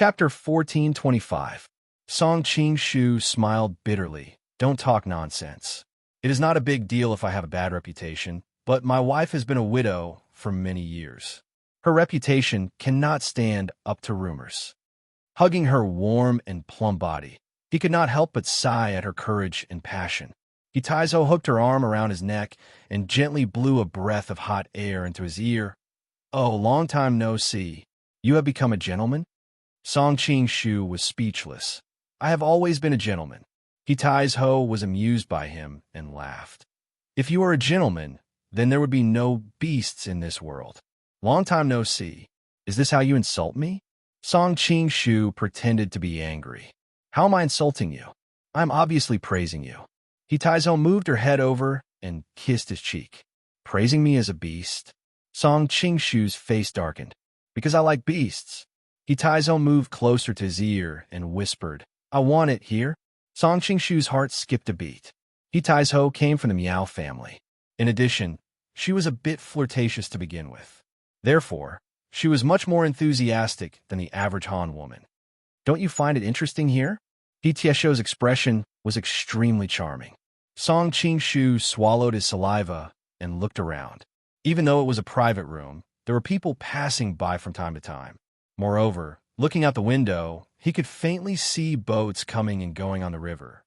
Chapter 1425. Song Qing-shu smiled bitterly. Don't talk nonsense. It is not a big deal if I have a bad reputation, but my wife has been a widow for many years. Her reputation cannot stand up to rumors. Hugging her warm and plump body, he could not help but sigh at her courage and passion. Hitaizo hooked her arm around his neck and gently blew a breath of hot air into his ear. "Oh, long time no see. You have become a gentleman?" Song Qing-shu was speechless. "I have always been a gentleman." Hitaizo was amused by him and laughed. "If you are a gentleman, then there would be no beasts in this world. Long time no see. Is this how you insult me?" Song Qing-shu pretended to be angry. "How am I insulting you? I'm obviously praising you." Hitaizo moved her head over and kissed his cheek. "Praising me as a beast?" Song Qing-shu's face darkened. "Because I like beasts." Hitaizo moved closer to his ear and whispered, "I want it here." Song Qing-shu's heart skipped a beat. Hitaizo came from the Miao family. In addition, she was a bit flirtatious to begin with. Therefore, she was much more enthusiastic than the average Han woman. "Don't you find it interesting here?" Hitaizo's expression was extremely charming. Song Qing-shu swallowed his saliva and looked around. Even though it was a private room, there were people passing by from time to time. Moreover, looking out the window, he could faintly see boats coming and going on the river.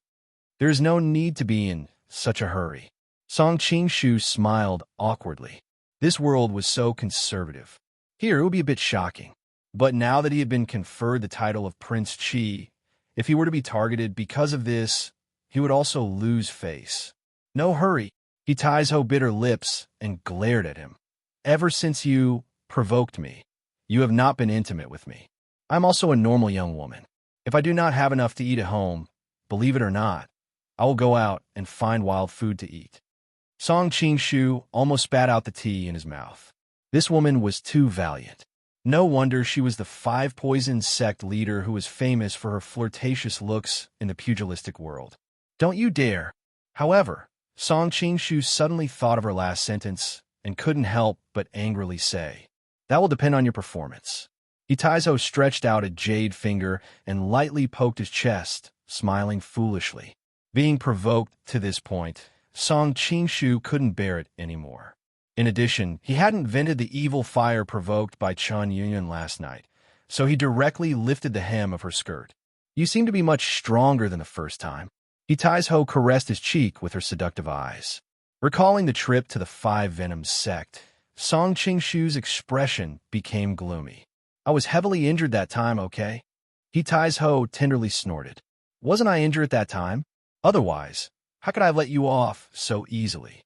There is no need to be in such a hurry. Song Qing-shu smiled awkwardly. This world was so conservative. Here it would be a bit shocking. But now that he had been conferred the title of Prince Qi, if he were to be targeted because of this, he would also lose face. "No hurry." Hitaizo bit her lips and glared at him. "Ever since you provoked me, you have not been intimate with me. I'm also a normal young woman. If I do not have enough to eat at home, believe it or not, I will go out and find wild food to eat." Song Qing-shu almost spat out the tea in his mouth. This woman was too valiant. No wonder she was the Five Poisons sect leader who was famous for her flirtatious looks in the pugilistic world. "Don't you dare." However, Song Qing-shu suddenly thought of her last sentence and couldn't help but angrily say, "That will depend on your performance." Hitaizo stretched out a jade finger and lightly poked his chest, smiling foolishly. Being provoked to this point, Song Qing-shu couldn't bear it anymore. In addition, he hadn't vented the evil fire provoked by Chan Yunyun last night, so he directly lifted the hem of her skirt. "You seem to be much stronger than the first time." Hitaizo caressed his cheek with her seductive eyes. Recalling the trip to the Five Venoms sect, Song Qing-shu's expression became gloomy. "I was heavily injured that time, okay?" Hitaizo tenderly snorted. "Wasn't I injured at that time? Otherwise, how could I have let you off so easily?"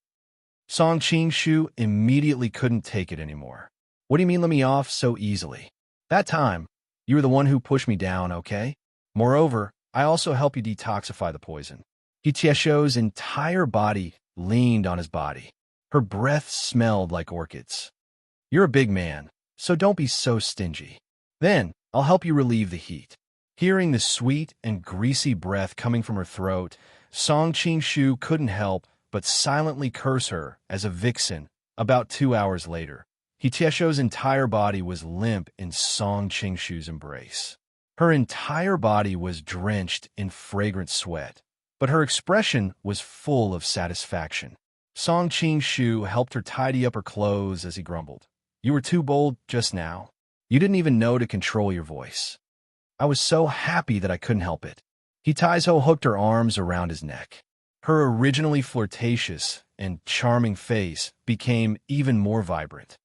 Song Qing-shu immediately couldn't take it anymore. "What do you mean let me off so easily? That time, you were the one who pushed me down, okay? Moreover, I also helped you detoxify the poison." Hitaizo's entire body leaned on his body. Her breath smelled like orchids. "You're a big man, so don't be so stingy. Then, I'll help you relieve the heat." Hearing the sweet and greasy breath coming from her throat, Song Qing-shu couldn't help but silently curse her as a vixen. About 2 hours later, Hitaizo's entire body was limp in Song Qing-shu's embrace. Her entire body was drenched in fragrant sweat, but her expression was full of satisfaction. Song Qing-shu helped her tidy up her clothes as he grumbled, "You were too bold just now. You didn't even know to control your voice." "I was so happy that I couldn't help it." Hitaizo hooked her arms around his neck. Her originally flirtatious and charming face became even more vibrant.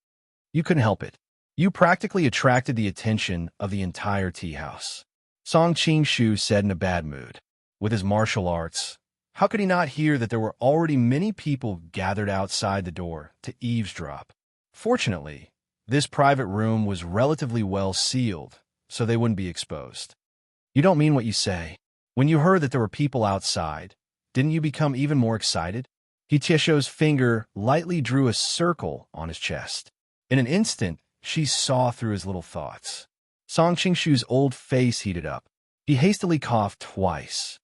"You couldn't help it. You practically attracted the attention of the entire tea house." Song Qing-shu said in a bad mood. With his martial arts, how could he not hear that there were already many people gathered outside the door to eavesdrop? Fortunately, this private room was relatively well sealed, so they wouldn't be exposed. "You don't mean what you say. When you heard that there were people outside, didn't you become even more excited?" Hitaizo's finger lightly drew a circle on his chest. In an instant, she saw through his little thoughts. Song Qing-shu's old face heated up. He hastily coughed twice.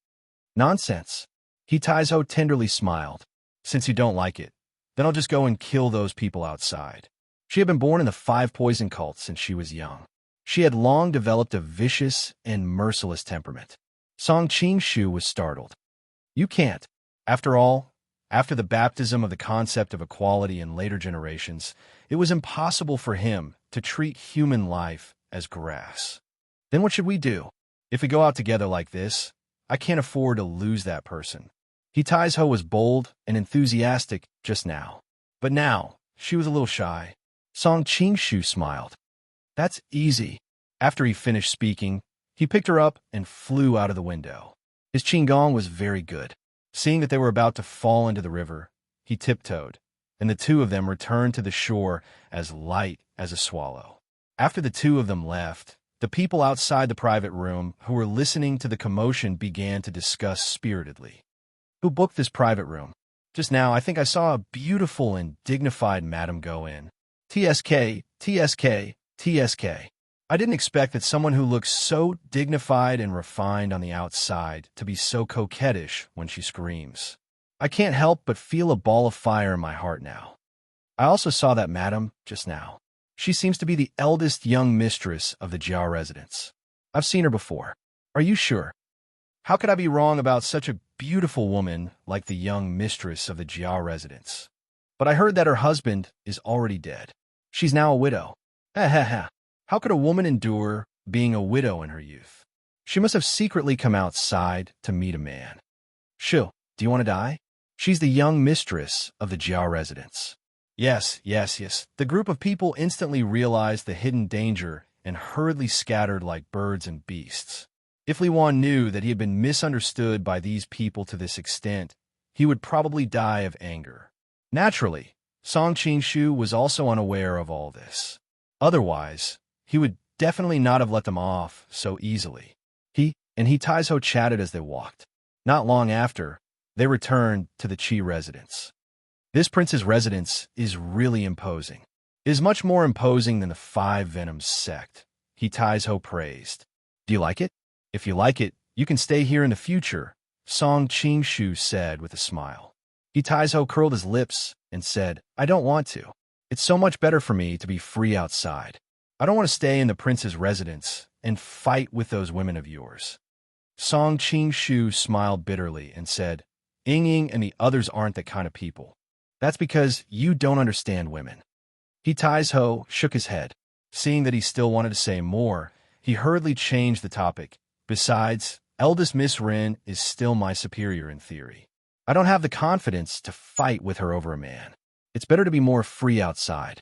"Nonsense." Hitaizo tenderly smiled. "Since you don't like it, then I'll just go and kill those people outside." She had been born in the Five Poison cult since she was young. She had long developed a vicious and merciless temperament. Song Qing-shu was startled. You can't. After all, after the baptism of the concept of equality in later generations, it was impossible for him to treat human life as grass. Then what should we do? If we go out together like this, I can't afford to lose that person. Taizhou was bold and enthusiastic just now. But now, she was a little shy. Song Qing-shu smiled. That's easy. After he finished speaking, he picked her up and flew out of the window. His qinggong was very good. Seeing that they were about to fall into the river, he tiptoed, and the two of them returned to the shore as light as a swallow. After the two of them left, the people outside the private room who were listening to the commotion began to discuss spiritedly. Who booked this private room? Just now, I think I saw a beautiful and dignified madam go in. TSK, TSK, TSK. I didn't expect that someone who looks so dignified and refined on the outside to be so coquettish when she screams. I can't help but feel a ball of fire in my heart now. I also saw that madam just now. She seems to be the eldest young mistress of the Jiao residence. I've seen her before. Are you sure? How could I be wrong about such a beautiful woman like the young mistress of the Jiao residence? But I heard that her husband is already dead. She's now a widow. Ha ha ha. How could a woman endure being a widow in her youth? She must have secretly come outside to meet a man. Shu, do you want to die? She's the young mistress of the Jiao residence. Yes. The group of people instantly realized the hidden danger and hurriedly scattered like birds and beasts. If Li Wan knew that he had been misunderstood by these people to this extent, he would probably die of anger. Naturally, Song Qing-shu was also unaware of all this. Otherwise, he would definitely not have let them off so easily. He and Taizhou chatted as they walked. Not long after, they returned to the Qi residence. This prince's residence is really imposing. It is much more imposing than the Five Venoms sect, Taizhou praised. Do you like it? If you like it, you can stay here in the future, Song Qing-shu said with a smile. Taizhou curled his lips and said, I don't want to. It's so much better for me to be free outside. I don't want to stay in the prince's residence and fight with those women of yours. Song Qing-shu smiled bitterly and said, Ying and the others aren't that kind of people. That's because you don't understand women. Taizhou shook his head. Seeing that he still wanted to say more, he hurriedly changed the topic. Besides, eldest Miss Rin is still my superior in theory. I don't have the confidence to fight with her over a man. It's better to be more free outside.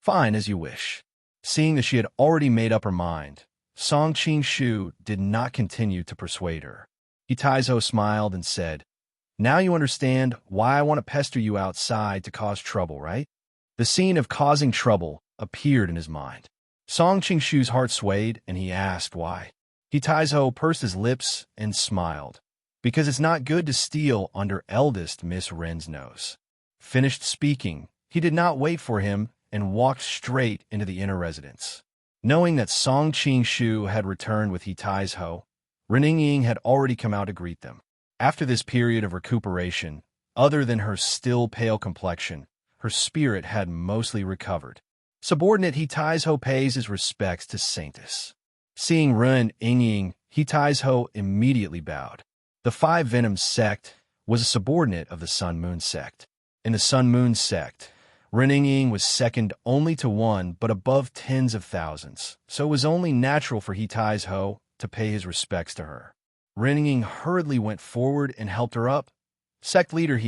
Fine, as you wish. Seeing that she had already made up her mind, Song Qing-shu did not continue to persuade her. Taizhou smiled and said, Now you understand why I want to pester you outside to cause trouble, right? The scene of causing trouble appeared in his mind. Song Qing-shu's heart swayed, and he asked why. Taizhou pursed his lips and smiled. Because it's not good to steal under eldest Miss Ren's nose. Finished speaking, he did not wait for him and walked straight into the inner residence. Knowing that Song Qing-shu had returned with Taizhou, Ren Ying had already come out to greet them. After this period of recuperation, other than her still pale complexion, her spirit had mostly recovered. Subordinate Taizhou pays his respects to Saintess. Seeing Ren Ying, Taizhou immediately bowed. The Five Venoms sect was a subordinate of the Sun Moon sect. In the Sun Moon sect, Ren Ying was second only to one but above tens of thousands, so it was only natural for Taizhou to pay his respects to her. Ren Ying hurriedly went forward and helped her up. Sect leader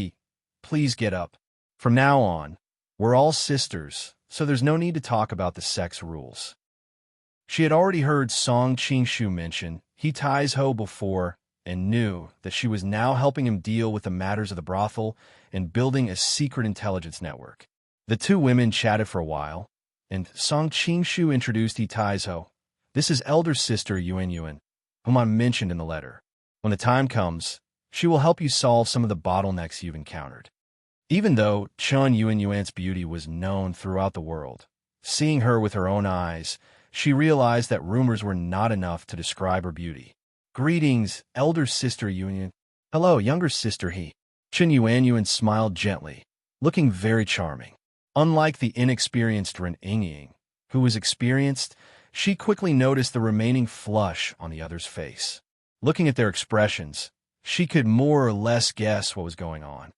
please get up. From now on, we're all sisters, so there's no need to talk about the sect's rules. She had already heard Song Qing-shu mention Taizhou before and knew that she was now helping him deal with the matters of the brothel and building a secret intelligence network. The two women chatted for a while, and Song Qing-shu introduced Taizhou. This is elder sister Yuan, whom I mentioned in the letter. When the time comes, she will help you solve some of the bottlenecks you've encountered. Even though Chun Yuan's beauty was known throughout the world, seeing her with her own eyes, she realized that rumors were not enough to describe her beauty. Greetings, elder sister Yuan. Hello, younger sister Chun Yuan smiled gently, looking very charming. Unlike the inexperienced Ren Ying, who was experienced, She quickly noticed the remaining flush on the other's face. Looking at their expressions, she could more or less guess what was going on.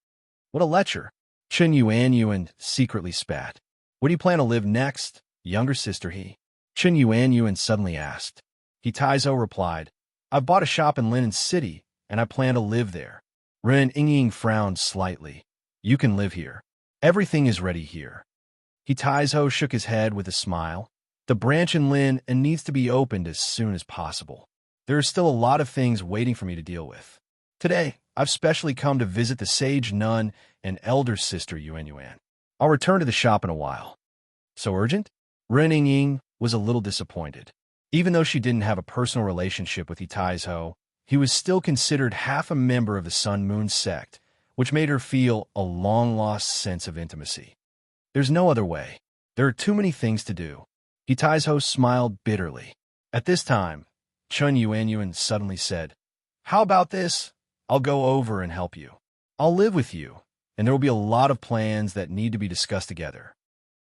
What a lecher! Chen Yuanyuan secretly spat. Where do you plan to live next, younger sister he? Chen Yuanyuan suddenly asked. Hitaizo replied, I've bought a shop in Linen City, and I plan to live there. Ren Yingying frowned slightly. You can live here. Everything is ready here. Hitaizo shook his head with a smile. The branch in Lin and needs to be opened as soon as possible. There are still a lot of things waiting for me to deal with. Today, I've specially come to visit the sage nun and elder sister Yuanyuan. I'll return to the shop in a while. So urgent? Ren Yingying was a little disappointed. Even though she didn't have a personal relationship with Hitaizo, he was still considered half a member of the Sun Moon sect, which made her feel a long-lost sense of intimacy. There's no other way. There are too many things to do. Hitaizo smiled bitterly. At this time, Chen Yuanyuan suddenly said, How about this? I'll go over and help you. I'll live with you, and there will be a lot of plans that need to be discussed together.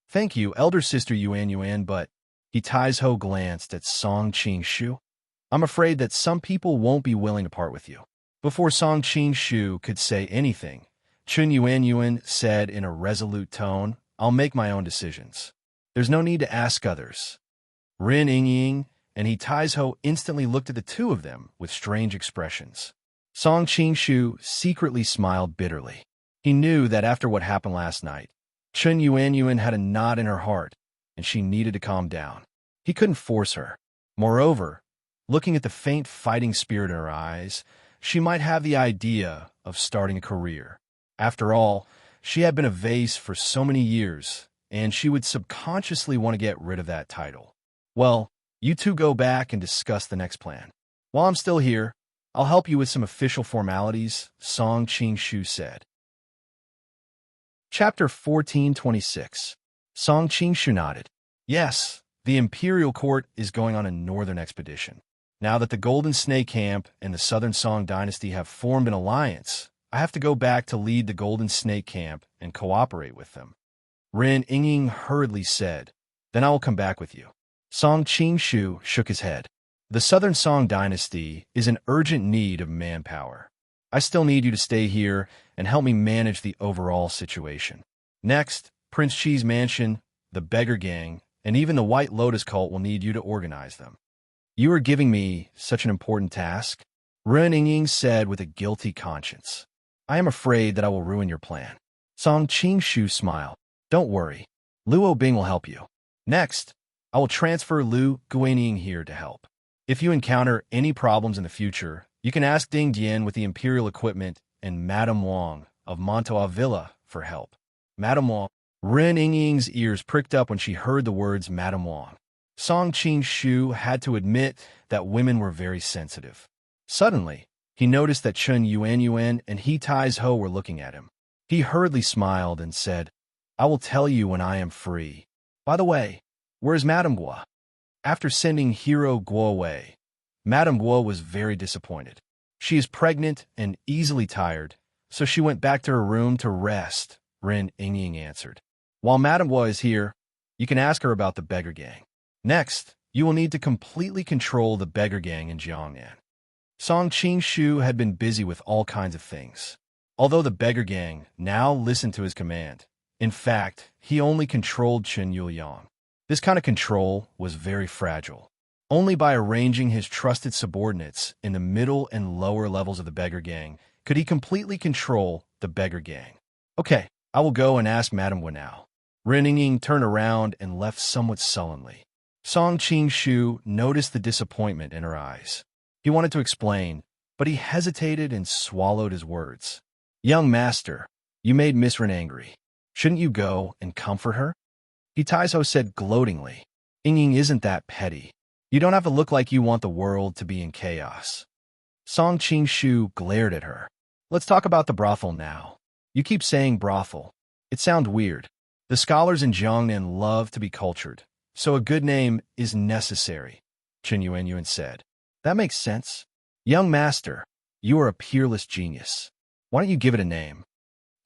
Thank you, elder sister Yuanyuan, but Hitaizo glanced at Song Qingshu. I'm afraid that some people won't be willing to part with you. Before Song Qingshu could say anything, Chen Yuanyuan said in a resolute tone, I'll make my own decisions. There's no need to ask others. Ren Yingying and Hitaizo instantly looked at the two of them with strange expressions. Song Qingshu secretly smiled bitterly. He knew that after what happened last night, Chen Yuanyuan had a knot in her heart, and she needed to calm down. He couldn't force her. Moreover, looking at the faint fighting spirit in her eyes, she might have the idea of starting a career. After all, she had been a vase for so many years, and she would subconsciously want to get rid of that title. Well, you two go back and discuss the next plan. While I'm still here, I'll help you with some official formalities, Song Qingshu said. Chapter 1426. Song Qingshu nodded. Yes, the Imperial Court is going on a northern expedition. Now that the Golden Snake Camp and the Southern Song Dynasty have formed an alliance, I have to go back to lead the Golden Snake Camp and cooperate with them. Ren Yingying hurriedly said, Then I will come back with you. Song Qingshu shook his head. The Southern Song Dynasty is in urgent need of manpower. I still need you to stay here and help me manage the overall situation. Next, Prince Qi's mansion, the Beggar Gang, and even the White Lotus cult will need you to organize them. You are giving me such an important task, Ren Yingying said with a guilty conscience. I am afraid that I will ruin your plan. Song Qingshu smiled. Don't worry. Luo Bing will help you. Next, I will transfer Lu Guanying here to help. If you encounter any problems in the future, you can ask Ding Dian with the Imperial Equipment and Madame Wang of Montois Villa for help. Madame Wang. Ren Yingying's ears pricked up when she heard the words Madame Wang. Song Qingshu had to admit that women were very sensitive. Suddenly, he noticed that Chen Yuanyuan and Hitaizo were looking at him. He hurriedly smiled and said, I will tell you when I am free. By the way, where is Madame Guo? After sending Hero Guo away, Madame Guo was very disappointed. She is pregnant and easily tired, so she went back to her room to rest, Ren Yingying answered. While Madame Guo is here, you can ask her about the Beggar Gang. Next, you will need to completely control the Beggar Gang in Jiangnan. Song Qingshu had been busy with all kinds of things. Although the Beggar Gang now listened to his command, in fact, he only controlled Chen Yuliang. This kind of control was very fragile. Only by arranging his trusted subordinates in the middle and lower levels of the Beggar Gang could he completely control the Beggar Gang. Okay, I will go and ask Madame Wu now. Ren Yingying turned around and left somewhat sullenly. Song Qingshu noticed the disappointment in her eyes. He wanted to explain, but he hesitated and swallowed his words. Young master, you made Miss Ren angry. Shouldn't you go and comfort her? Hitaizo said gloatingly. Yingying isn't that petty. You don't have to look like you want the world to be in chaos. Song Qingshu glared at her. Let's talk about the brothel now. You keep saying brothel. It sounds weird. The scholars in Jiangnan love to be cultured, so a good name is necessary, Chen Yuanyuan said. That makes sense. Young master, you are a peerless genius. Why don't you give it a name?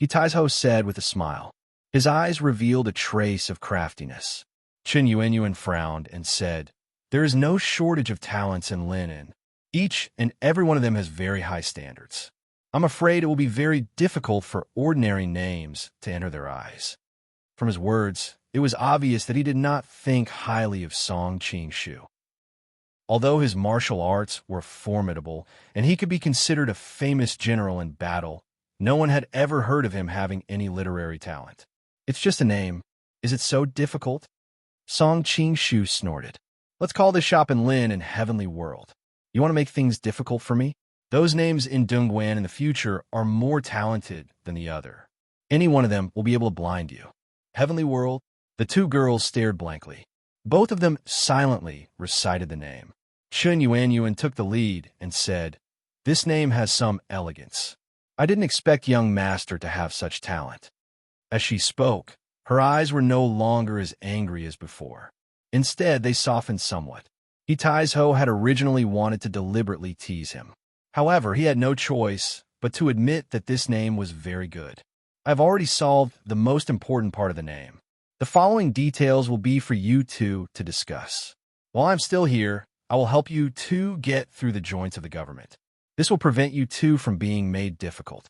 Hitaizo said with a smile. His eyes revealed a trace of craftiness. Chen Yuanyuan frowned and said, There is no shortage of talents in Lin, and each and every one of them has very high standards. I'm afraid it will be very difficult for ordinary names to enter their eyes." From his words, it was obvious that he did not think highly of Song Qing-shu. Although his martial arts were formidable and he could be considered a famous general in battle, no one had ever heard of him having any literary talent. "It's just a name. Is it so difficult?" Song Qing-shu snorted. "Let's call this shop in Lin and Heavenly World. You want to make things difficult for me? Those names in Dongguan in the future are more talented than the other. Any one of them will be able to blind you." Heavenly World? The two girls stared blankly. Both of them silently recited the name. Chun Yuanyuan took the lead and said, "This name has some elegance. I didn't expect young master to have such talent." As she spoke, her eyes were no longer as angry as before. Instead, they softened somewhat. He Taizhou had originally wanted to deliberately tease him. However, he had no choice but to admit that this name was very good. "I've already solved the most important part of the name. The following details will be for you two to discuss. While I'm still here, I will help you two get through the joints of the government. This will prevent you two from being made difficult."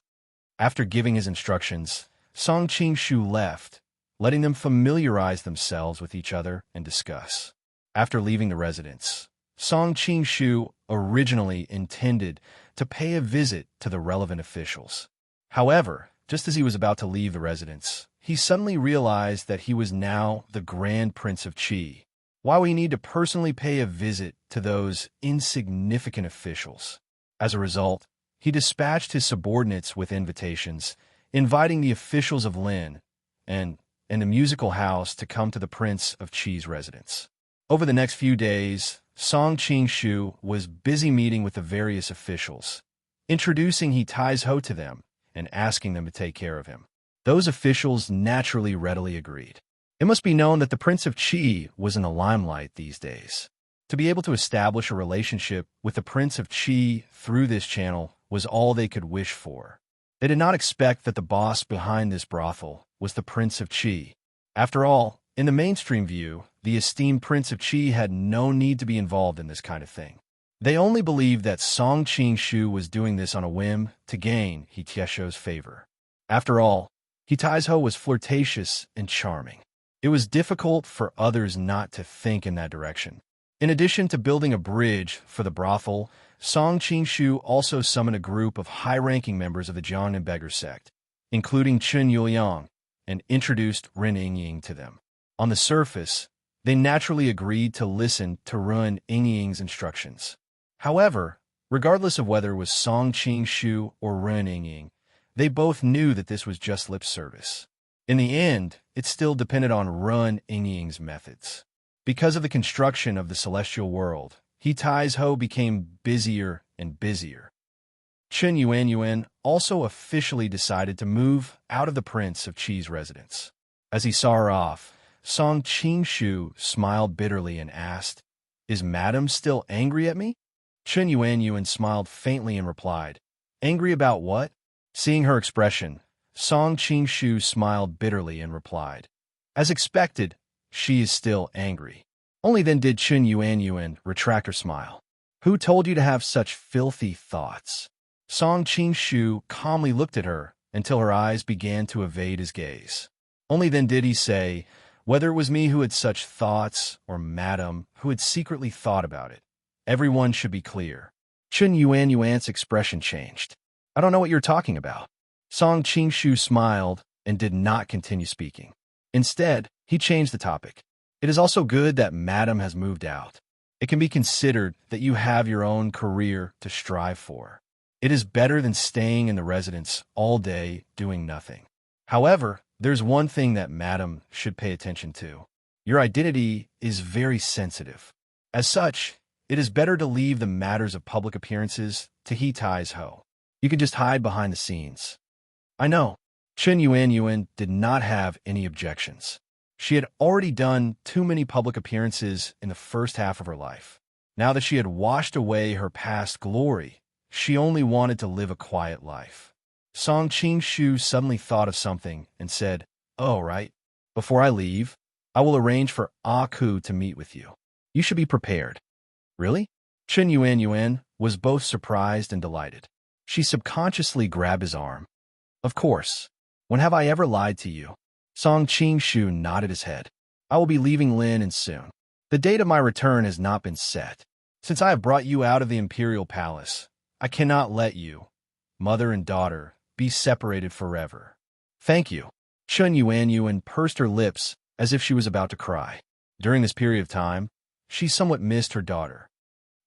After giving his instructions, Song Qing-shu left, letting them familiarize themselves with each other and discuss. After leaving the residence, Song Qing-shu originally intended to pay a visit to the relevant officials. However, just as he was about to leave the residence, he suddenly realized that he was now the Grand Prince of Qi. Why would he need to personally pay a visit to those insignificant officials? As a result, he dispatched his subordinates with invitations, inviting the officials of Lin and the musical house to come to the Prince of Qi's residence. Over the next few days, Song Qing-shu was busy meeting with the various officials, introducing He Taizhou to them and asking them to take care of him. Those officials naturally readily agreed. It must be known that the Prince of Qi was in the limelight these days. To be able to establish a relationship with the Prince of Qi through this channel was all they could wish for. They did not expect that the boss behind this brothel was the Prince of Qi. After all, in the mainstream view, the esteemed Prince of Qi had no need to be involved in this kind of thing. They only believed that Song Qing-shu was doing this on a whim to gain He Taizhou's favor. After all, He Taizhou was flirtatious and charming. It was difficult for others not to think in that direction. In addition to building a bridge for the brothel, Song Qing-shu also summoned a group of high-ranking members of the Jiang and Beggar sect, including Chun Yuliang, and introduced Ren Yingying to them. On the surface, they naturally agreed to listen to Ren Yingying's instructions. However, regardless of whether it was Song Qing-shu or Ren Yingying, they both knew that this was just lip service. In the end, it still depended on Ren Yingying's methods. Because of the construction of the celestial world, He Taizhou became busier and busier. Chun Yuanyuan also officially decided to move out of the Prince of Qi's residence. As he saw her off, Song Qing-shu smiled bitterly and asked, "Is Madam still angry at me?" Chun Yuanyuan smiled faintly and replied, "Angry about what?" Seeing her expression, Song Qing-shu smiled bitterly and replied, "As expected, she is still angry." Only then did Chun Yuanyuan retract her smile. "Who told you to have such filthy thoughts?" Song Qing-shu calmly looked at her until her eyes began to evade his gaze. Only then did he say, "Whether it was me who had such thoughts or Madam who had secretly thought about it, everyone should be clear." Chun Yuanyuan's expression changed. "I don't know what you're talking about." Song Qing-shu smiled and did not continue speaking. Instead, he changed the topic. "It is also good that Madam has moved out. It can be considered that you have your own career to strive for. It is better than staying in the residence all day doing nothing. However, there's one thing that Madam should pay attention to. Your identity is very sensitive. As such, it is better to leave the matters of public appearances to He Taizhou. You can just hide behind the scenes." "I know." Chun Yuanyuan did not have any objections. She had already done too many public appearances in the first half of her life. Now that she had washed away her past glory, she only wanted to live a quiet life. Song Qing-shu suddenly thought of something and said, "Oh, right. Before I leave, I will arrange for Ah Ku to meet with you. You should be prepared. Really? Chen Yuan was both surprised and delighted. She subconsciously grabbed his arm. Of course. When have I ever lied to you? Song Qingshu nodded his head. I will be leaving Lin and soon. The date of my return has not been set. Since I have brought you out of the imperial palace, I cannot let you, mother and daughter, be separated forever. Thank you. Chen Yuan pursed her lips as if she was about to cry. During this period of time, she somewhat missed her daughter.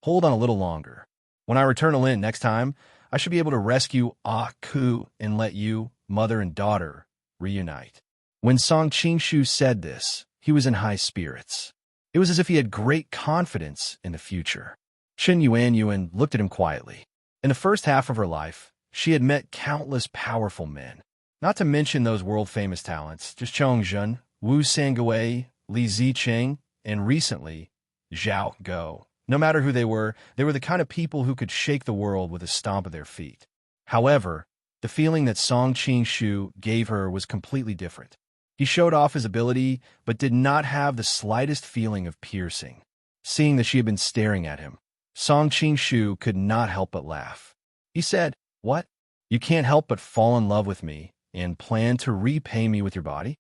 Hold on a little longer. When I return to Lin next time, I should be able to rescue Ku and let you, mother and daughter, reunite. When Song Qingshu said this, he was in high spirits. It was as if he had great confidence in the future. Chen Yuan looked at him quietly. In the first half of her life, she had met countless powerful men. Not to mention those world-famous talents, just Chong Zhen, Wu Sangui, Li Ziqing, and recently, Zhao Go. No matter who they were the kind of people who could shake the world with a stomp of their feet. However, the feeling that Song Qingshu gave her was completely different. He showed off his ability, but did not have the slightest feeling of piercing. Seeing that she had been staring at him, Song Qingshu could not help but laugh. He said, "What? You can't help but fall in love with me and plan to repay me with your body?"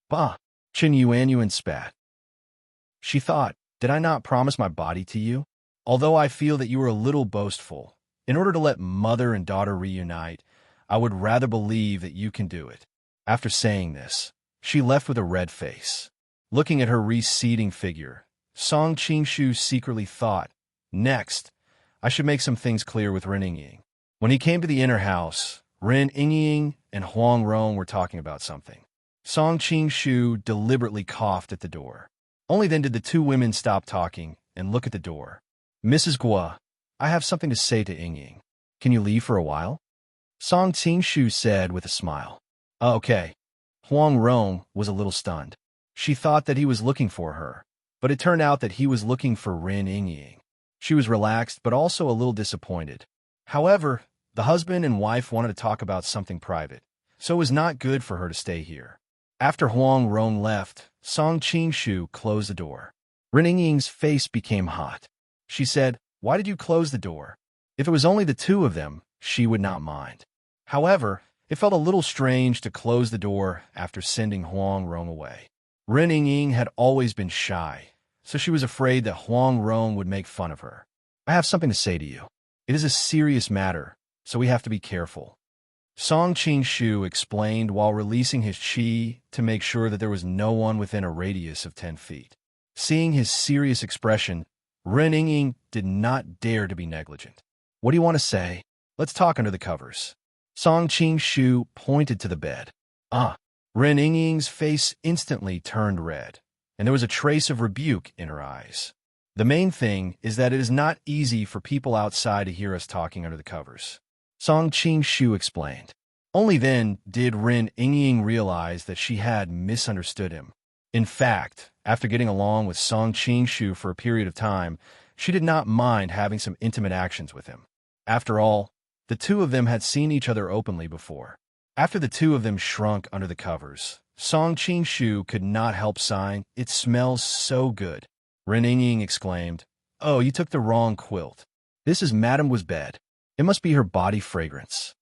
Bah! Chen Yuan spat. She thought, did I not promise my body to you? Although I feel that you are a little boastful, in order to let mother and daughter reunite, I would rather believe that you can do it. After saying this, she left with a red face. Looking at her receding figure, Song Qingshu secretly thought, next, I should make some things clear with Ren Yingying. When he came to the inner house, Ren Yingying and Huang Rong were talking about something. Song Qingshu deliberately coughed at the door. Only then did the two women stop talking and look at the door. Mrs. Guo, I have something to say to Yingying. Can you leave for a while? Song Qingshu said with a smile. Okay. Huang Rong was a little stunned. She thought that he was looking for her, but it turned out that he was looking for Ren Yingying. She was relaxed but also a little disappointed. However, the husband and wife wanted to talk about something private, so it was not good for her to stay here. After Huang Rong left, Song Qingshu closed the door. Ren Yingying's face became hot. She said, "Why did you close the door?" If it was only the two of them, she would not mind. However, it felt a little strange to close the door after sending Huang Rong away. Ren Yingying had always been shy, so she was afraid that Huang Rong would make fun of her. I have something to say to you. It is a serious matter, so we have to be careful. Song Qingshu explained while releasing his qi to make sure that there was no one within a radius of 10 feet. Seeing his serious expression, Ren Yingying did not dare to be negligent. What do you want to say? Let's talk under the covers. Song Qingshu pointed to the bed. Ren Yingying's face instantly turned red, and there was a trace of rebuke in her eyes. The main thing is that it is not easy for people outside to hear us talking under the covers. Song Qingshu explained. Only then did Ren Yingying realize that she had misunderstood him. In fact, after getting along with Song Qingshu for a period of time, she did not mind having some intimate actions with him. After all, the two of them had seen each other openly before. After the two of them shrunk under the covers, Song Qingshu could not help sighing, "It smells so good." Ren Yingying exclaimed, "Oh, you took the wrong quilt. This is Madame Wu's bed. It must be her body fragrance."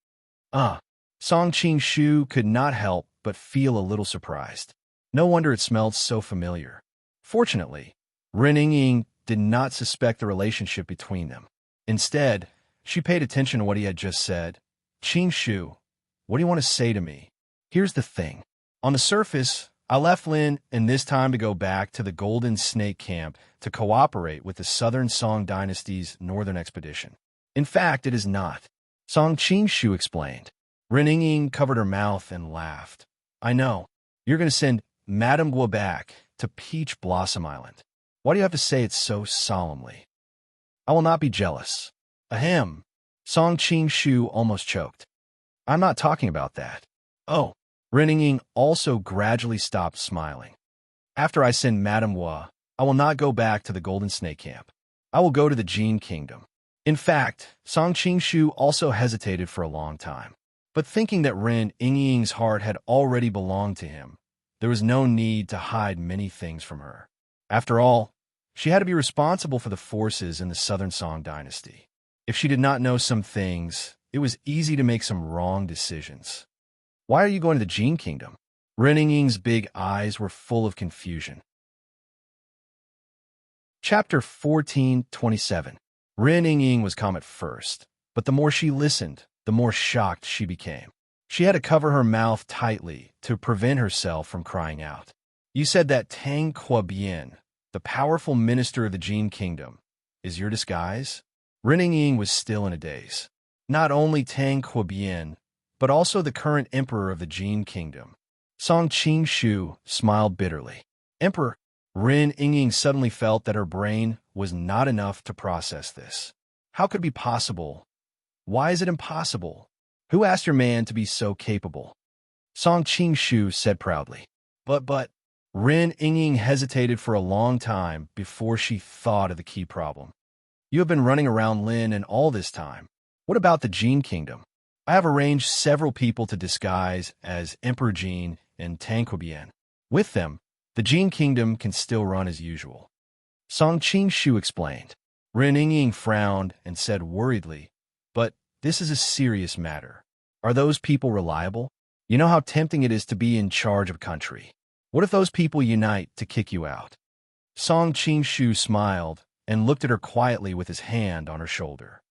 Song Qingshu could not help but feel a little surprised. No wonder it smelled so familiar. Fortunately, Ren Yingying did not suspect the relationship between them. Instead, she paid attention to what he had just said. "Qingshu, what do you want to say to me? Here's the thing. On the surface, I left Lin and this time to go back to the Golden Snake Camp to cooperate with the Southern Song Dynasty's northern expedition. In fact, it is not." Song Qingshu explained. Ren Yingying covered her mouth and laughed. "I know. You're going to send Madame Guo back to Peach Blossom Island. Why do you have to say it so solemnly?" "I will not be jealous." Ahem. Song Qingshu almost choked. "I'm not talking about that." "Oh." Ren Yingying also gradually stopped smiling. "After I send Madame Wu, I will not go back to the Golden Snake Camp. I will go to the Jin Kingdom." In fact, Song Qingshu also hesitated for a long time. But thinking that Ren Yingying's heart had already belonged to him, there was no need to hide many things from her. After all, She had to be responsible for the forces in the Southern Song dynasty. If she did not know some things, it was easy to make some wrong decisions. Why are you going to the Jin Kingdom? Ren Ying's big eyes were full of confusion. Chapter 14:27. Ren Ying was calm at first, but the more she listened, the more shocked she became. She had to cover her mouth tightly to prevent herself from crying out. You said that Tang Kuo-bien, the powerful minister of the Jin Kingdom, is your disguise? Ren Ying was still in a daze. Not only Tang Kuo-bien, but also the current emperor of the Jin Kingdom. Song Qing-shu smiled bitterly. Emperor? Ren Ying suddenly felt that her brain was not enough to process this. How could it be possible? Why is it impossible? Who asked your man to be so capable? Song Qing-shu said proudly. But, Ren Ying hesitated for a long time before she thought of the key problem. You have been running around Lin and all this time. What about the Jin Kingdom? I have arranged several people to disguise as Emperor Jin and Tang Kuo-bien. With them, the Jin Kingdom can still run as usual. Song Qing-shu explained. Ren Ying frowned and said worriedly, but this is a serious matter. Are those people reliable? You know how tempting it is to be in charge of a country. What if those people unite to kick you out? Song Qing-shu smiled and looked at her quietly with his hand on her shoulder.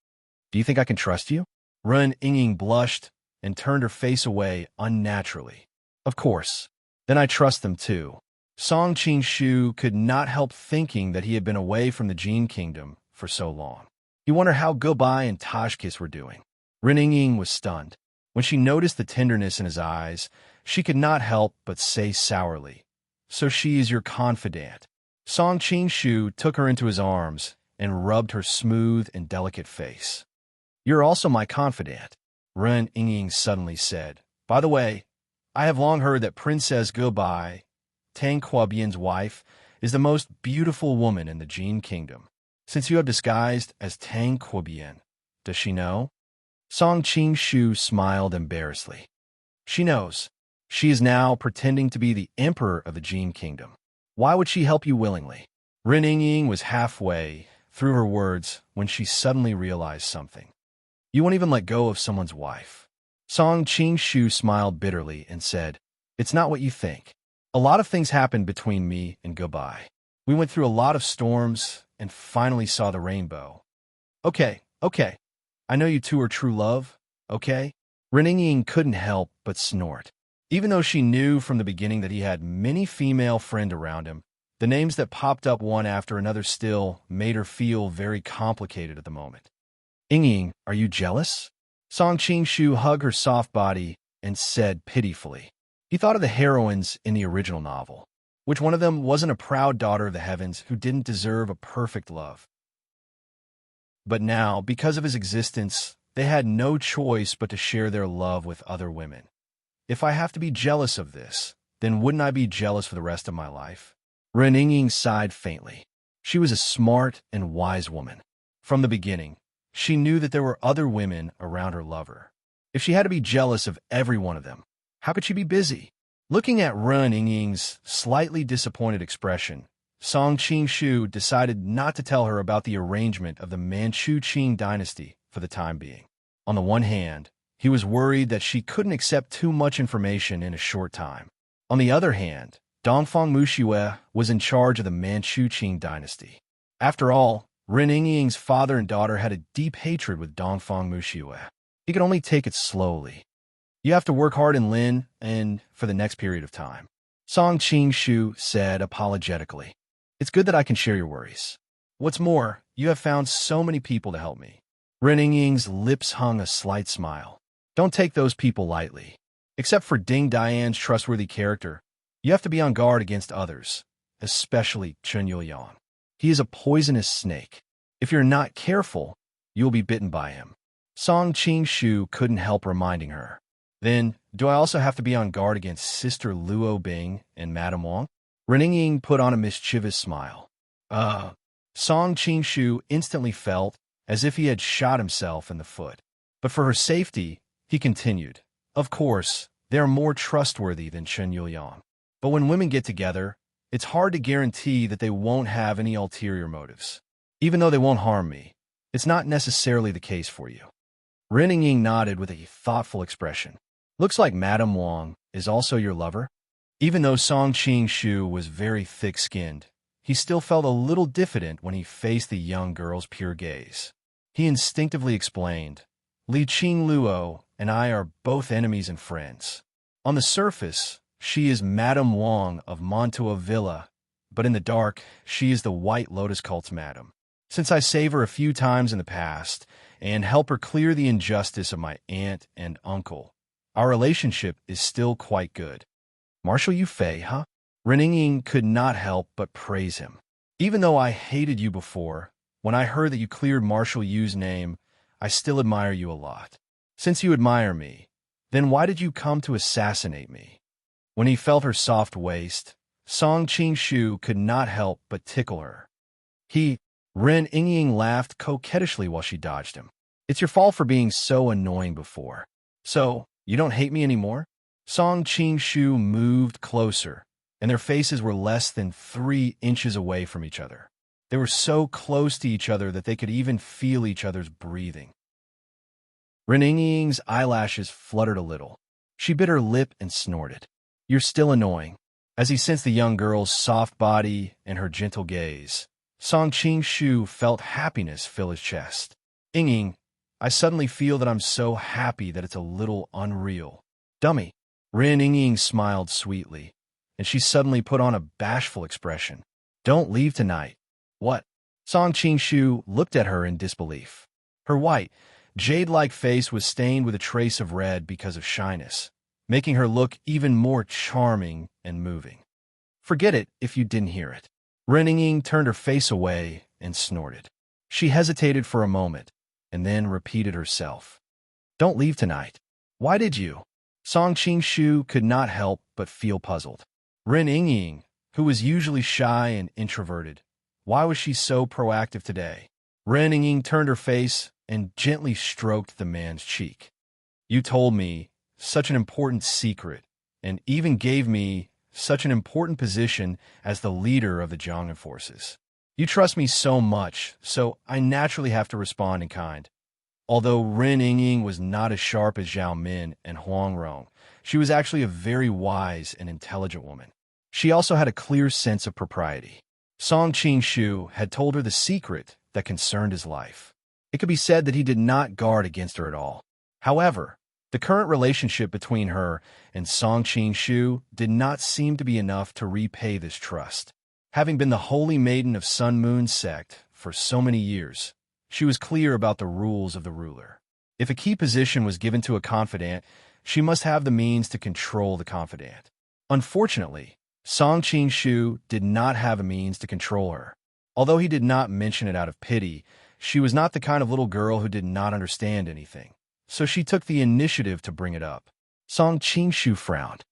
Do you think I can trust you? Ren Ying blushed and turned her face away unnaturally. Of course. Then I trust them too. Song Qing-shu could not help thinking that he had been away from the Jin Kingdom for so long. He wondered how Gobai and Tashkis were doing. Ren Ying was stunned. When she noticed the tenderness in his eyes, she could not help but say sourly, So she is your confidant. Song Qing-shu took her into his arms and rubbed her smooth and delicate face. You're also my confidant, Ren Ying suddenly said. By the way, I have long heard that Princess Gobai, Tang Kuo-bien's wife, is the most beautiful woman in the Jin Kingdom. Since you have disguised as Tang Kuo-bien, does she know? Song Qing-shu smiled embarrassedly. She knows. She is now pretending to be the emperor of the Jin Kingdom. Why would she help you willingly? Ren Ying was halfway through her words when she suddenly realized something. You won't even let go of someone's wife. Song Qing-shu smiled bitterly and said, It's not what you think. A lot of things happened between me and Gobai. We went through a lot of storms and finally saw the rainbow. Okay. I know you two are true love, okay? Ren Ying couldn't help but snort. Even though she knew from the beginning that he had many female friends around him, the names that popped up one after another still made her feel very complicated at the moment. Ying, are you jealous? Song Qing-shu hugged her soft body and said pitifully. He thought of the heroines in the original novel. Which one of them wasn't a proud daughter of the heavens who didn't deserve a perfect love? But now, because of his existence, they had no choice but to share their love with other women. If I have to be jealous of this, then wouldn't I be jealous for the rest of my life? Ren Ying sighed faintly. She was a smart and wise woman. From the beginning, she knew that there were other women around her lover. If she had to be jealous of every one of them, how could she be busy? Looking at Ren Ying's slightly disappointed expression, Song Qing-shu decided not to tell her about the arrangement of the Manchu Qing dynasty for the time being. On the one hand, he was worried that she couldn't accept too much information in a short time. On the other hand, Dongfang Muxue was in charge of the Manchu Qing dynasty. After all, Ren Ying's father and daughter had a deep hatred with Dongfang Muxue. He could only take it slowly. You have to work hard in Lin and for the next period of time, Song Qing-shu said apologetically. It's good that I can share your worries. What's more, you have found so many people to help me. Ren Ying's lips hung a slight smile. Don't take those people lightly. Except for Ding Dian's trustworthy character, you have to be on guard against others, especially Chen Yuliang. He is a poisonous snake. If you're not careful, you'll be bitten by him. Song Qing-shu couldn't help reminding her. Then, do I also have to be on guard against Sister Luo Bing and Madame Wang? Ren Ying put on a mischievous smile. Song Qing-shu instantly felt as if he had shot himself in the foot. But for her safety, he continued, Of course, they are more trustworthy than Chen Yuliang. But when women get together, it's hard to guarantee that they won't have any ulterior motives. Even though they won't harm me, it's not necessarily the case for you. Ren Ying nodded with a thoughtful expression. Looks like Madame Wang is also your lover? Even though Song Qing-shu was very thick-skinned, he still felt a little diffident when he faced the young girl's pure gaze. He instinctively explained, Li Qing Luo and I are both enemies and friends. On the surface, she is Madame Wang of Montua Villa, but in the dark, she is the White Lotus Cult's madam. Since I saved her a few times in the past and help her clear the injustice of my aunt and uncle, our relationship is still quite good. Marshal Yu Fei, huh? Ren Ying could not help but praise him. Even though I hated you before, when I heard that you cleared Marshal Yu's name, I still admire you a lot. Since you admire me, then why did you come to assassinate me? When he felt her soft waist, Song Qing-shu could not help but tickle her. Ren Ying laughed coquettishly while she dodged him. It's your fault for being so annoying before. So, you don't hate me anymore? Song Qing-shu moved closer, and their faces were less than 3 inches away from each other. They were so close to each other that they could even feel each other's breathing. Ren Ying's eyelashes fluttered a little. She bit her lip and snorted. You're still annoying. As he sensed the young girl's soft body and her gentle gaze, Song Qing-shu felt happiness fill his chest. Ying, I suddenly feel that I'm so happy that it's a little unreal. Dummy. Ren Ying smiled sweetly, and she suddenly put on a bashful expression. Don't leave tonight. What? Song Qing-shu looked at her in disbelief. Her white, jade-like face was stained with a trace of red because of shyness, making her look even more charming and moving. Forget it if you didn't hear it. Ren Ying turned her face away and snorted. She hesitated for a moment, and then repeated herself. Don't leave tonight. Why did you? Song Qing-shu could not help but feel puzzled. Ren Ying, who was usually shy and introverted, why was she so proactive today? Ren Ying turned her face and gently stroked the man's cheek. You told me such an important secret, and even gave me such an important position as the leader of the Jiangnan forces. You trust me so much, so I naturally have to respond in kind. Although Ren Ying was not as sharp as Zhao Min and Huang Rong, she was actually a very wise and intelligent woman. She also had a clear sense of propriety. Song Qing-shu had told her the secret that concerned his life. It could be said that he did not guard against her at all. However, the current relationship between her and Song Qing-shu did not seem to be enough to repay this trust. Having been the holy maiden of Sun Moon sect for so many years, she was clear about the rules of the ruler. If a key position was given to a confidant, she must have the means to control the confidant. Unfortunately, Song Qing-shu did not have a means to control her. Although he did not mention it out of pity, she was not the kind of little girl who did not understand anything. So she took the initiative to bring it up. Song Qing-shu frowned.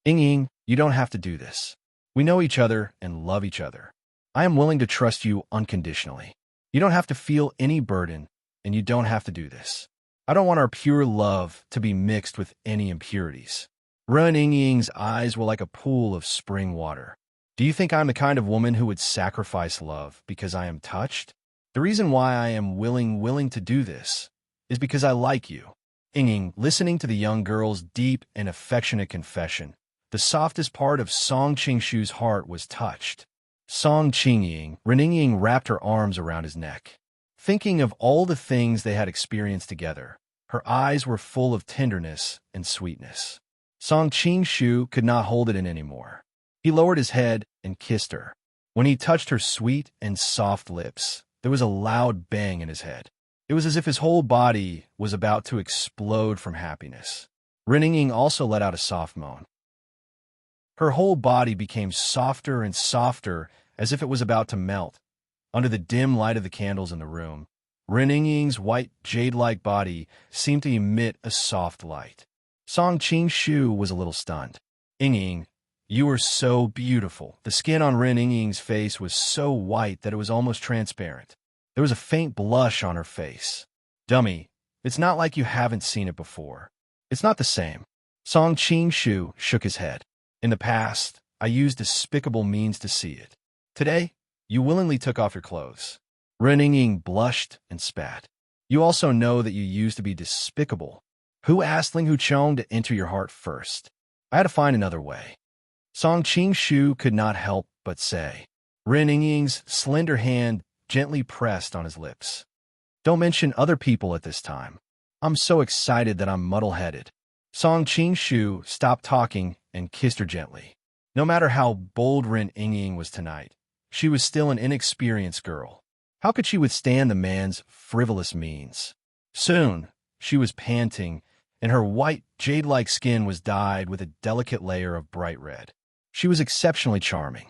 Ying, you don't have to do this. We know each other and love each other. I am willing to trust you unconditionally. You don't have to feel any burden, and you don't have to do this. I don't want our pure love to be mixed with any impurities. Ren Ying's eyes were like a pool of spring water. Do you think I'm the kind of woman who would sacrifice love because I am touched? The reason why I am willing to do this is because I like you. Ying, listening to the young girl's deep and affectionate confession, the softest part of Song Qing-shu's heart was touched. Song Qing-ying, Ren Ying wrapped her arms around his neck. Thinking of all the things they had experienced together, her eyes were full of tenderness and sweetness. Song Qing-shu could not hold it in anymore. He lowered his head and kissed her. When he touched her sweet and soft lips, there was a loud bang in his head. It was as if his whole body was about to explode from happiness. Ren Ying also let out a soft moan. Her whole body became softer and softer, as if it was about to melt. Under the dim light of the candles in the room, Ren Ying's white, jade-like body seemed to emit a soft light. Song Qing-shu was a little stunned. Ying, you are so beautiful. The skin on Ren Ying's face was so white that it was almost transparent. There was a faint blush on her face. Dummy, it's not like you haven't seen it before. It's not the same. Song Qing-shu shook his head. In the past, I used despicable means to see it. Today, you willingly took off your clothes. Ren Ying blushed and spat. You also know that you used to be despicable. Who asked Ling Huchong to enter your heart first? I had to find another way. Song Qingshu could not help but say. Ren Ying's slender hand gently pressed on his lips. Don't mention other people at this time. I'm so excited that I'm muddle-headed. Song Qingshu stopped talking and kissed her gently. No matter how bold Ren Ying was tonight, she was still an inexperienced girl. How could she withstand the man's frivolous means? Soon, she was panting, and her white, jade-like skin was dyed with a delicate layer of bright red. She was exceptionally charming.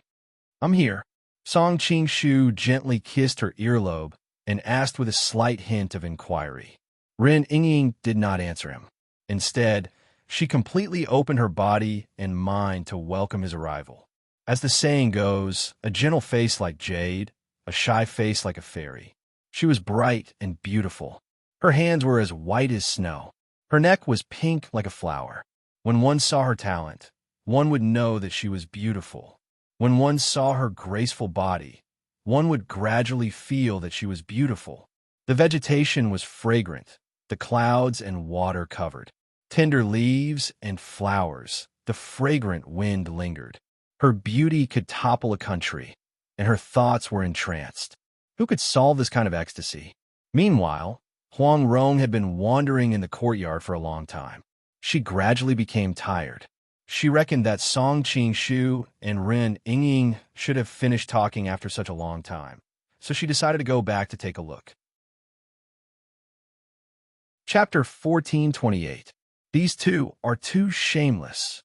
I'm here. Song Qingshu gently kissed her earlobe and asked with a slight hint of inquiry. Ren Ying did not answer him. Instead, she completely opened her body and mind to welcome his arrival. As the saying goes, a gentle face like jade, a shy face like a fairy. She was bright and beautiful. Her hands were as white as snow. Her neck was pink like a flower. When one saw her talent, one would know that she was beautiful. When one saw her graceful body, one would gradually feel that she was beautiful. The vegetation was fragrant, the clouds and water covered. Tender leaves and flowers, the fragrant wind lingered. Her beauty could topple a country, and her thoughts were entranced. Who could solve this kind of ecstasy? Meanwhile, Huang Rong had been wandering in the courtyard for a long time. She gradually became tired. She reckoned that Song Qingshu and Ren Ying should have finished talking after such a long time, so she decided to go back to take a look. Chapter 1428. These two are too shameless.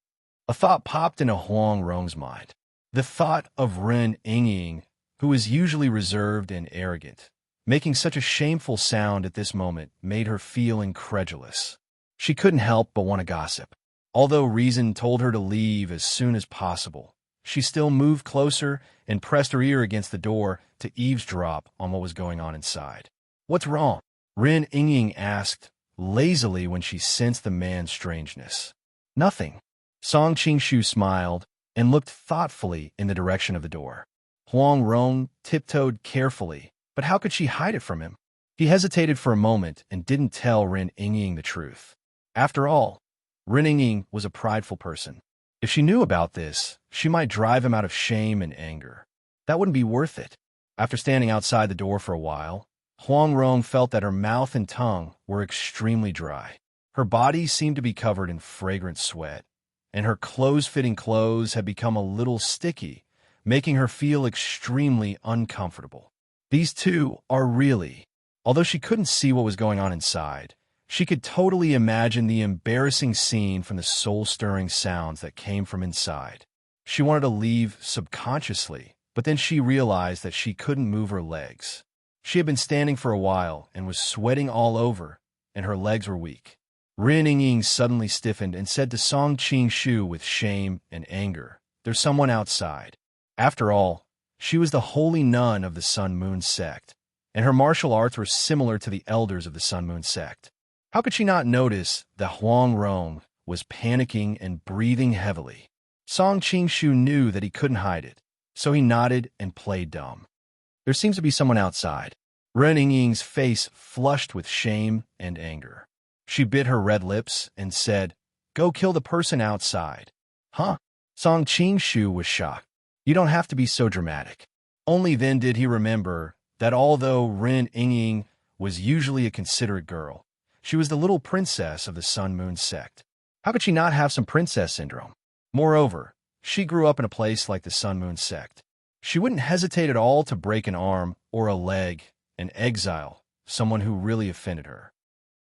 A thought popped into Huang Rong's mind. The thought of Ren Ying, who is usually reserved and arrogant, making such a shameful sound at this moment made her feel incredulous. She couldn't help but want to gossip. Although reason told her to leave as soon as possible, she still moved closer and pressed her ear against the door to eavesdrop on what was going on inside. What's wrong? Ren Ying asked, lazily when she sensed the man's strangeness. Nothing. Song Qingshu smiled and looked thoughtfully in the direction of the door. Huang Rong tiptoed carefully, but how could she hide it from him? He hesitated for a moment and didn't tell Ren Ying the truth. After all, Ren Ying was a prideful person. If she knew about this, she might drive him out of shame and anger. That wouldn't be worth it. After standing outside the door for a while, Huang Rong felt that her mouth and tongue were extremely dry. Her body seemed to be covered in fragrant sweat, and her close-fitting clothes had become a little sticky, making her feel extremely uncomfortable. These two are really, although she couldn't see what was going on inside, she could totally imagine the embarrassing scene from the soul-stirring sounds that came from inside. She wanted to leave subconsciously, but then she realized that she couldn't move her legs. She had been standing for a while and was sweating all over, and her legs were weak. Ren Ying suddenly stiffened and said to Song Qingshu with shame and anger, "There's someone outside." After all, she was the holy nun of the Sun Moon sect, and her martial arts were similar to the elders of the Sun Moon sect. How could she not notice that Huang Rong was panicking and breathing heavily? Song Qingshu knew that he couldn't hide it, so he nodded and played dumb. There seems to be someone outside. Ren Ying's face flushed with shame and anger. She bit her red lips and said, "Go kill the person outside." Huh? Song Qingshu was shocked. You don't have to be so dramatic. Only then did he remember that although Ren Ying was usually a considerate girl, she was the little princess of the Sun Moon sect. How could she not have some princess syndrome? Moreover, she grew up in a place like the Sun Moon sect. She wouldn't hesitate at all to break an arm or a leg and exile someone who really offended her.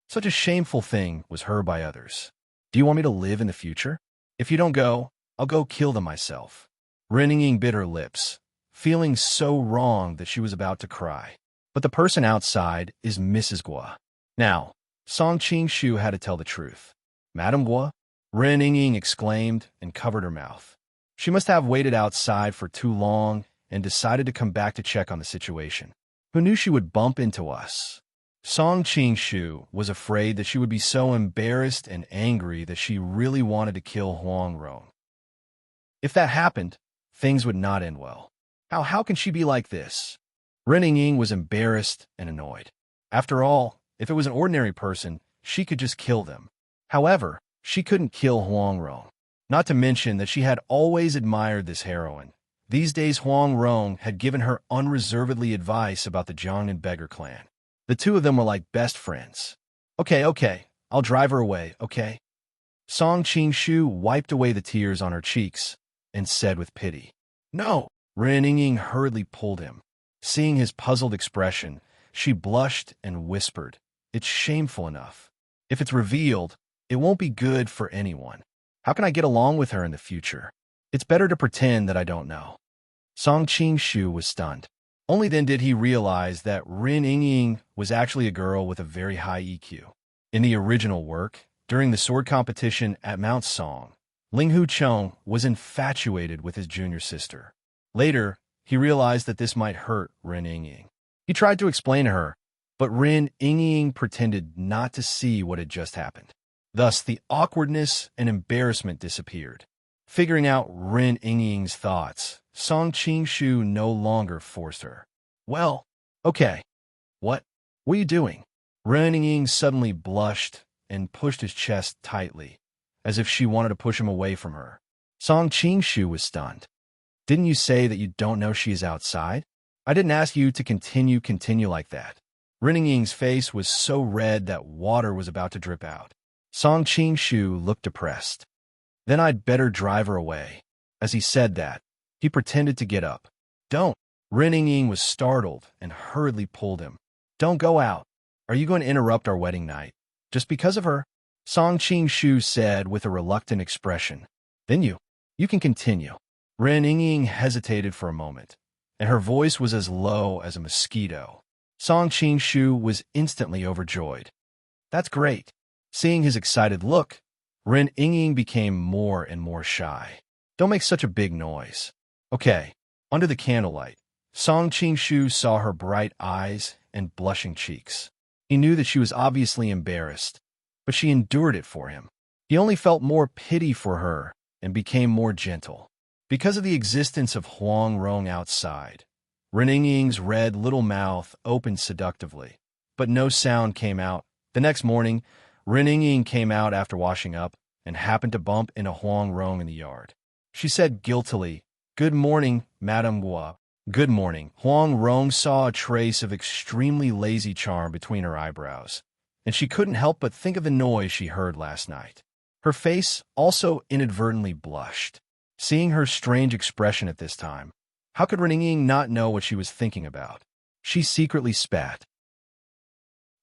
Such a shameful thing was heard by others. Do you want me to live in the future? If you don't go, I'll go kill them myself. Ren Ying bit her lips, feeling so wrong that she was about to cry. But the person outside is Mrs. Guo. Now, Song Qingshu had to tell the truth. Madame Guo? Ren Ying exclaimed and covered her mouth. She must have waited outside for too long and decided to come back to check on the situation. Who knew she would bump into us? Song Qingshu was afraid that she would be so embarrassed and angry that she really wanted to kill Huang Rong. If that happened, things would not end well. How can she be like this? Ren Ying was embarrassed and annoyed. After all, if it was an ordinary person, she could just kill them. However, she couldn't kill Huang Rong. Not to mention that she had always admired this heroine. These days Huang Rong had given her unreservedly advice about the Jiangnan beggar clan. The two of them were like best friends. Okay, I'll drive her away, okay? Song Qingshu wiped away the tears on her cheeks and said with pity, "No." Ren Ying hurriedly pulled him. Seeing his puzzled expression, she blushed and whispered, "It's shameful enough. If it's revealed, it won't be good for anyone. How can I get along with her in the future? It's better to pretend that I don't know." Song Qingshu was stunned. Only then did he realize that Ren Ying was actually a girl with a very high EQ. In the original work, during the sword competition at Mount Song, Ling Hucheng was infatuated with his junior sister. Later, he realized that this might hurt Ren Ying. He tried to explain to her, but Ren Ying pretended not to see what had just happened. Thus, the awkwardness and embarrassment disappeared. Figuring out Ren Ying's thoughts, Song Qingshu no longer forced her. "Well, okay. What are you doing?" Ren Ying suddenly blushed and pushed his chest tightly, as if she wanted to push him away from her. Song Qingshu was stunned. "Didn't you say that you don't know she is outside? I didn't ask you to continue like that." Ren Ying's face was so red that water was about to drip out. Song Qingshu looked depressed. "Then I'd better drive her away." As he said that, he pretended to get up. "Don't." Ren Ying was startled and hurriedly pulled him. "Don't go out. Are you going to interrupt our wedding night? Just because of her?" Song Qingshu said with a reluctant expression. "Then you can continue." Ren Ying hesitated for a moment, and her voice was as low as a mosquito. Song Qingshu was instantly overjoyed. "That's great." Seeing his excited look, Ren Ying became more and more shy. "Don't make such a big noise." "Okay." Under the candlelight, Song Qingshu saw her bright eyes and blushing cheeks. He knew that she was obviously embarrassed, but she endured it for him. He only felt more pity for her and became more gentle. Because of the existence of Huang Rong outside, Ren Ying's red little mouth opened seductively, but no sound came out. The next morning, Ren Ying came out after washing up and happened to bump into Huang Rong in the yard. She said guiltily, "Good morning, Madame Gua." "Good morning." Huang Rong saw a trace of extremely lazy charm between her eyebrows, and she couldn't help but think of the noise she heard last night. Her face also inadvertently blushed. Seeing her strange expression at this time, how could Ren Ying not know what she was thinking about? She secretly spat.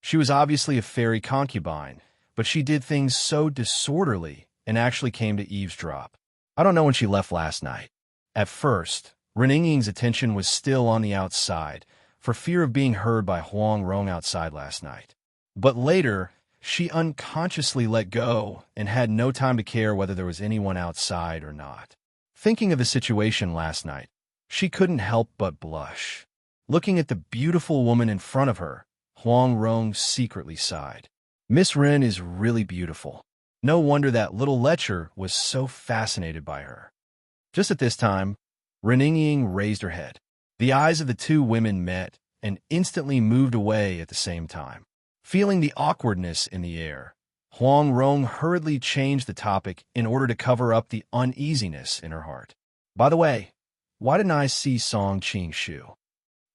She was obviously a fairy concubine, but she did things so disorderly and actually came to eavesdrop. I don't know when she left last night. At first, Ren Ying's attention was still on the outside, for fear of being heard by Huang Rong outside last night. But later, she unconsciously let go and had no time to care whether there was anyone outside or not. Thinking of the situation last night, she couldn't help but blush. Looking at the beautiful woman in front of her, Huang Rong secretly sighed. "Miss Ren is really beautiful. No wonder that little lecher was so fascinated by her." Just at this time, Ren Ying raised her head. The eyes of the two women met and instantly moved away at the same time. Feeling the awkwardness in the air, Huang Rong hurriedly changed the topic in order to cover up the uneasiness in her heart. "By the way, why didn't I see Song Qingshu?"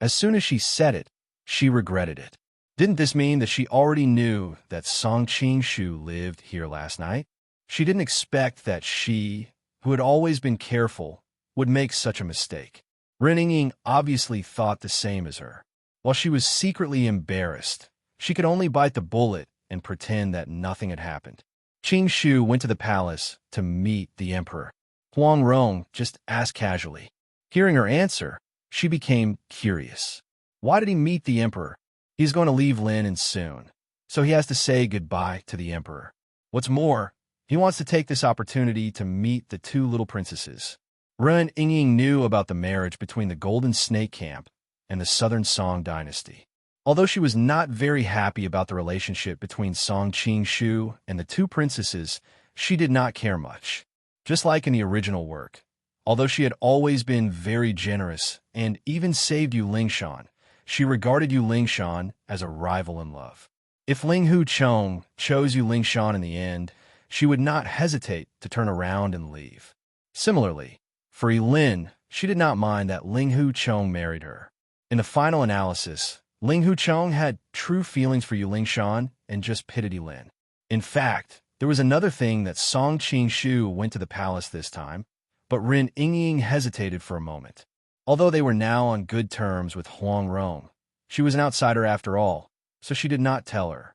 As soon as she said it, she regretted it. Didn't this mean that she already knew that Song Qingshu lived here last night? She didn't expect that she, who had always been careful, would make such a mistake. Ren Ying obviously thought the same as her. While she was secretly embarrassed, she could only bite the bullet and pretend that nothing had happened. Qingshu went to the palace to meet the emperor. Huang Rong just asked casually. Hearing her answer, she became curious. Why did he meet the emperor? He's going to leave Lin soon, so he has to say goodbye to the emperor. What's more, he wants to take this opportunity to meet the two little princesses. Ren Ying knew about the marriage between the Golden Snake Camp and the Southern Song dynasty. Although she was not very happy about the relationship between Song Qingshu and the two princesses, she did not care much. Just like in the original work, Although she had always been very generous and even saved Yu Lingshan, she regarded Yu Lingshan as a rival in love. If Ling Hu Chong chose Yu Lingshan in the end, she would not hesitate to turn around and leave. Similarly, for Lin, she did not mind that Ling Hu Chong married her. In the final analysis, Ling Hu Chong had true feelings for Yu Lingshan and just pitted Lin. In fact, there was another thing that Song Qing-shu went to the palace this time, but Rin Yingying hesitated for a moment. Although they were now on good terms with Huang Rong, she was an outsider after all, so she did not tell her.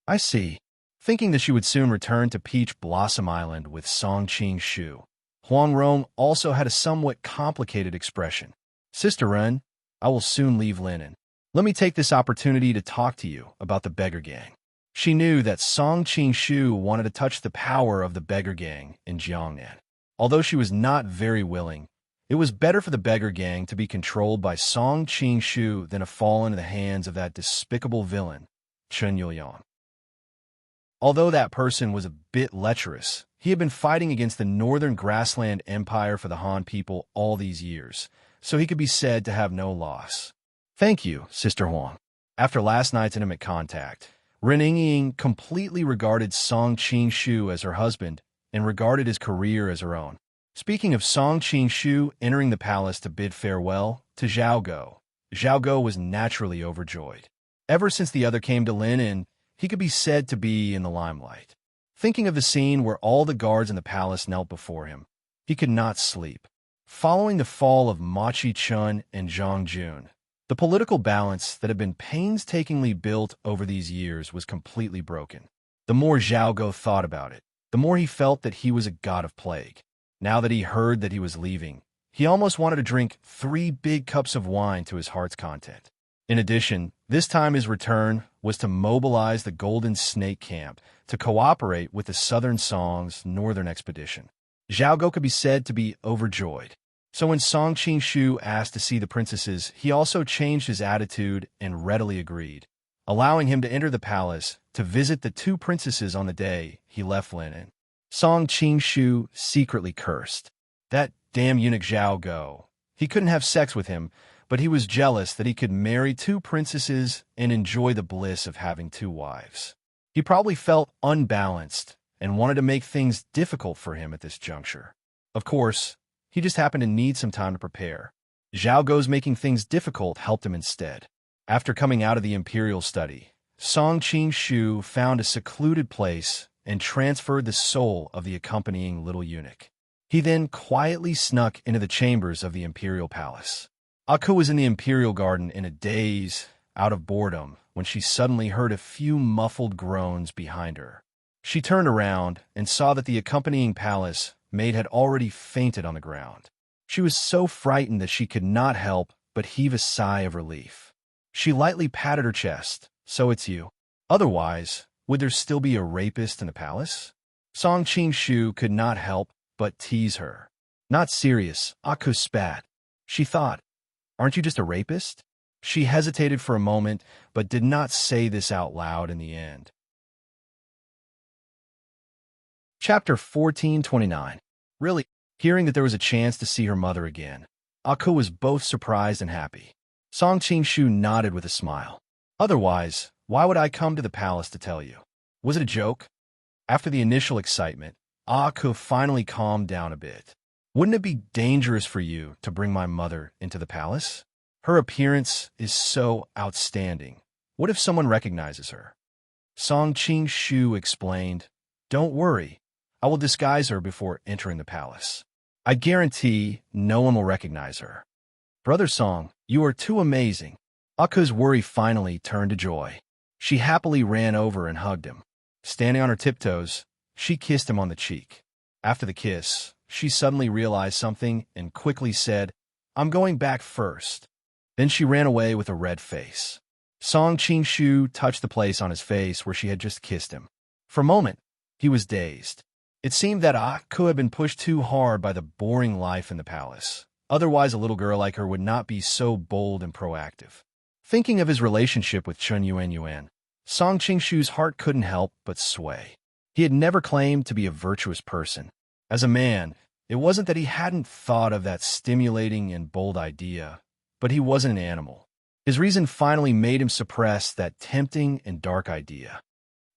I see. Thinking that she would soon return to Peach Blossom Island with Song Qing-shu, Huang Rong also had a somewhat complicated expression. Sister Ren, I will soon leave Linen. Let me take this opportunity to talk to you about the beggar gang. She knew that Song Qing-shu wanted to touch the power of the beggar gang in Jiangnan. Although she was not very willing, it was better for the beggar gang to be controlled by Song Qing-shu than to fall into the hands of that despicable villain, Chen Yuliang. Although that person was a bit lecherous, he had been fighting against the Northern Grassland Empire for the Han people all these years, so he could be said to have no loss. Thank you, Sister Huang. After last night's intimate contact, Ren Yingying completely regarded Song Qing-shu as her husband and regarded his career as her own. Speaking of Song Qing-shu entering the palace to bid farewell to Zhao Go, Zhao Go was naturally overjoyed. Ever since the other came to Lin, he could be said to be in the limelight. Thinking of the scene where all the guards in the palace knelt before him, he could not sleep. Following the fall of Ma Chi-chun and Zhang Jun, the political balance that had been painstakingly built over these years was completely broken. The more Zhao Go thought about it, the more he felt that he was a god of plague. Now that he heard that he was leaving, he almost wanted to drink 3 big cups of wine to his heart's content. In addition, this time his return was to mobilize the Golden Snake Camp to cooperate with the Southern Song's northern expedition. Zhao Go could be said to be overjoyed. So when Song Qing-shu asked to see the princesses, he also changed his attitude and readily agreed, allowing him to enter the palace to visit the 2 princesses on the day he left Linen. Song Qing-shu secretly cursed. That damn eunuch Zhao Go. He couldn't have sex with him, but he was jealous that he could marry 2 princesses and enjoy the bliss of having 2 wives. He probably felt unbalanced and wanted to make things difficult for him at this juncture. Of course, he just happened to need some time to prepare. Zhao Go's making things difficult helped him instead. After coming out of the imperial study, Song Qing-shu found a secluded place and transferred the soul of the accompanying little eunuch. He then quietly snuck into the chambers of the imperial palace. Aku was in the imperial garden in a daze, out of boredom, when she suddenly heard a few muffled groans behind her. She turned around and saw that the accompanying palace maid had already fainted on the ground. She was so frightened that she could not help but heave a sigh of relief. She lightly patted her chest. So it's you. Otherwise, would there still be a rapist in the palace? Song Qing-shu could not help but tease her. Not serious, Aku spat. She thought, aren't you just a rapist? She hesitated for a moment, but did not say this out loud in the end. Chapter 1429. Really, hearing that there was a chance to see her mother again, Aku was both surprised and happy. Song Qing-shu nodded with a smile. Otherwise, why would I come to the palace to tell you? Was it a joke? After the initial excitement, Aku finally calmed down a bit. Wouldn't it be dangerous for you to bring my mother into the palace? Her appearance is so outstanding. What if someone recognizes her? Song Qing-shu explained, don't worry. I will disguise her before entering the palace. I guarantee no one will recognize her. Brother Song, you are too amazing. Aku's worry finally turned to joy. She happily ran over and hugged him. Standing on her tiptoes, she kissed him on the cheek. After the kiss, she suddenly realized something and quickly said, I'm going back first. Then she ran away with a red face. Song Qing-shu touched the place on his face where she had just kissed him. For a moment, he was dazed. It seemed that Aku had been pushed too hard by the boring life in the palace. Otherwise, a little girl like her would not be so bold and proactive. Thinking of his relationship with Chen Yuan, Song Qing-shu's heart couldn't help but sway. He had never claimed to be a virtuous person. As a man, It wasn't that he hadn't thought of that stimulating and bold idea, but he wasn't an animal. His reason finally made him suppress that tempting and dark idea.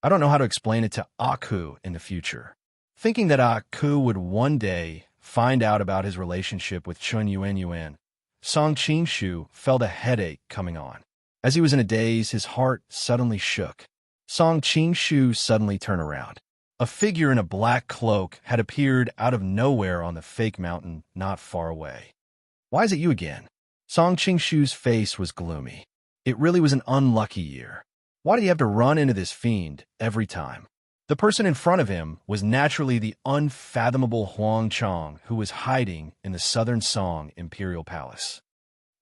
I don't know how to explain it to Aku in the future. Thinking that Aku would one day find out about his relationship with Chun Yuan, Song Qingshu felt a headache coming on. As he was in a daze, his heart suddenly shook. Song Qingshu suddenly turned around. A figure in a black cloak had appeared out of nowhere on the fake mountain not far away. "Why is it you again?" Song Qingshu's face was gloomy. It really was an unlucky year. Why do you have to run into this fiend every time? The person in front of him was naturally the unfathomable Huang Chang, who was hiding in the Southern Song Imperial Palace.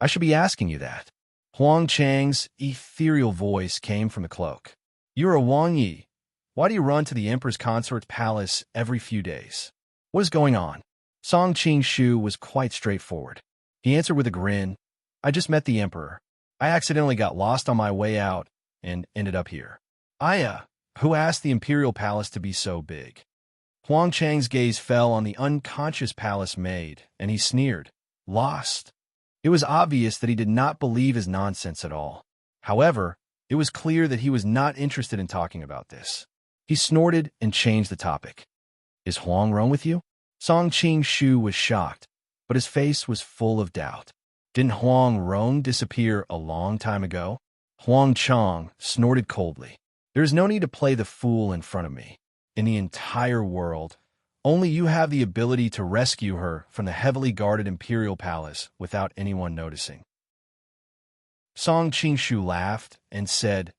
"I should be asking you that." Huang Chang's ethereal voice came from the cloak. "You're a Wang Yi. Why do you run to the Emperor's consort's palace every few days? What is going on?" Song Qingshu was quite straightforward. He answered with a grin, "I just met the Emperor. I accidentally got lost on my way out and ended up here." Who asked the Imperial Palace to be so big?" Huang Chang's gaze fell on the unconscious palace maid, and he sneered. "Lost?" It was obvious that he did not believe his nonsense at all. However, it was clear that he was not interested in talking about this. He snorted and changed the topic. "Is Huang Rong with you?" Song Qingshu was shocked, but his face was full of doubt. "Didn't Huang Rong disappear a long time ago?" Huang Chang snorted coldly. "There is no need to play the fool in front of me. In the entire world, only you have the ability to rescue her from the heavily guarded Imperial Palace without anyone noticing." Song Qingshu laughed and said,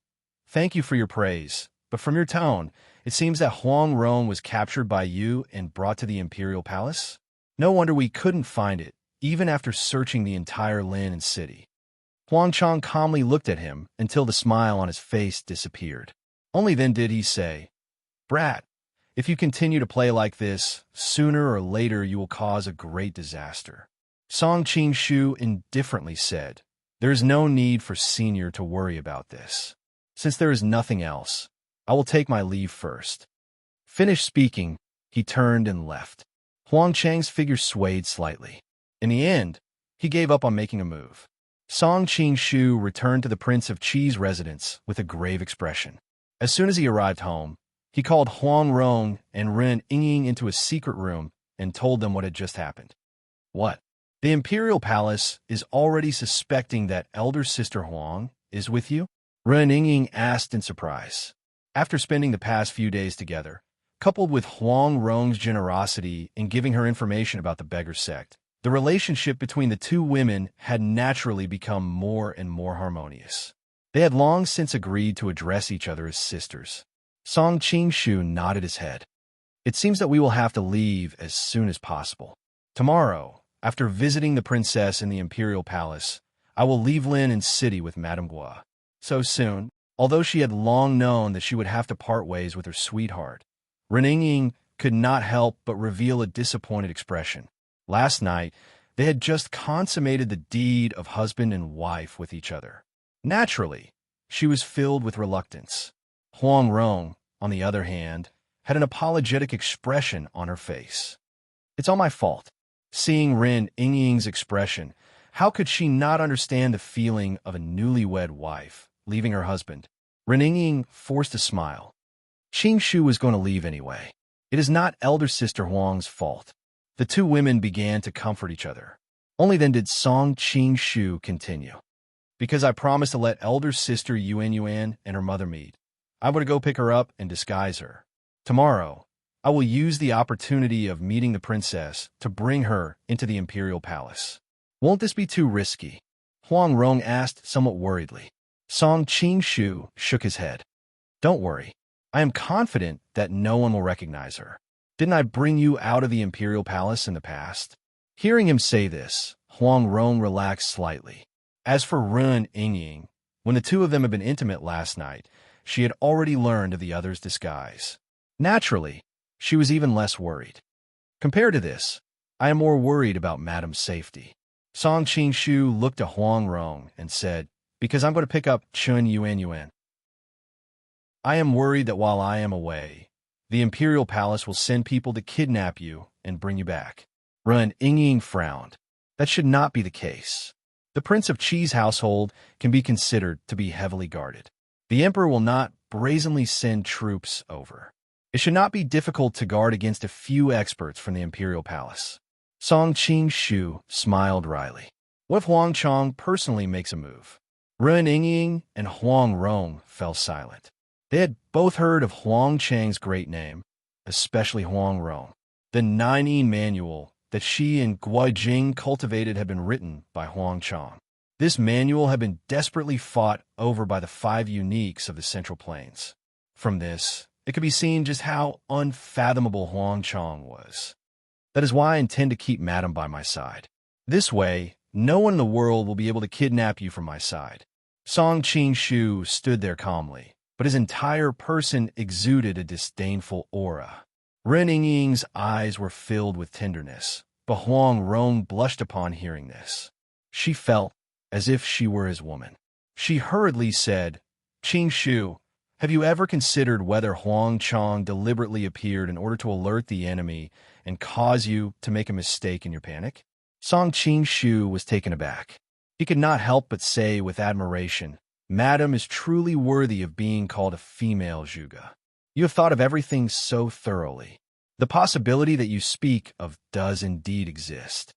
"Thank you for your praise, but from your tone, it seems that Huang Rong was captured by you and brought to the Imperial Palace. No wonder we couldn't find it, even after searching the entire Lin and city." Huang Chang calmly looked at him until the smile on his face disappeared. Only then did he say, "Brat, if you continue to play like this, sooner or later you will cause a great disaster." Song Qingshu indifferently said, "There is no need for Senior to worry about this. Since there is nothing else, I will take my leave first." Finished speaking, he turned and left. Huang Chang's figure swayed slightly. In the end, he gave up on making a move. Song Qingshu returned to the Prince of Qi's residence with a grave expression. As soon as he arrived home, he called Huang Rong and Ren Yingying into a secret room and told them what had just happened. "What? The Imperial Palace is already suspecting that elder sister Huang is with you?" Ren Yingying asked in surprise. After spending the past few days together, coupled with Huang Rong's generosity in giving her information about the beggar sect, the relationship between the two women had naturally become more and more harmonious. They had long since agreed to address each other as sisters. Song Qingshu nodded his head. "It seems that we will have to leave as soon as possible. Tomorrow, after visiting the princess in the Imperial Palace, I will leave Lin and city with Madame Gua." So soon, although she had long known that she would have to part ways with her sweetheart, Ren Yingying could not help but reveal a disappointed expression. Last night, they had just consummated the deed of husband and wife with each other. Naturally, she was filled with reluctance. Huang Rong, on the other hand, had an apologetic expression on her face. "It's all my fault." Seeing Ren Yingying's expression, how could she not understand the feeling of a newlywed wife leaving her husband? Ren Yingying forced a smile. Qingshu was going to leave anyway. It is not elder sister Huang's fault. The two women began to comfort each other. Only then did Song Qingshu continue. "Because I promised to let elder sister Yuan and her mother meet. I'm going to go pick her up and disguise her. Tomorrow, I will use the opportunity of meeting the princess to bring her into the Imperial Palace." "Won't this be too risky?" Huang Rong asked somewhat worriedly. Song Qingshu shook his head. "Don't worry. I am confident that no one will recognize her. Didn't I bring you out of the Imperial Palace in the past?" Hearing him say this, Huang Rong relaxed slightly. As for Ren Yingying, when the two of them had been intimate last night, she had already learned of the other's disguise. Naturally, she was even less worried. Compared to this, I am more worried about Madame's safety. Song Qingshu looked to Huang Rong and said, "Because I'm going to pick up Chun Yuan. I am worried that while I am away, the Imperial Palace will send people to kidnap you and bring you back. Ren Ying frowned. That should not be the case. The Prince of Qi's household can be considered to be heavily guarded. The Emperor will not brazenly send troops over. It should not be difficult to guard against a few experts from the Imperial Palace. Song Qing smiled wryly. What if Huang Chong personally makes a move? Ren Ying and Huang Rong fell silent. They had both heard of Huang Chang's great name, especially Huang Rong. The 9 manual that she and Guai Jing cultivated had been written by Huang Chang. This manual had been desperately fought over by the 5 uniques of the Central Plains. From this, it could be seen just how unfathomable Huang Chang was. That is why I intend to keep Madame by my side. This way, no one in the world will be able to kidnap you from my side. Song Qing stood there calmly, but his entire person exuded a disdainful aura. Ren Ying's eyes were filled with tenderness, but Huang Rong blushed upon hearing this. She felt as if she were his woman. She hurriedly said, Qing, have you ever considered whether Huang Chang deliberately appeared in order to alert the enemy and cause you to make a mistake in your panic? Song Qing was taken aback. He could not help but say with admiration, Madame is truly worthy of being called a female Zhuge. You have thought of everything so thoroughly. The possibility that you speak of does indeed exist.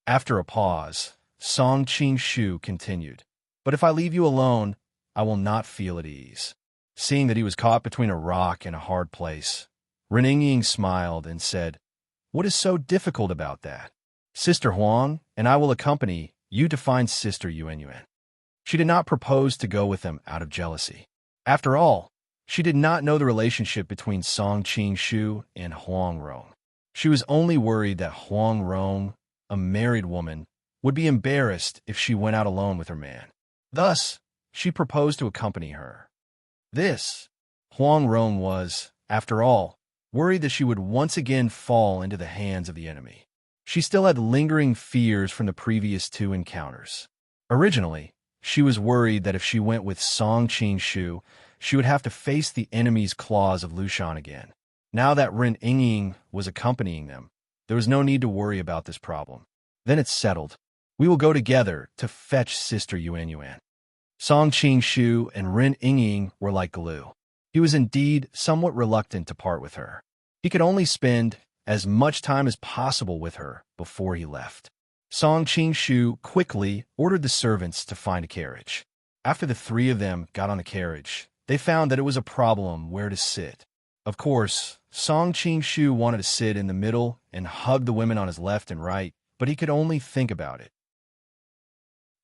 After a pause, Song Qing continued, but if I leave you alone, I will not feel at ease. Seeing that he was caught between a rock and a hard place, Ren Ying smiled and said, What is so difficult about that? Sister Huang and I will accompany you to find Sister Yuan. She did not propose to go with them out of jealousy. After all, she did not know the relationship between Song Qing and Huang Rong. She was only worried that Huang Rong, a married woman, would be embarrassed if she went out alone with her man. Thus, she proposed to accompany her. Huang Rong was, after all, worried that she would once again fall into the hands of the enemy. She still had lingering fears from the previous 2 encounters. Originally, she was worried that if she went with Song Qing, she would have to face the enemy's claws of Lushan again. Now that Ren Ying was accompanying them, there was no need to worry about this problem. Then it's settled. We will go together to fetch Sister Yuan. Song Qing and Ren Ying were like glue. He was indeed somewhat reluctant to part with her. He could only spend as much time as possible with her before he left. Song Qing quickly ordered the servants to find a carriage. After the 3 of them got on the carriage, they found that it was a problem where to sit. Of course, Song Qing wanted to sit in the middle and hug the women on his left and right, but he could only think about it.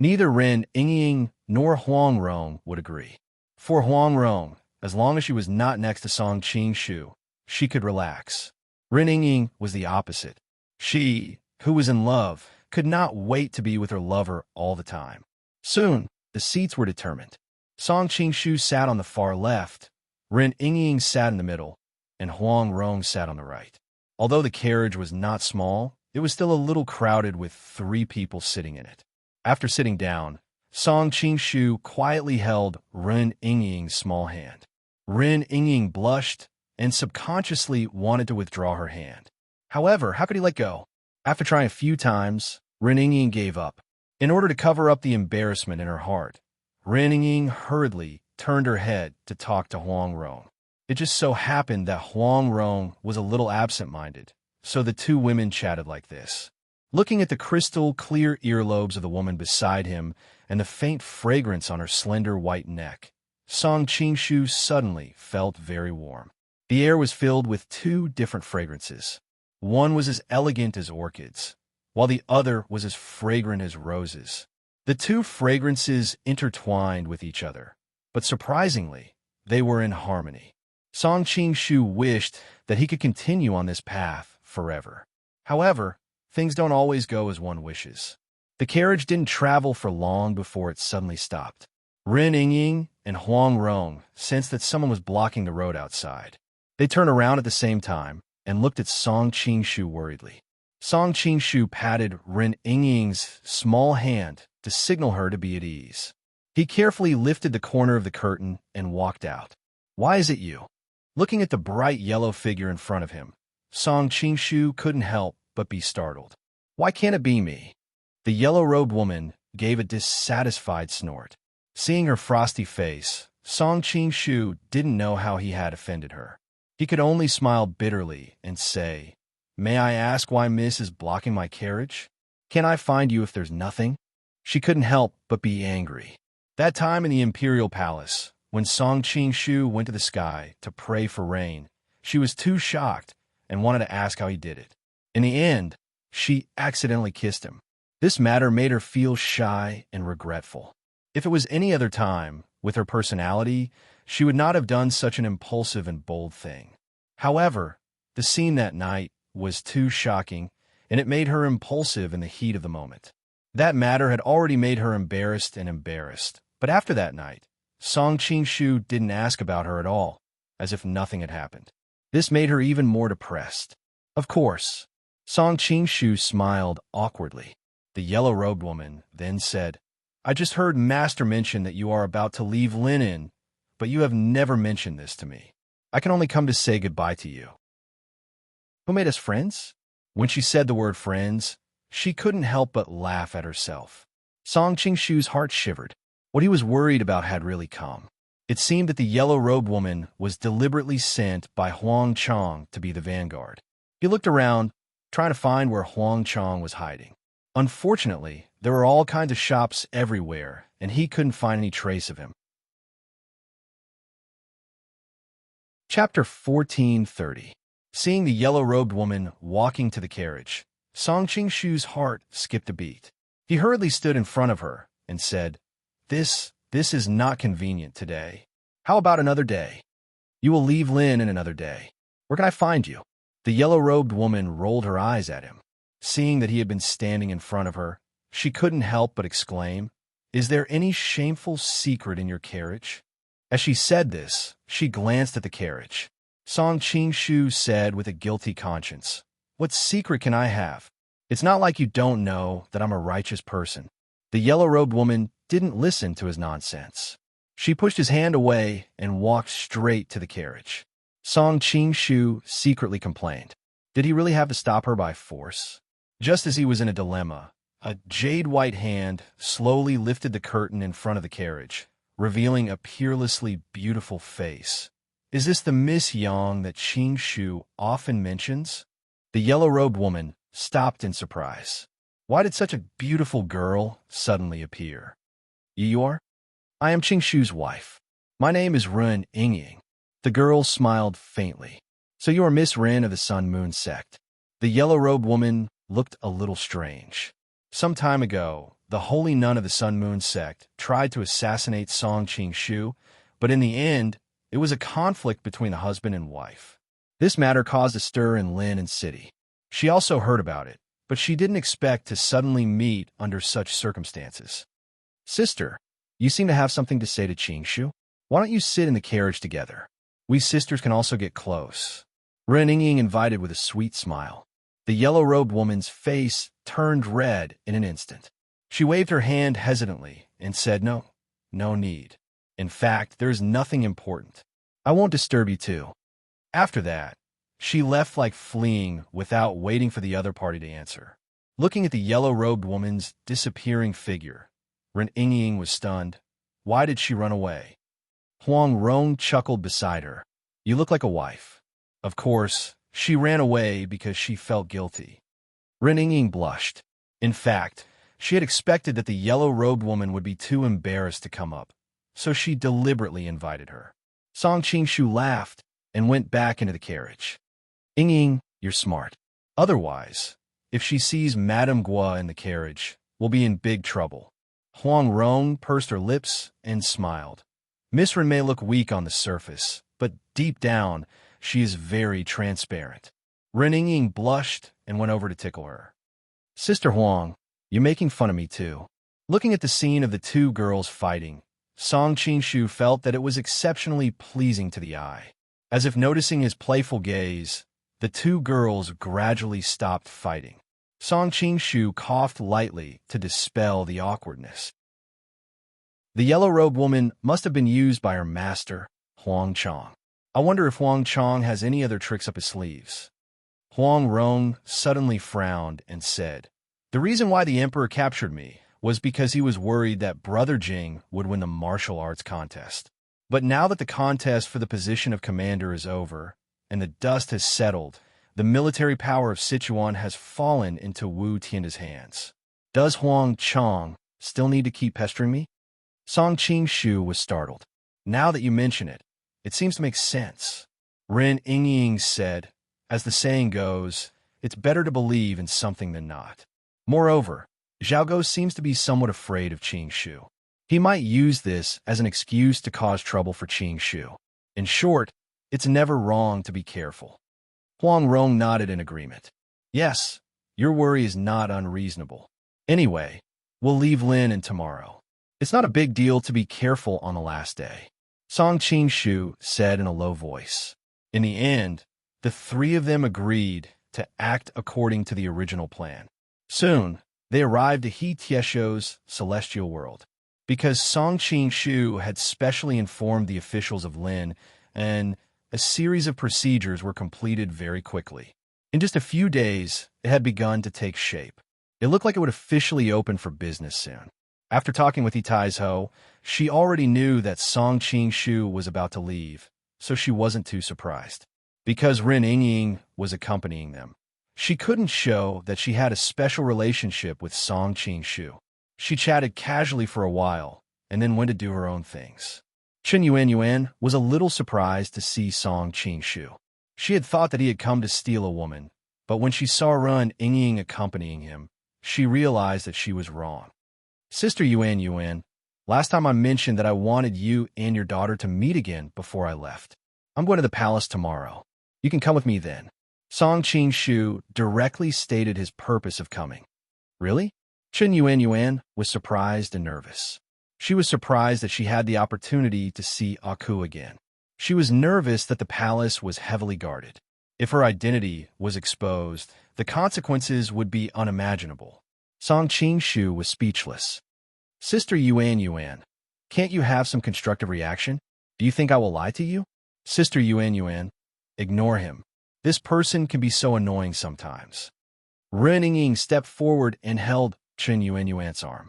Neither Ren Ying nor Huang Rong would agree. For Huang Rong, as long as she was not next to Song Qing, she could relax. Ren Ying was the opposite. She, who was in love, could not wait to be with her lover all the time. Soon, the seats were determined. Song Qing sat on the far left, Ren Ying sat in the middle, and Huang Rong sat on the right. Although the carriage was not small, it was still a little crowded with 3 people sitting in it. After sitting down, Song Qing quietly held Ren Ying's small hand. Ren Ying blushed and subconsciously wanted to withdraw her hand. However, how could he let go? After trying a few times, Ren Ying gave up. In order to cover up the embarrassment in her heart, Ren Ying hurriedly turned her head to talk to Huang Rong. It just so happened that Huang Rong was a little absent-minded, so the 2 women chatted like this. Looking at the crystal-clear earlobes of the woman beside him and the faint fragrance on her slender white neck, Song Qing suddenly felt very warm. The air was filled with 2 different fragrances. One was as elegant as orchids, while the other was as fragrant as roses. The 2 fragrances intertwined with each other, but surprisingly, they were in harmony. Song Qing wished that he could continue on this path forever. However, things don't always go as one wishes. The carriage didn't travel for long before it suddenly stopped. Ren Ying and Huang Rong sensed that someone was blocking the road outside. They turned around at the same time and looked at Song Qing worriedly. Song Qing patted Ren Ying's small hand to signal her to be at ease. He carefully lifted the corner of the curtain and walked out. Why is it you? Looking at the bright yellow figure in front of him, Song Qing couldn't help but be startled. Why can't it be me? The yellow-robed woman gave a dissatisfied snort. Seeing her frosty face, Song Qing-shu didn't know how he had offended her. He could only smile bitterly and say, "May I ask why Miss is blocking my carriage? Can I find you if there's nothing?" She couldn't help but be angry. That time in the imperial palace, when Song Qing-shu went to the sky to pray for rain, she was too shocked and wanted to ask how he did it. In the end, she accidentally kissed him. This matter made her feel shy and regretful. If it was any other time, with her personality, she would not have done such an impulsive and bold thing. However, the scene that night was too shocking, and it made her impulsive in the heat of the moment. That matter had already made her embarrassed, but after that night, Song Qing-shu didn't ask about her at all, as if nothing had happened. This made her even more depressed. Of course, Song Qing-shu smiled awkwardly. The yellow-robed woman then said, "I just heard Master mention that you are about to leave Linen, but you have never mentioned this to me. I can only come to say goodbye to you." Who made us friends? When she said the word friends, she couldn't help but laugh at herself. Song Qing-shu's heart shivered. What he was worried about had really come. It seemed that the yellow-robed woman was deliberately sent by Huang Chong to be the vanguard. He looked around, trying to find where Huang Chong was hiding. Unfortunately, there were all kinds of shops everywhere, and he couldn't find any trace of him. Chapter 1430. Seeing the yellow-robed woman walking to the carriage, Song Qing-shu's heart skipped a beat. He hurriedly stood in front of her and said, This is not convenient today. How about another day? You will leave Lin in another day. Where can I find you?" The yellow-robed woman rolled her eyes at him. Seeing that he had been standing in front of her, she couldn't help but exclaim, "Is there any shameful secret in your carriage?" As she said this, she glanced at the carriage. Song Qing-shu said with a guilty conscience, "What secret can I have? It's not like you don't know that I'm a righteous person." The yellow-robed woman didn't listen to his nonsense. She pushed his hand away and walked straight to the carriage. Song Qing-shu secretly complained. Did he really have to stop her by force? Just as he was in a dilemma, a jade-white hand slowly lifted the curtain in front of the carriage, revealing a peerlessly beautiful face. Is this the Miss Yang that Qing-shu often mentions? The yellow-robed woman stopped in surprise. Why did such a beautiful girl suddenly appear? You are? I am Qing-shu's wife. My name is Ren Yingying. The girl smiled faintly. So you are Miss Ren of the Sun-Moon sect. The yellow-robed woman looked a little strange. Some time ago, the holy nun of the Sun-Moon sect tried to assassinate Song Qing-shu, but in the end, it was a conflict between the husband and wife. This matter caused a stir in Lin and City. She also heard about it, but she didn't expect to suddenly meet under such circumstances. Sister, you seem to have something to say to Qing-shu. Why don't you sit in the carriage together? We sisters can also get close. Ren Yingying invited with a sweet smile. The yellow-robed woman's face turned red in an instant. She waved her hand hesitantly and said, No need. In fact, there is nothing important. I won't disturb you too. After that, she left like fleeing without waiting for the other party to answer. Looking at the yellow-robed woman's disappearing figure, Ren Yingying was stunned. Why did she run away? Huang Rong chuckled beside her. You look like a wife. Of course, she ran away because she felt guilty. Ren Yingying blushed. In fact, she had expected that the yellow-robed woman would be too embarrassed to come up, so she deliberately invited her. Song Qing-shu laughed and went back into the carriage. Yingying, you're smart. Otherwise, if she sees Madame Gua in the carriage, we'll be in big trouble. Huang Rong pursed her lips and smiled. Miss Ren may look weak on the surface, but deep down, she is very transparent. Ren Yingying blushed and went over to tickle her. Sister Huang, you're making fun of me too. Looking at the scene of the two girls fighting, Song Qing-shu felt that it was exceptionally pleasing to the eye. As if noticing his playful gaze, the two girls gradually stopped fighting. Song Qing-shu coughed lightly to dispel the awkwardness. The yellow-robed woman must have been used by her master, Huang Chong. I wonder if Huang Chong has any other tricks up his sleeves. Huang Rong suddenly frowned and said, The reason why the emperor captured me was because he was worried that Brother Jing would win the martial arts contest. But now that the contest for the position of commander is over, and the dust has settled, the military power of Sichuan has fallen into Wu Tianda's hands. Does Huang Chong still need to keep pestering me? Song Qing-shu was startled. Now that you mention it, it seems to make sense. Ren Yingying said, as the saying goes, it's better to believe in something than not. Moreover, Zhao Guo seems to be somewhat afraid of Qing-shu. He might use this as an excuse to cause trouble for Qing-shu. In short, it's never wrong to be careful. Huang Rong nodded in agreement. Yes, your worry is not unreasonable. Anyway, we'll leave Lin in tomorrow. It's not a big deal to be careful on the last day, Song Qing-shu said in a low voice. In the end, the three of them agreed to act according to the original plan. Soon, they arrived at He Tiesho's celestial world. Because Song Qing-shu had specially informed the officials of Lin, and a series of procedures were completed very quickly. In just a few days, it had begun to take shape. It looked like it would officially open for business soon. After talking with Itaizho, she already knew that Song Qing-shu was about to leave, so she wasn't too surprised. Because Ren Yingying was accompanying them, she couldn't show that she had a special relationship with Song Qing-shu. She chatted casually for a while, and then went to do her own things. Chen Yuan was a little surprised to see Song Qing-shu. She had thought that he had come to steal a woman, but when she saw Ren Yingying accompanying him, she realized that she was wrong. Sister Yuan, last time I mentioned that I wanted you and your daughter to meet again before I left. I'm going to the palace tomorrow. You can come with me then. Song Qing-shu directly stated his purpose of coming. Really? Chen Yuan was surprised and nervous. She was surprised that she had the opportunity to see Aku again. She was nervous that the palace was heavily guarded. If her identity was exposed, the consequences would be unimaginable. Song Qing-shu was speechless. Sister Yuan, can't you have some constructive reaction? Do you think I will lie to you? Sister Yuan, ignore him. This person can be so annoying sometimes. Ren Yingying stepped forward and held Chen Yuan's arm.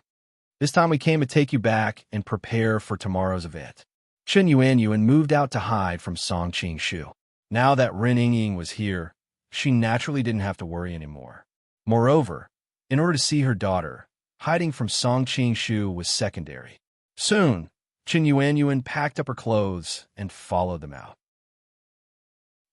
This time we came to take you back and prepare for tomorrow's event. Chen Yuan moved out to hide from Song Qing-shu. Now that Ren Yingying was here, she naturally didn't have to worry anymore. Moreover, in order to see her daughter, hiding from Song Qing-shu was secondary. Soon, Chen Yuan packed up her clothes and followed them out.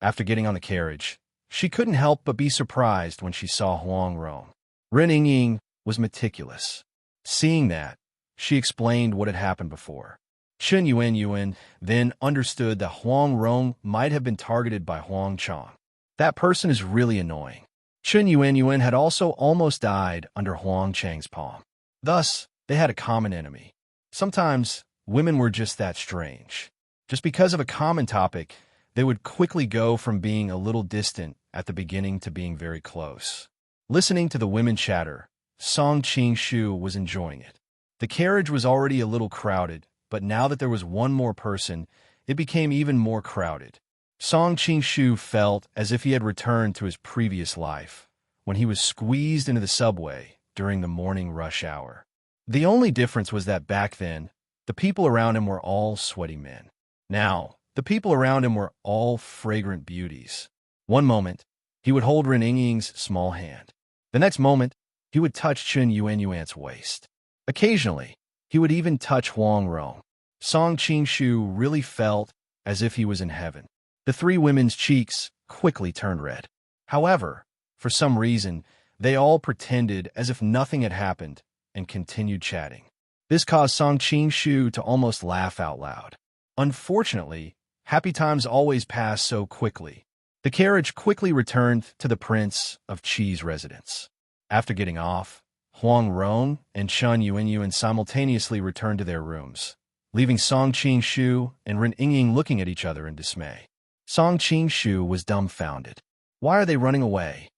After getting on the carriage, she couldn't help but be surprised when she saw Huang Rong. Ren Yingying was meticulous. Seeing that, she explained what had happened before. Chen Yuan then understood that Huang Rong might have been targeted by Huang Chong. That person is really annoying. Chen Yuan had also almost died under Huang Chang's palm. Thus, they had a common enemy. Sometimes, women were just that strange. Just because of a common topic, they would quickly go from being a little distant at the beginning to being very close. Listening to the women chatter, Song Qing-shu was enjoying it. The carriage was already a little crowded, but now that there was one more person, it became even more crowded. Song Qing-shu felt as if he had returned to his previous life, when he was squeezed into the subway during the morning rush hour. The only difference was that back then, the people around him were all sweaty men. Now, the people around him were all fragrant beauties. One moment, he would hold Ren Yingying's small hand. The next moment, he would touch Chen Yuan's waist. Occasionally, he would even touch Huang Rong. Song Qing-shu really felt as if he was in heaven. The three women's cheeks quickly turned red. However, for some reason, they all pretended as if nothing had happened and continued chatting. This caused Song Qing-shu to almost laugh out loud. Unfortunately, happy times always pass so quickly. The carriage quickly returned to the Prince of Qi's residence. After getting off, Huang Rong and Chen Yuan simultaneously returned to their rooms, leaving Song Qing-shu and Ren Yingying looking at each other in dismay. Song Qing-shu was dumbfounded. Why are they running away?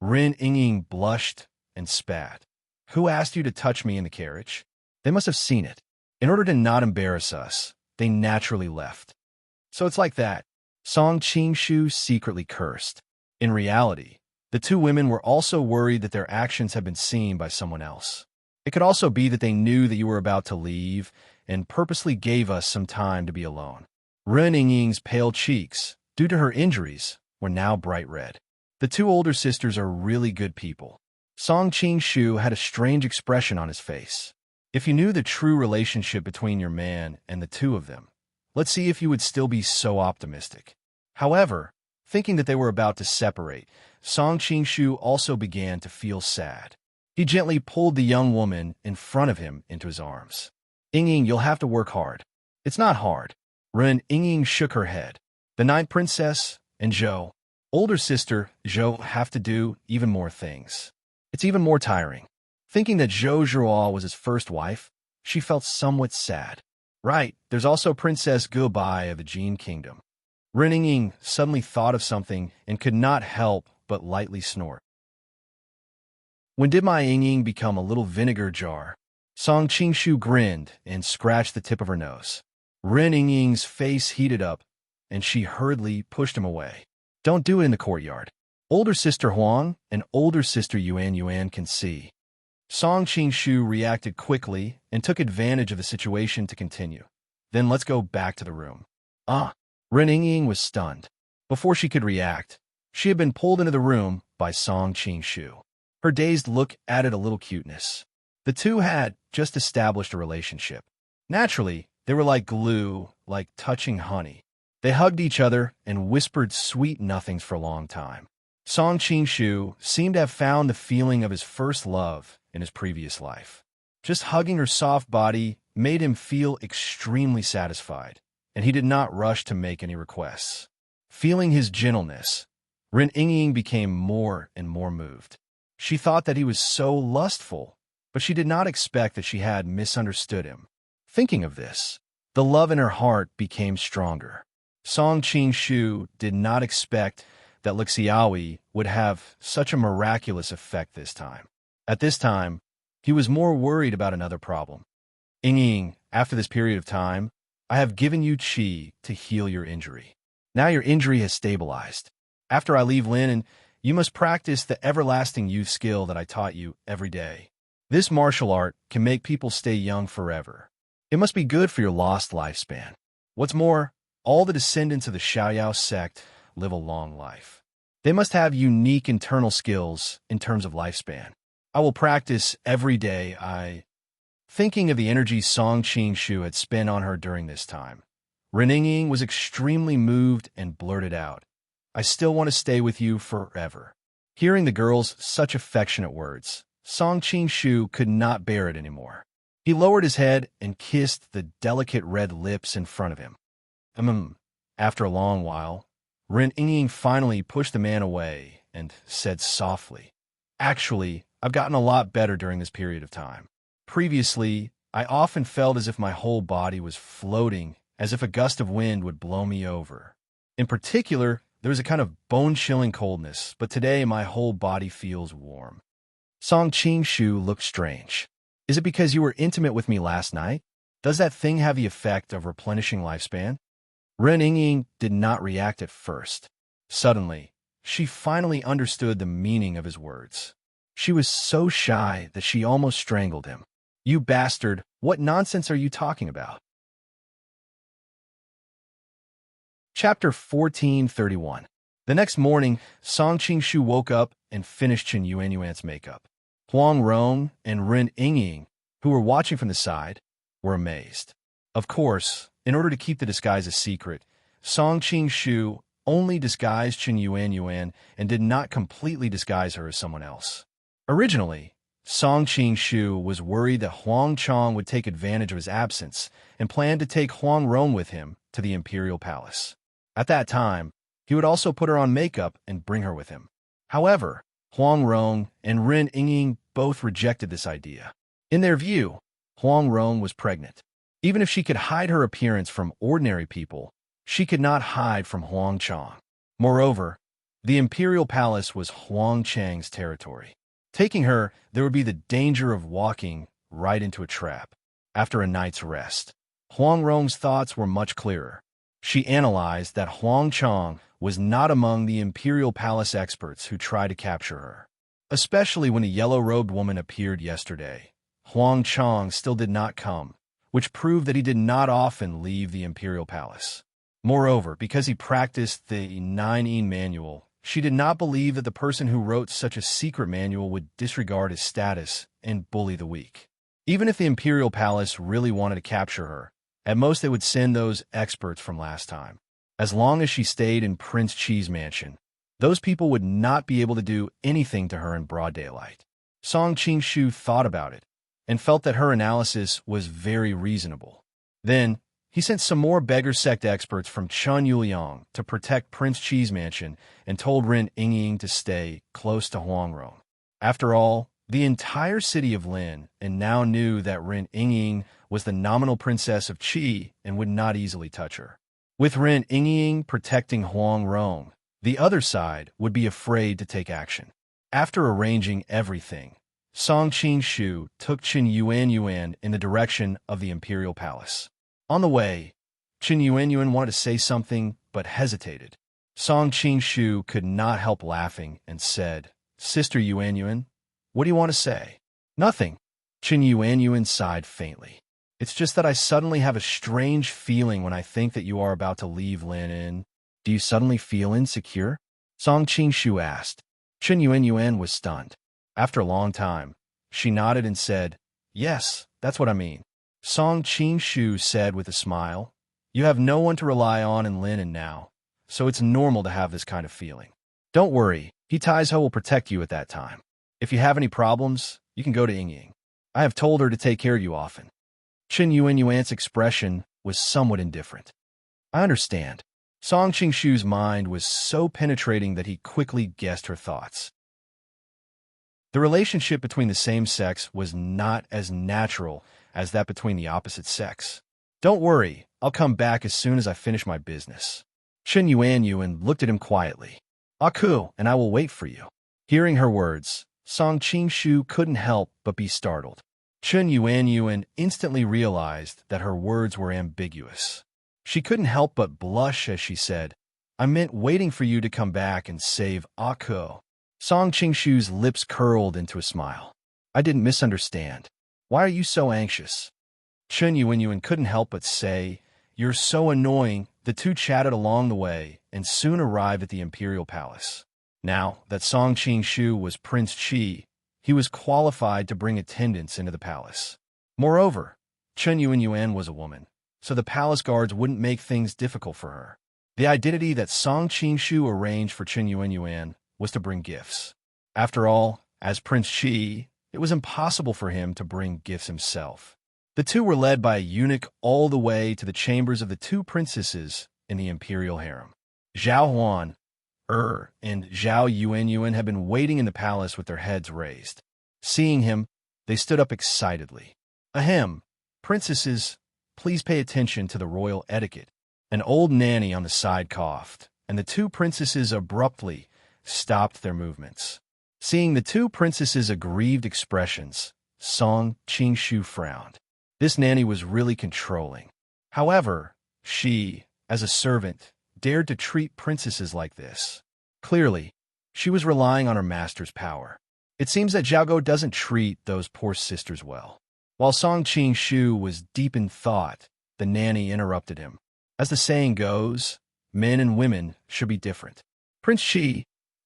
Ren Yingying blushed and spat. Who asked you to touch me in the carriage? They must have seen it. In order to not embarrass us, they naturally left. So it's like that. Song Qing-shu secretly cursed. In reality, The two women were also worried that their actions had been seen by someone else. It could also be that they knew that you were about to leave and purposely gave us some time to be alone. Ren Yingying's pale cheeks, due to her injuries, were now bright red. The two older sisters are really good people. Song Qingshu had a strange expression on his face. If you knew the true relationship between your man and the two of them, let's see if you would still be so optimistic. However, thinking that they were about to separate, Song Qingshu also began to feel sad. He gently pulled the young woman in front of him into his arms. Yingying, you'll have to work hard. It's not hard. Ren Yingying shook her head. The ninth princess and Zhou, older sister Zhou, have to do even more things. It's even more tiring. Thinking that Zhou Zhuo was his first wife, she felt somewhat sad. Right, there's also Princess Gubai of the Jin Kingdom. Ren Yingying suddenly thought of something and could not help but lightly snort. When did my Yingying become a little vinegar jar? Song Qingshu grinned and scratched the tip of her nose. Ren Yingying's face heated up, and she hurriedly pushed him away. Don't do it in the courtyard. Older sister Huang and older sister Yuan can see. Song Qingshu reacted quickly and took advantage of the situation to continue. Then let's go back to the room. Ren Yingying was stunned. Before she could react, she had been pulled into the room by Song Qingshu. Her dazed look added a little cuteness. The two had just established a relationship. Naturally, they were like glue, like touching honey. They hugged each other and whispered sweet nothings for a long time. Song Qingshu seemed to have found the feeling of his first love in his previous life. Just hugging her soft body made him feel extremely satisfied, and he did not rush to make any requests. Feeling his gentleness, Ren Yingying became more and more moved. She thought that he was so lustful, but she did not expect that she had misunderstood him. Thinking of this, the love in her heart became stronger. Song Qingshu did not expect that Lixiaoyi would have such a miraculous effect this time. At this time, he was more worried about another problem. Yingying, after this period of time, I have given you qi to heal your injury. Now your injury has stabilized. After I leave Lin, you must practice the everlasting youth skill that I taught you every day. This martial art can make people stay young forever. It must be good for your lost lifespan. What's more, all the descendants of the Xiaoyao sect live a long life. They must have unique internal skills in terms of lifespan. I will practice every day. Thinking of the energy Song Qingshu had spent on her during this time, Ren Yingying was extremely moved and blurted out, I still want to stay with you forever. Hearing the girl's such affectionate words, Song Qingshu could not bear it anymore. He lowered his head and kissed the delicate red lips in front of him. After a long while, Ren Yingying finally pushed the man away and said softly, Actually, I've gotten a lot better during this period of time. Previously, I often felt as if my whole body was floating, as if a gust of wind would blow me over. In particular, there was a kind of bone-chilling coldness, but today my whole body feels warm. Song Qingshu looked strange. Is it because you were intimate with me last night? Does that thing have the effect of replenishing lifespan? Ren Yingying did not react at first. Suddenly, she finally understood the meaning of his words. She was so shy that she almost strangled him. You bastard, what nonsense are you talking about? Chapter 1431. The next morning, Song Qingshu woke up and finished Chen Yuan's makeup. Huang Rong and Ren Yingying, who were watching from the side, were amazed. Of course, in order to keep the disguise a secret, Song Qingshu only disguised Chen Yuan and did not completely disguise her as someone else. Originally, Song Qingshu was worried that Huang Chong would take advantage of his absence and planned to take Huang Rong with him to the imperial palace. At that time, he would also put her on makeup and bring her with him. However, Huang Rong and Ren Yingying both rejected this idea. In their view, Huang Rong was pregnant. Even if she could hide her appearance from ordinary people, she could not hide from Huang Chong. Moreover, the imperial palace was Huang Chang's territory. Taking her, there would be the danger of walking right into a trap. After a night's rest, Huang Rong's thoughts were much clearer. She analyzed that Huang Chang was not among the imperial palace experts who tried to capture her. Especially when a yellow-robed woman appeared yesterday, Huang Chang still did not come, which proved that he did not often leave the imperial palace. Moreover, because he practiced the 9 manual, she did not believe that the person who wrote such a secret manual would disregard his status and bully the weak. Even if the imperial palace really wanted to capture her, at most they would send those experts from last time. As long as she stayed in Prince Chi's mansion, those people would not be able to do anything to her in broad daylight. Song Qingshu thought about it and felt that her analysis was very reasonable. Then, he sent some more beggar sect experts from Chun Yuliang to protect Prince Chi's mansion and told Ren Yingying to stay close to Huangrong. After all, the entire city of Lin and now knew that Ren Yingying was the nominal princess of Qi and would not easily touch her. With Ren Yingying protecting Huangrong, the other side would be afraid to take action. After arranging everything, Song Qingshu took Qin Yuanyuan in the direction of the imperial palace. On the way, Qin Yuanyuan wanted to say something but hesitated. Song Qingshu could not help laughing and said, "Sister Yuanyuan, what do you want to say?" "Nothing." Qin Yuanyuan sighed faintly. "It's just that I suddenly have a strange feeling when I think that you are about to leave Lin. Do you suddenly feel insecure?" Song Qingshu asked. Qin Yuanyuan was stunned. After a long time, she nodded and said, "Yes, that's what I mean." Song Qingshu said with a smile, "You have no one to rely on in Lin now, so it's normal to have this kind of feeling. Don't worry, He Taizo will protect you at that time. If you have any problems, you can go to Yingying. I have told her to take care of you often." Qin Yuanyuan's expression was somewhat indifferent. "I understand." Song Qingshu's mind was so penetrating that he quickly guessed her thoughts. The relationship between the same sex was not as natural as that between the opposite sex. "Don't worry, I'll come back as soon as I finish my business." Qin Yuanyuan looked at him quietly. "Aku, and I will wait for you." Hearing her words, Song Qingshu couldn't help but be startled. Qin Yuanyuan instantly realized that her words were ambiguous. She couldn't help but blush as she said, "I meant waiting for you to come back and save Aku." Song Qingshu's lips curled into a smile. "I didn't misunderstand. Why are you so anxious?" Qin Yuanyuan couldn't help but say, "You're so annoying." The two chatted along the way and soon arrived at the imperial palace. Now that Song Qingshu was Prince Qi, he was qualified to bring attendants into the palace. Moreover, Qin Yuanyuan was a woman, so the palace guards wouldn't make things difficult for her. The identity that Song Qingshu arranged for Qin Yuanyuan was to bring gifts. After all, as Prince Qi, it was impossible for him to bring gifts himself. The two were led by a eunuch all the way to the chambers of the two princesses in the imperial harem. Zhao Huan, and Zhao Yuanyuan had been waiting in the palace with their heads raised. Seeing him, they stood up excitedly. "Ahem, princesses, please pay attention to the royal etiquette." An old nanny on the side coughed, and the two princesses abruptly stopped their movements. Seeing the two princesses' aggrieved expressions, Song Qingshu frowned. This nanny was really controlling. However, she, as a servant, dared to treat princesses like this. Clearly, she was relying on her master's power. It seems that Zhao doesn't treat those poor sisters well. While Song Qingshu was deep in thought, the nanny interrupted him. "As the saying goes, men and women should be different. Prince Qi,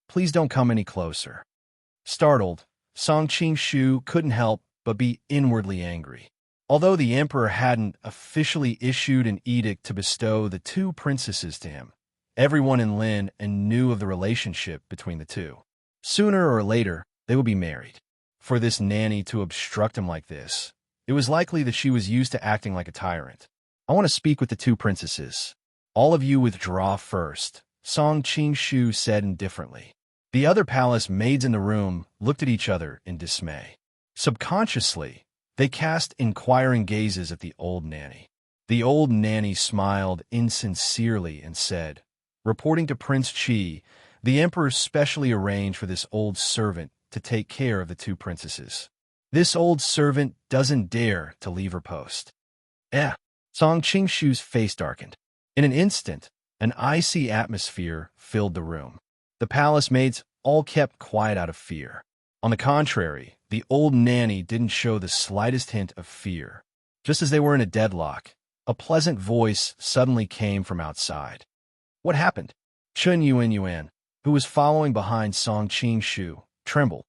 please don't come any closer." Startled, Song Qingshu couldn't help but be inwardly angry. Although the emperor hadn't officially issued an edict to bestow the two princesses to him, everyone in Lin knew of the relationship between the two. Sooner or later, they would be married. For this nanny to obstruct him like this, it was likely that she was used to acting like a tyrant. "I want to speak with the two princesses." "All of you withdraw first," Song Qingshu said indifferently. The other palace maids in the room looked at each other in dismay. Subconsciously, they cast inquiring gazes at the old nanny. The old nanny smiled insincerely and said, "Reporting to Prince Qi, the emperor specially arranged for this old servant to take care of the two princesses. This old servant doesn't dare to leave her post." Song Qingshu's face darkened. In an instant, an icy atmosphere filled the room. The palace maids all kept quiet out of fear. On the contrary, the old nanny didn't show the slightest hint of fear. Just as they were in a deadlock, a pleasant voice suddenly came from outside. What happened? Chun Yuan, who was following behind Song Qing-shu, trembled.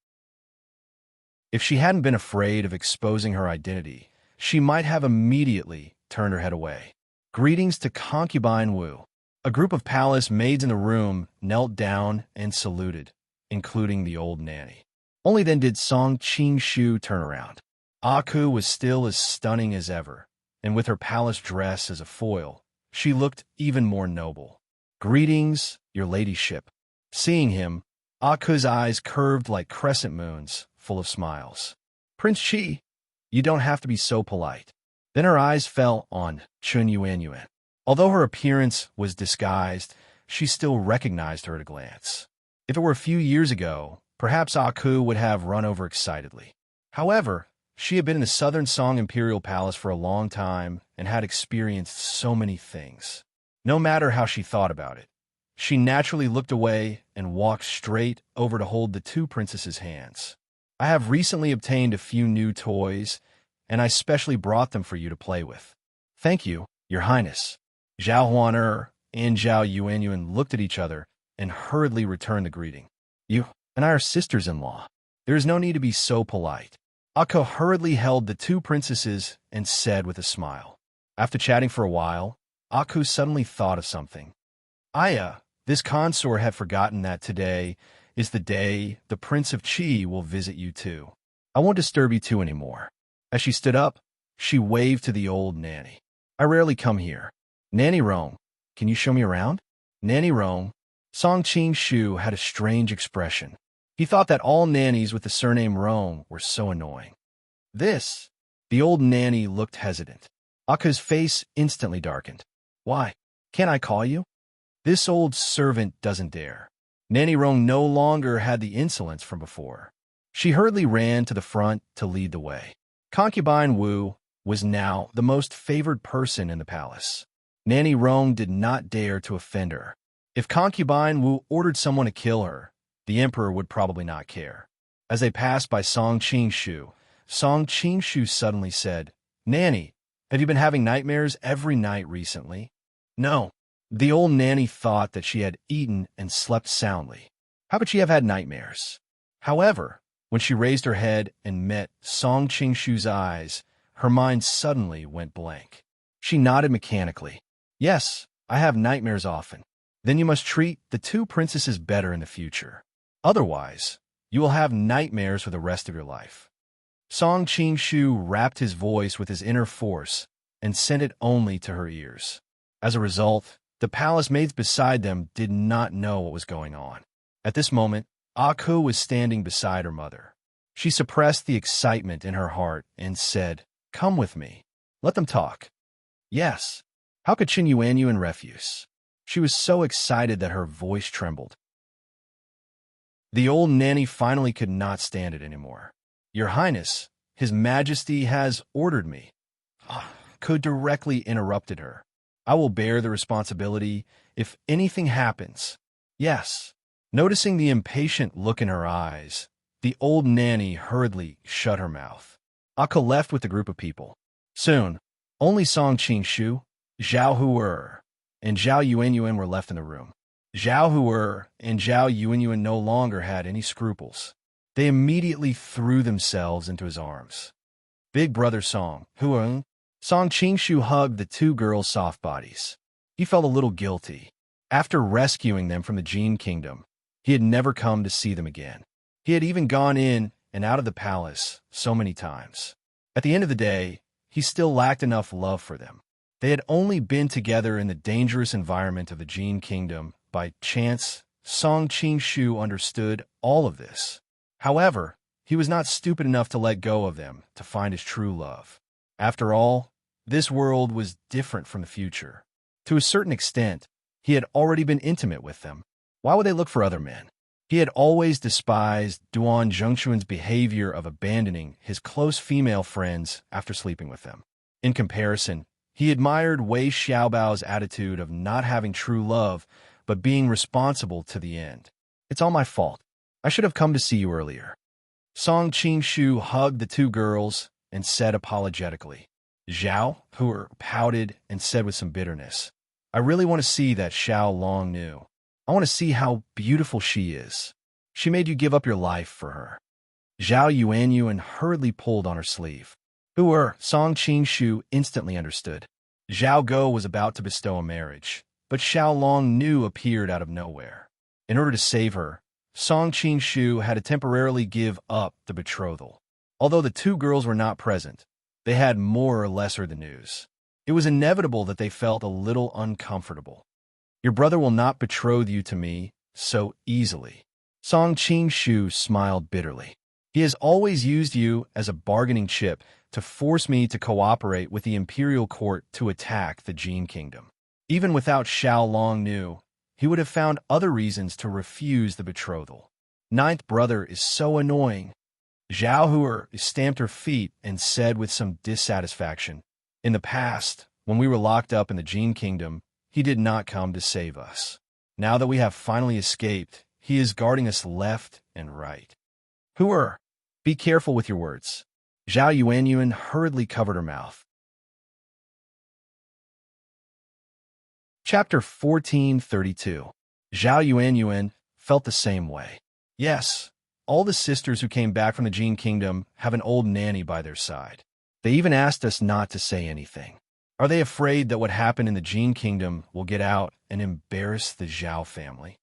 If she hadn't been afraid of exposing her identity, she might have immediately turned her head away. Greetings to Concubine Wu. A group of palace maids in the room knelt down and saluted, including the old nanny. Only then did Song Qing-shu turn around. Aku was still as stunning as ever, and with her palace dress as a foil, she looked even more noble. Greetings, your ladyship. Seeing him, Aku's eyes curved like crescent moons, full of smiles. Prince Chi, you don't have to be so polite. Then her eyes fell on Chun Yuan. Although her appearance was disguised, she still recognized her at a glance. If it were a few years ago, perhaps Aku would have run over excitedly. However, she had been in the Southern Song Imperial Palace for a long time and had experienced so many things. No matter how she thought about it, she naturally looked away and walked straight over to hold the two princesses' hands. I have recently obtained a few new toys, and I specially brought them for you to play with. Thank you, Your Highness. Zhao Huaner and Zhao Yuanyuan looked at each other and hurriedly returned the greeting. You and I are sisters-in-law. There is no need to be so polite. Ako hurriedly held the two princesses and said with a smile. After chatting for a while, Aku suddenly thought of something. This consort had forgotten that today is the day the Prince of Qi will visit you too. I won't disturb you two anymore. As she stood up, she waved to the old nanny. I rarely come here. Nanny Rong, can you show me around? Nanny Rong. Song Qing-shu had a strange expression. He thought that all nannies with the surname Rong were so annoying. The old nanny looked hesitant. Aka's face instantly darkened. Why? Can't I call you? This old servant doesn't dare. Nanny Rong no longer had the insolence from before. She hurriedly ran to the front to lead the way. Concubine Wu was now the most favored person in the palace. Nanny Rong did not dare to offend her. If Concubine Wu ordered someone to kill her, the emperor would probably not care. As they passed by Song Qing-shu suddenly said, Nanny, have you been having nightmares every night recently? No. The old nanny thought that she had eaten and slept soundly. How could she have had nightmares? However, when she raised her head and met Song Qing-shu's eyes, her mind suddenly went blank. She nodded mechanically. Yes, I have nightmares often. Then you must treat the two princesses better in the future. Otherwise, you will have nightmares for the rest of your life. Song Qing-shu wrapped his voice with his inner force and sent it only to her ears. As a result, the palace maids beside them did not know what was going on. At this moment, Aku was standing beside her mother. She suppressed the excitement in her heart and said, Come with me. Let them talk. Yes. How could Qin Yuanyuan refuse? She was so excited that her voice trembled. The old nanny finally could not stand it anymore. Your Highness, His Majesty has ordered me. Could directly interrupted her. I will bear the responsibility if anything happens. Yes. Noticing the impatient look in her eyes, the old nanny hurriedly shut her mouth. Aka left with the group of people. Soon, only Song Qing-shu, Zhao Huer, and Zhao Yuanyuan were left in the room. Zhao Huer and Zhao Yuanyuan no longer had any scruples. They immediately threw themselves into his arms. Big brother Song Huer. Song Qing-shu hugged the two girls' soft bodies. He felt a little guilty. After rescuing them from the Jin Kingdom, he had never come to see them again. He had even gone in and out of the palace so many times. At the end of the day, he still lacked enough love for them. They had only been together in the dangerous environment of the Jin Kingdom by chance. Song Qing-shu understood all of this. However, he was not stupid enough to let go of them to find his true love. After all, this world was different from the future. To a certain extent, he had already been intimate with them. Why would they look for other men? He had always despised Duan Zhengxuan's behavior of abandoning his close female friends after sleeping with them. In comparison, He admired Wei Xiaobao's attitude of not having true love, but being responsible to the end. It's all my fault. I should have come to see you earlier. Song Qingshu hugged the two girls and said apologetically. Zhao, who pouted and said with some bitterness, I really want to see that Xiao Long knew. I want to see how beautiful she is. She made you give up your life for her. Zhao Yuanyuan hurriedly pulled on her sleeve. Song Qingshu instantly understood. Zhao Go was about to bestow a marriage, but Xiao Long Nu appeared out of nowhere. In order to save her, Song Qingshu had to temporarily give up the betrothal. Although the two girls were not present, they had more or lesser the news. It was inevitable that they felt a little uncomfortable. Your brother will not betroth you to me so easily. Song Qingshu smiled bitterly. He has always used you as a bargaining chip to force me to cooperate with the imperial court to attack the Jin kingdom. Even without Xiao Long Nu, he would have found other reasons to refuse the betrothal. Ninth brother is so annoying. Zhao Huer stamped her feet and said with some dissatisfaction, in the past, when we were locked up in the Jin kingdom, he did not come to save us. Now that we have finally escaped, he is guarding us left and right. Huer, be careful with your words. Zhao Yuanyuan hurriedly covered her mouth. Chapter 1432. Zhao Yuanyuan felt the same way. Yes, all the sisters who came back from the Jin kingdom have an old nanny by their side. They even asked us not to say anything. Are they afraid that what happened in the Jin kingdom will get out and embarrass the Zhao family?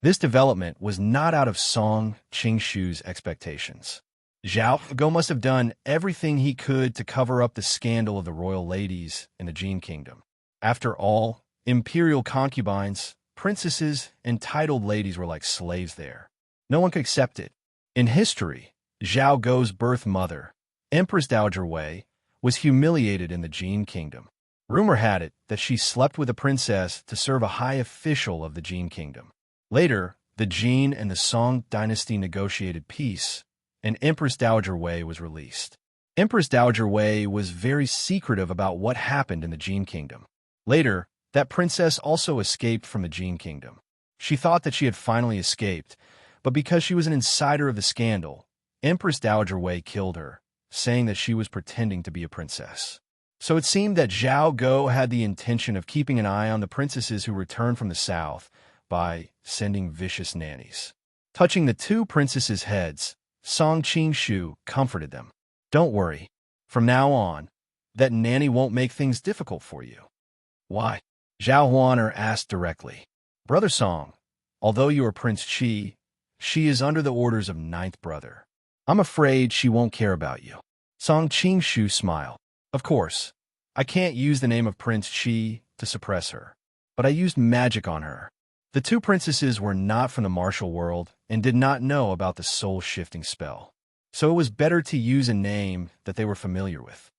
This development was not out of Song Qingshu's expectations. Zhao Go must have done everything he could to cover up the scandal of the royal ladies in the Jin kingdom. After all, imperial concubines, princesses, and titled ladies were like slaves there. No one could accept it. In history, Zhao Go's birth mother, Empress Dowager Wei, was humiliated in the Jin kingdom. Rumor had it that she slept with a princess to serve a high official of the Jin kingdom. Later, the Jin and the Song dynasty negotiated peace, and Empress Dowager Wei was released. Empress Dowager Wei was very secretive about what happened in the Jin kingdom. Later, that princess also escaped from the Jin kingdom. She thought that she had finally escaped, but because she was an insider of the scandal, Empress Dowager Wei killed her, saying that she was pretending to be a princess. So it seemed that Zhao Go had the intention of keeping an eye on the princesses who returned from the south by sending vicious nannies. Touching the two princesses' heads, Song Qingshu comforted them. Don't worry. From now on, that nanny won't make things difficult for you. Why? Zhao Huaner asked directly. Brother Song, although you are Prince Qi, she is under the orders of ninth brother. I'm afraid she won't care about you. Song Qingshu smiled. Of course, I can't use the name of Prince Qi to suppress her, but I used magic on her. The two princesses were not from the martial world and did not know about the soul-shifting spell, so it was better to use a name that they were familiar with.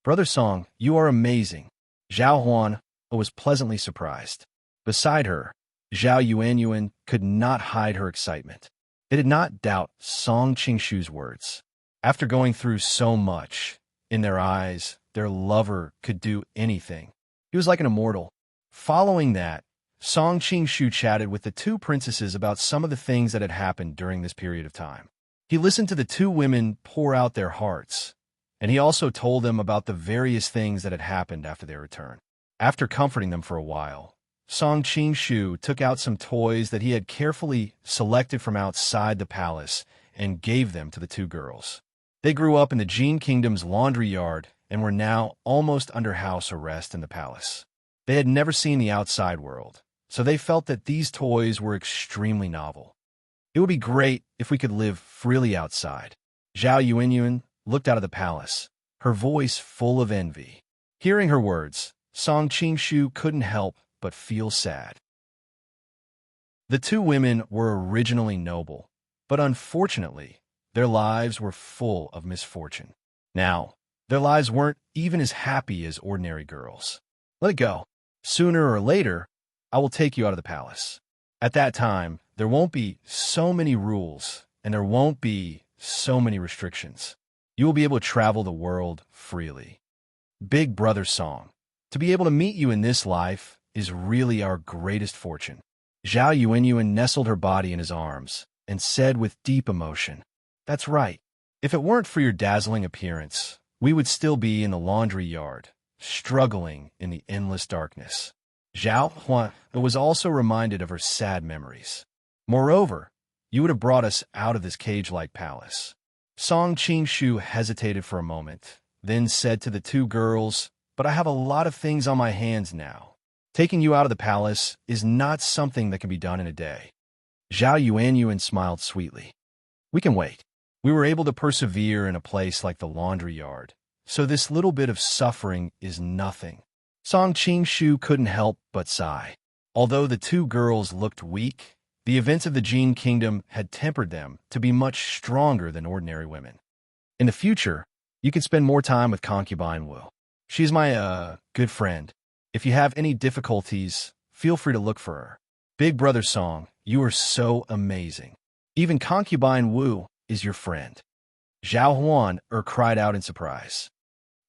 Brother Song, you are amazing. Zhao Huan was pleasantly surprised. Beside her, Zhao Yuanyuan could not hide her excitement. They did not doubt Song Qingshu's words. After going through so much, in their eyes, their lover could do anything. He was like an immortal. Following that, Song Qingshu chatted with the two princesses about some of the things that had happened during this period of time. He listened to the two women pour out their hearts, and he also told them about the various things that had happened after their return. After comforting them for a while, Song Qingshu took out some toys that he had carefully selected from outside the palace and gave them to the two girls. They grew up in the Jin Kingdom's laundry yard and were now almost under house arrest in the palace. They had never seen the outside world, so they felt that these toys were extremely novel. It would be great if we could live freely outside. Zhao Yuanyuan looked out of the palace, her voice full of envy. Hearing her words, Song Qingshu couldn't help but feel sad. The two women were originally noble, but unfortunately, their lives were full of misfortune. Now, their lives weren't even as happy as ordinary girls. Let it go. Sooner or later, I will take you out of the palace. At that time, there won't be so many rules, and there won't be so many restrictions. You will be able to travel the world freely. Big Brother Song. To To be able to meet you in this life is really our greatest fortune. Zhao Yuanyuan nestled her body in his arms and said with deep emotion, "That's right. If it weren't for your dazzling appearance, we would still be in the laundry yard, struggling in the endless darkness." Zhao Huan was also reminded of her sad memories. "Moreover, you would have brought us out of this cage-like palace." Song Qingshu hesitated for a moment, then said to the two girls, "But I have a lot of things on my hands now. Taking you out of the palace is not something that can be done in a day." Zhao Yuanyuan smiled sweetly. "We can wait. We were able to persevere in a place like the laundry yard, so this little bit of suffering is nothing." Song Qingshu couldn't help but sigh. Although the two girls looked weak, the events of the Jin Kingdom had tempered them to be much stronger than ordinary women. In the future, you can spend more time with Concubine Wu. She is my, good friend. If you have any difficulties, feel free to look for her. Big Brother Song, you are so amazing. Even Concubine Wu is your friend. Zhao Huan cried out in surprise.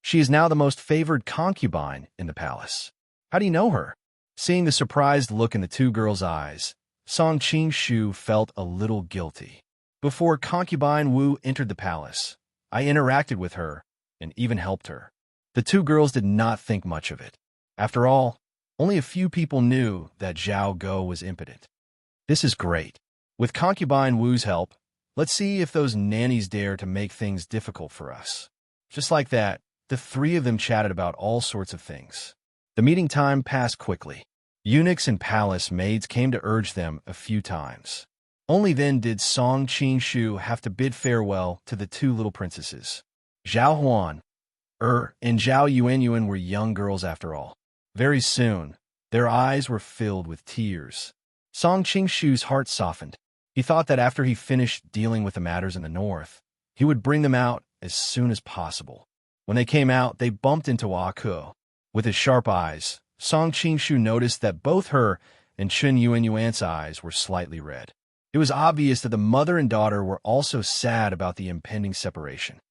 She is now the most favored concubine in the palace. How do you know her? Seeing the surprised look in the two girls' eyes, Song Qingshu felt a little guilty. Before Concubine Wu entered the palace, I interacted with her and even helped her. The two girls did not think much of it. After all, only a few people knew that Zhao Go was impotent. This is great. With Concubine Wu's help, let's see if those nannies dare to make things difficult for us. Just like that, the three of them chatted about all sorts of things. The meeting time passed quickly. Eunuchs and palace maids came to urge them a few times. Only then did Song Qingshu have to bid farewell to the two little princesses. Zhao Huan, and Zhao Yuanyuan were young girls after all. Very soon, their eyes were filled with tears. Song Qingshu's heart softened. He thought that after he finished dealing with the matters in the north, he would bring them out as soon as possible. When they came out, they bumped into Aku. With his sharp eyes, Song Qingshu noticed that both her and Chen Yuanyuan's eyes were slightly red. It was obvious that the mother and daughter were also sad about the impending separation.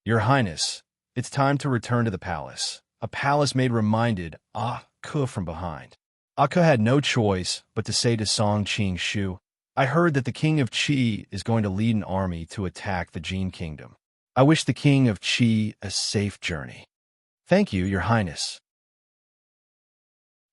"Your Highness, it's time to return to the palace," a palace maid reminded Aku from behind. Aku had no choice but to say to Song Qingshu, "I heard that the king of Qi is going to lead an army to attack the Jin Kingdom. I wish the king of Qi a safe journey." "Thank you, Your Highness."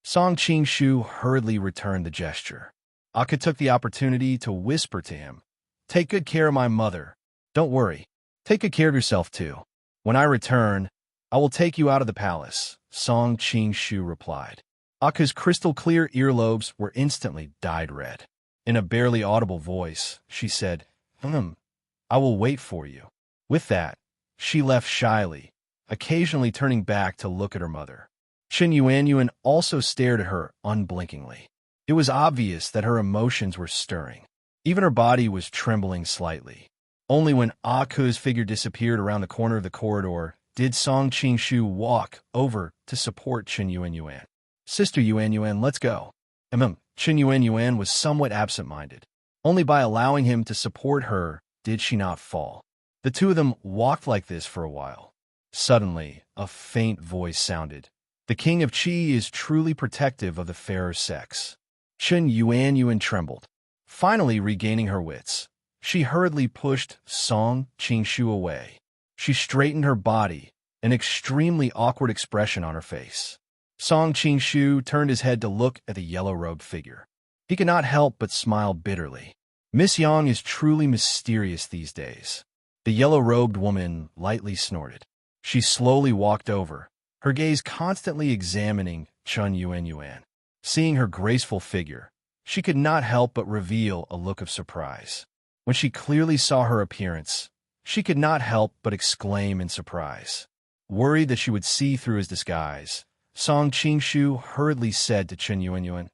Song Qingshu hurriedly returned the gesture. Aku took the opportunity to whisper to him, "Take good care of my mother. Don't worry. Take good care of yourself too. When I return, I will take you out of the palace," Song Qingshu replied. Aku's crystal-clear earlobes were instantly dyed red. In a barely audible voice, she said, "I will wait for you." With that, she left shyly, occasionally turning back to look at her mother. Chen Yuanyuan also stared at her unblinkingly. It was obvious that her emotions were stirring. Even her body was trembling slightly. Only when Aku's figure disappeared around the corner of the corridor did Song Qingshu walk over to support Chen Yuanyuan. "Sister Yuanyuan, let's go." Chen Yuanyuan was somewhat absent-minded. Only by allowing him to support her did she not fall. The two of them walked like this for a while. Suddenly, a faint voice sounded. "The king of Qi is truly protective of the fairer sex." Chen Yuanyuan trembled. Finally regaining her wits, she hurriedly pushed Song Qingshu away. She straightened her body, an extremely awkward expression on her face. Song Qingshu turned his head to look at the yellow-robed figure. He could not help but smile bitterly. Miss Yang is truly mysterious these days. The yellow-robed woman lightly snorted. She slowly walked over, her gaze constantly examining Chen Yuanyuan. Seeing her graceful figure, she could not help but reveal a look of surprise. When she clearly saw her appearance, she could not help but exclaim in surprise. Worried that she would see through his disguise, Song Qingshu hurriedly said to Chen Yuanyuan,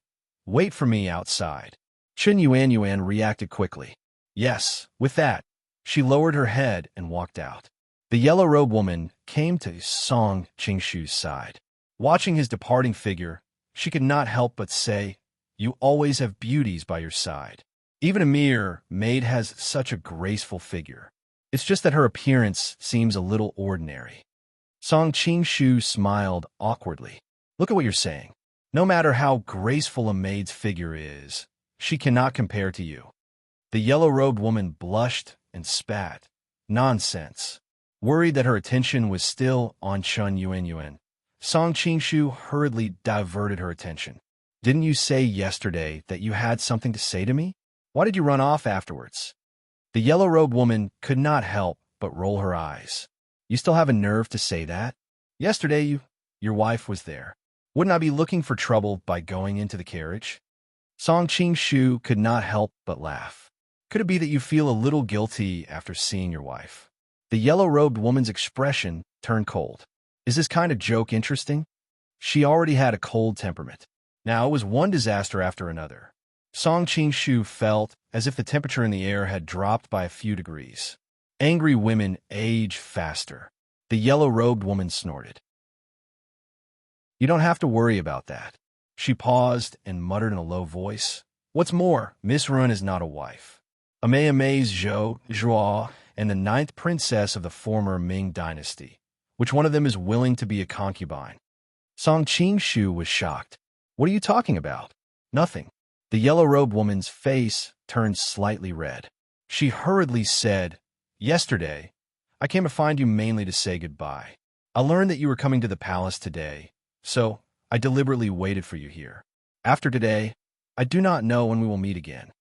"Wait for me outside." Chen Yuanyuan reacted quickly. Yes, with that, she lowered her head and walked out. The yellow-robed woman came to Song Qingshu's side. Watching his departing figure, she could not help but say, "You always have beauties by your side. Even a mere maid has such a graceful figure. It's just that her appearance seems a little ordinary." Song Qingshu smiled awkwardly. Look at what you're saying. No matter how graceful a maid's figure is, she cannot compare to you. The yellow-robed woman blushed and spat. Nonsense. Worried that her attention was still on Chun Yuan, Song Qingshu hurriedly diverted her attention. Didn't you say yesterday that you had something to say to me? Why did you run off afterwards? The yellow-robed woman could not help but roll her eyes. You still have a nerve to say that? Yesterday your wife was there. Wouldn't I be looking for trouble by going into the carriage? Song Qingshu could not help but laugh. Could it be that you feel a little guilty after seeing your wife? The yellow-robed woman's expression turned cold. Is this kind of joke interesting? She already had a cold temperament. Now it was one disaster after another. Song Qingshu felt as if the temperature in the air had dropped by a few degrees. Angry women age faster. The yellow-robed woman snorted. You don't have to worry about that. She paused and muttered in a low voice. What's more, Miss Run is not a wife. Amay's Zhou Zhuo and the 9th princess of the former Ming dynasty. Which one of them is willing to be a concubine? Song Qingshu was shocked. What are you talking about? Nothing. The yellow-robed woman's face turned slightly red. She hurriedly said, Yesterday, I came to find you mainly to say goodbye. I learned that you were coming to the palace today, so I deliberately waited for you here. After today, I do not know when we will meet again.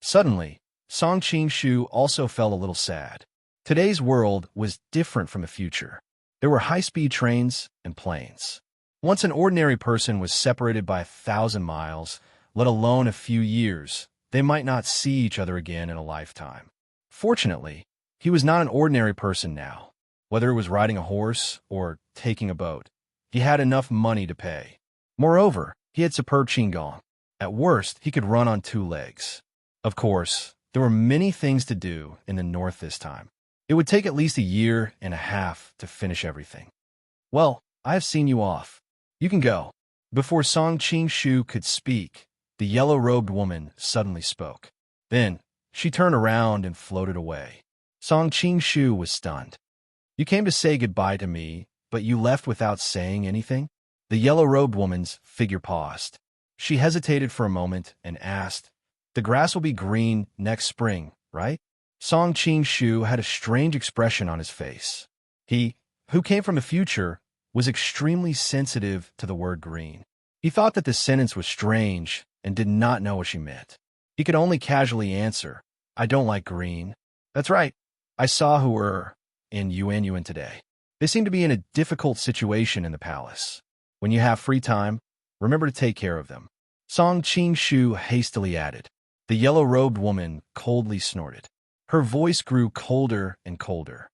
Suddenly, Song Qingshu also felt a little sad. Today's world was different from the future. There were high-speed trains and planes. Once an ordinary person was separated by 1,000 miles, let alone a few years, they might not see each other again in a lifetime. Fortunately, he was not an ordinary person now. Whether it was riding a horse or taking a boat, he had enough money to pay. Moreover, he had superb qigong. At worst, he could run on 2 legs. Of course, there were many things to do in the north this time. It would take at least a year and a half to finish everything. Well, I have seen you off. You can go. Before Song Qingshu could speak, the yellow-robed woman suddenly spoke. Then, she turned around and floated away. Song Qingshu was stunned. You came to say goodbye to me, but you left without saying anything? The yellow-robed woman's figure paused. She hesitated for a moment and asked, The grass will be green next spring, right? Song Qingshu had a strange expression on his face. He, who came from the future, was extremely sensitive to the word green. He thought that the sentence was strange and did not know what she meant. He could only casually answer, I don't like green. That's right. I saw who were in Yuan today. They seem to be in a difficult situation in the palace. When you have free time, remember to take care of them. Song Qingshu hastily added. The yellow-robed woman coldly snorted. Her voice grew colder and colder.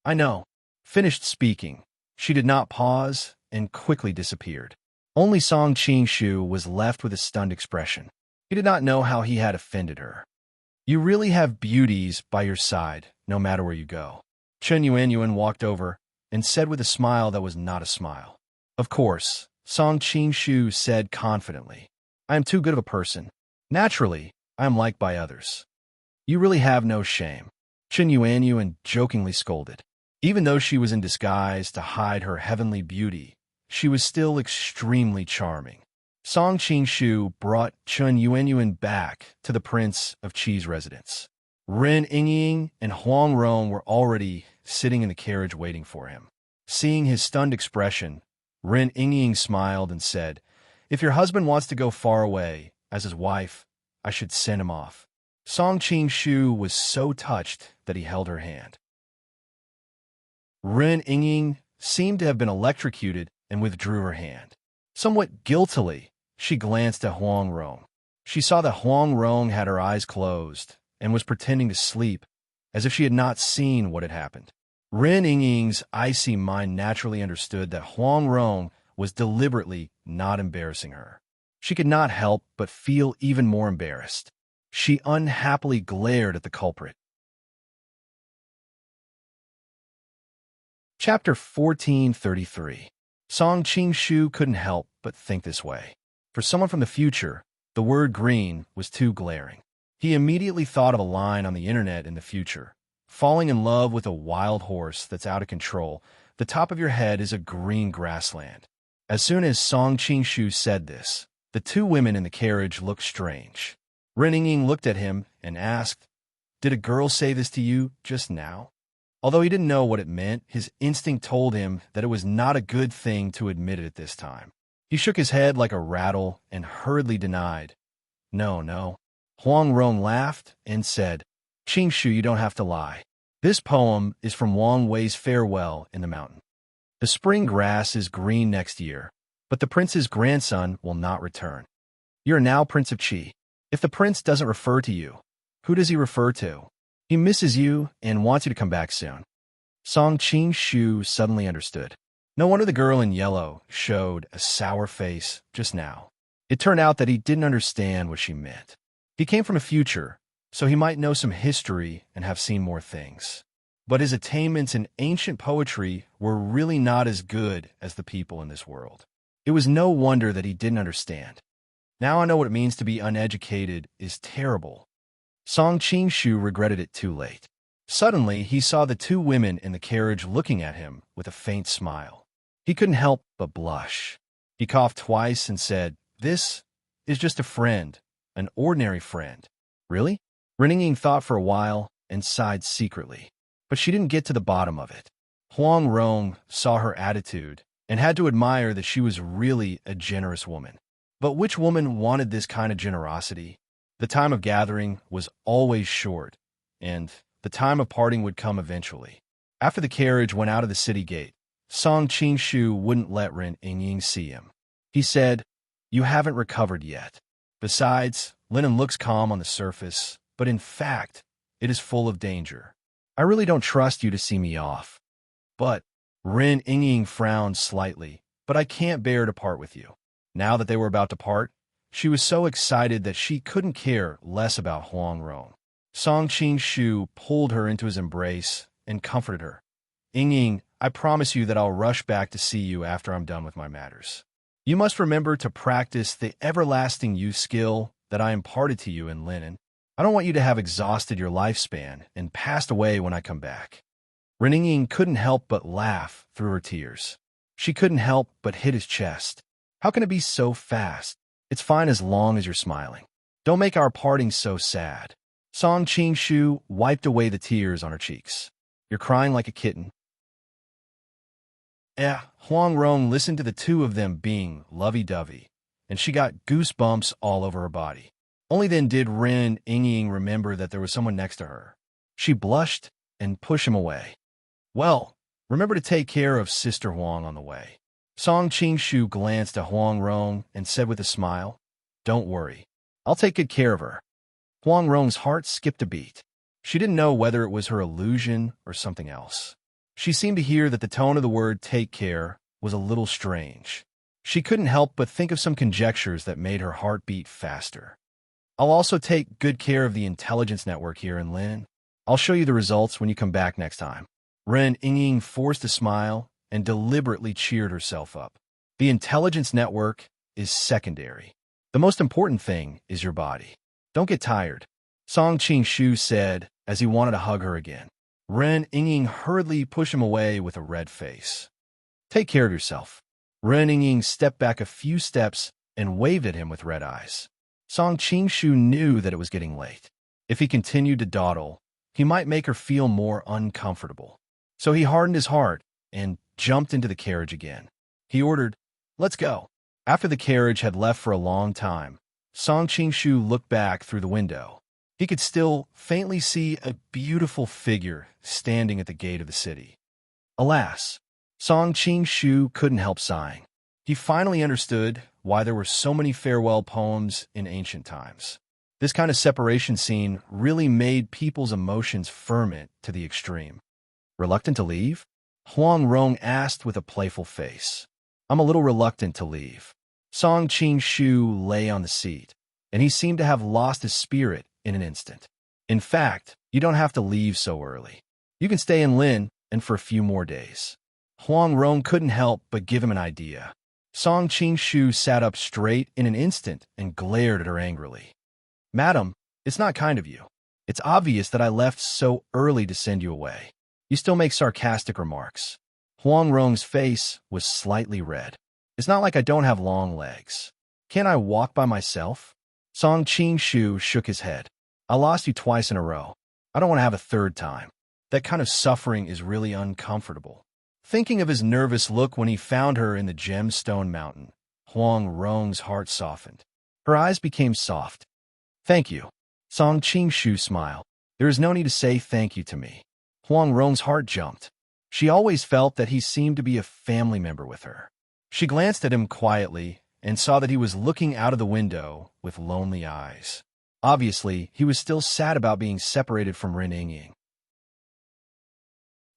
I know. Finished speaking. She did not pause and quickly disappeared. Only Song Qingshu was left with a stunned expression. He did not know how he had offended her. You really have beauties by your side, no matter where you go. Chen Yuan walked over and said with a smile that was not a smile. Of course, Song Qingshu said confidently. I am too good of a person. Naturally, I am liked by others. You really have no shame. Chen Yuan jokingly scolded. Even though she was in disguise to hide her heavenly beauty, she was still extremely charming. Song Qingshu brought Chen Yuan back to the Prince of Qi's residence. Ren Yingying and Huang Rong were already sitting in the carriage waiting for him. Seeing his stunned expression, Ren Yingying smiled and said, If your husband wants to go far away, as his wife, I should send him off. Song Qingshu was so touched that he held her hand. Ren Yingying seemed to have been electrocuted and withdrew her hand. Somewhat guiltily, she glanced at Huang Rong. She saw that Huang Rong had her eyes closed and was pretending to sleep, as if she had not seen what had happened. Ren Yingying's icy mind naturally understood that Huang Rong was deliberately not embarrassing her. She could not help but feel even more embarrassed. She unhappily glared at the culprit. Chapter 1433. Song Qingshu couldn't help but think this way. For someone from the future, the word green was too glaring. He immediately thought of a line on the internet in the future. Falling in love with a wild horse that's out of control, the top of your head is a green grassland. As soon as Song Qingshu said this, the two women in the carriage looked strange. Ren Yingying looked at him and asked, "Did a girl say this to you just now?" Although he didn't know what it meant, his instinct told him that it was not a good thing to admit it at this time. He shook his head like a rattle and hurriedly denied, "No, no." Huang Rong laughed and said, "Qingshu, you don't have to lie. This poem is from Wang Wei's farewell in the mountain. The spring grass is green next year, but the prince's grandson will not return. You are now Prince of Qi. If the prince doesn't refer to you, who does he refer to? He misses you and wants you to come back soon." Song Qingshu suddenly understood. No wonder the girl in yellow showed a sour face just now. It turned out that he didn't understand what she meant. He came from a future, so he might know some history and have seen more things. But his attainments in ancient poetry were really not as good as the people in this world. It was no wonder that he didn't understand. Now I know what it means to be uneducated is terrible. Song Qingshu regretted it too late. Suddenly, he saw the two women in the carriage looking at him with a faint smile. He couldn't help but blush. He coughed twice and said, "This is just a friend, an ordinary friend." "Really?" Ren Yingying thought for a while and sighed secretly. But she didn't get to the bottom of it. Huang Rong saw her attitude and had to admire that she was really a generous woman. But which woman wanted this kind of generosity? The time of gathering was always short, and the time of parting would come eventually. After the carriage went out of the city gate, Song Qingshu wouldn't let Ren Yingying see him. He said, "You haven't recovered yet. Besides, linen looks calm on the surface, but in fact, it is full of danger. I really don't trust you to see me off." "But," Ren Yingying frowned slightly, "but I can't bear to part with you." Now that they were about to part, she was so excited that she couldn't care less about Huang Rong. Song Qingshu pulled her into his embrace and comforted her. "Yingying, I promise you that I'll rush back to see you after I'm done with my matters. You must remember to practice the everlasting youth skill that I imparted to you in linen. I don't want you to have exhausted your lifespan and passed away when I come back." Ren Yingying couldn't help but laugh through her tears. She couldn't help but hit his chest. "How can it be so fast? It's fine as long as you're smiling. Don't make our parting so sad." Song Qingshu wiped away the tears on her cheeks. "You're crying like a kitten." Huang Rong listened to the two of them being lovey-dovey, and she got goosebumps all over her body. Only then did Ren Yingying remember that there was someone next to her. She blushed and pushed him away. "Well, remember to take care of Sister Huang on the way." Song Qingshu glanced at Huang Rong and said with a smile, "Don't worry. I'll take good care of her." Huang Rong's heart skipped a beat. She didn't know whether it was her illusion or something else. She seemed to hear that the tone of the word "take care" was a little strange. She couldn't help but think of some conjectures that made her heart beat faster. "I'll also take good care of the intelligence network here in Lin. I'll show you the results when you come back next time." Ren Yingying forced a smile and deliberately cheered herself up. "The intelligence network is secondary. The most important thing is your body. Don't get tired," Song Qingshu said as he wanted to hug her again. Ren Yingying hurriedly pushed him away with a red face. "Take care of yourself." Ren Yingying stepped back a few steps and waved at him with red eyes. Song Qingshu knew that it was getting late. If he continued to dawdle, he might make her feel more uncomfortable. So he hardened his heart and jumped into the carriage again. He ordered, "Let's go." After the carriage had left for a long time, Song Qingshu looked back through the window. He could still faintly see a beautiful figure standing at the gate of the city. Alas, Song Qingshu couldn't help sighing. He finally understood why there were so many farewell poems in ancient times. This kind of separation scene really made people's emotions ferment to the extreme. "Reluctant to leave?" Huang Rong asked with a playful face. "I'm a little reluctant to leave." Song Qingshu lay on the seat, and he seemed to have lost his spirit in an instant. "In fact, you don't have to leave so early. You can stay in Lin and for a few more days." Huang Rong couldn't help but give him an idea. Song Qingshu sat up straight in an instant and glared at her angrily. "Madam, it's not kind of you. It's obvious that I left so early to send you away. You still make sarcastic remarks." Huang Rong's face was slightly red. It's not like I don't have long legs. Can't I walk by myself? Song Qing-shu shook his head. I lost you twice in a row. I don't want to have a third time. That kind of suffering is really uncomfortable. Thinking of his nervous look when he found her in the gemstone mountain, Huang Rong's heart softened. Her eyes became soft. Thank you. Song Qing-shu smiled. There is no need to say thank you to me. Huang Rong's heart jumped. She always felt that he seemed to be a family member with her. She glanced at him quietly and saw that he was looking out of the window with lonely eyes. Obviously, he was still sad about being separated from Ren Yingying.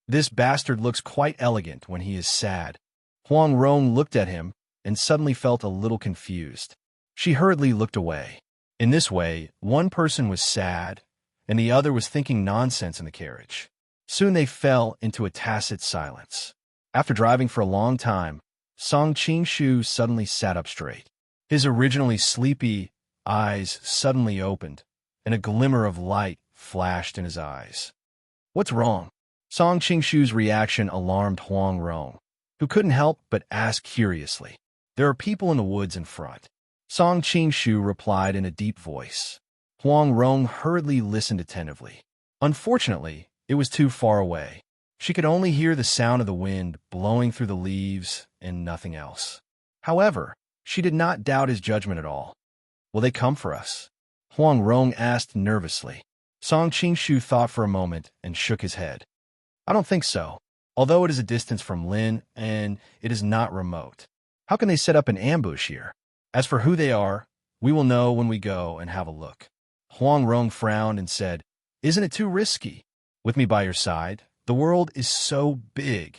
This bastard looks quite elegant when he is sad. Huang Rong looked at him and suddenly felt a little confused. She hurriedly looked away. In this way, one person was sad, and the other was thinking nonsense in the carriage. Soon they fell into a tacit silence. After driving for a long time, Song Qing-shu suddenly sat up straight. His originally sleepy eyes suddenly opened, and a glimmer of light flashed in his eyes. What's wrong? Song Qing-shu's reaction alarmed Huang Rong, who couldn't help but ask curiously. There are people in the woods in front. Song Qing-shu replied in a deep voice. Huang Rong hurriedly listened attentively. Unfortunately, it was too far away. She could only hear the sound of the wind blowing through the leaves and nothing else. However, she did not doubt his judgment at all. Will they come for us? Huang Rong asked nervously. Song Qing-shu thought for a moment and shook his head. I don't think so, although it is a distance from Lin and it is not remote. How can they set up an ambush here? As for who they are, we will know when we go and have a look. Huang Rong frowned and said, Isn't it too risky? With me by your side, the world is so big.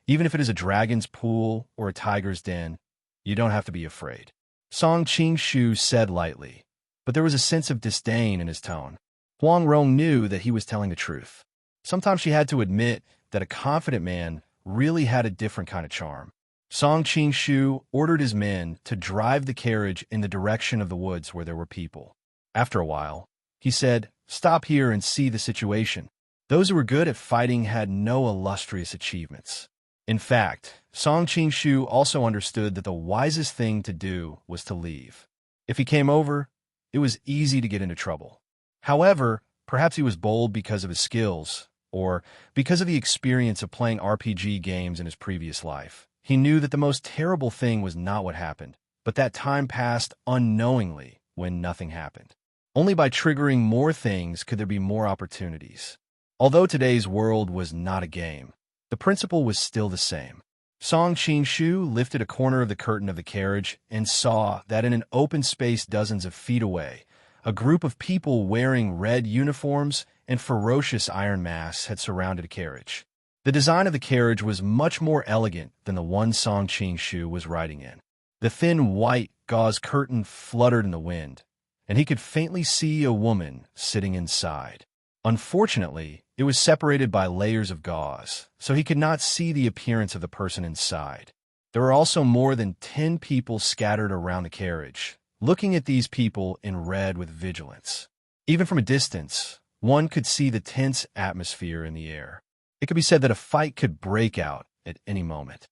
Even if it is a dragon's pool or a tiger's den, you don't have to be afraid. Song Qing-shu said lightly, but there was a sense of disdain in his tone. Huang Rong knew that he was telling the truth. Sometimes she had to admit that a confident man really had a different kind of charm. Song Qing-shu ordered his men to drive the carriage in the direction of the woods where there were people. After a while, he said, Stop here and see the situation. Those who were good at fighting had no illustrious achievements. In fact, Song Qing-shu also understood that the wisest thing to do was to leave. If he came over, it was easy to get into trouble. However, perhaps he was bold because of his skills, or because of the experience of playing RPG games in his previous life. He knew that the most terrible thing was not what happened, but that time passed unknowingly when nothing happened. Only by triggering more things could there be more opportunities. Although today's world was not a game, the principle was still the same. Song Qing-shu lifted a corner of the curtain of the carriage and saw that in an open space dozens of feet away, a group of people wearing red uniforms and ferocious iron masks had surrounded a carriage. The design of the carriage was much more elegant than the one Song Qing-shu was riding in. The thin white gauze curtain fluttered in the wind, and he could faintly see a woman sitting inside. Unfortunately, it was separated by layers of gauze, so he could not see the appearance of the person inside. There were also more than 10 people scattered around the carriage, looking at these people in red with vigilance. Even from a distance, one could see the tense atmosphere in the air. It could be said that a fight could break out at any moment.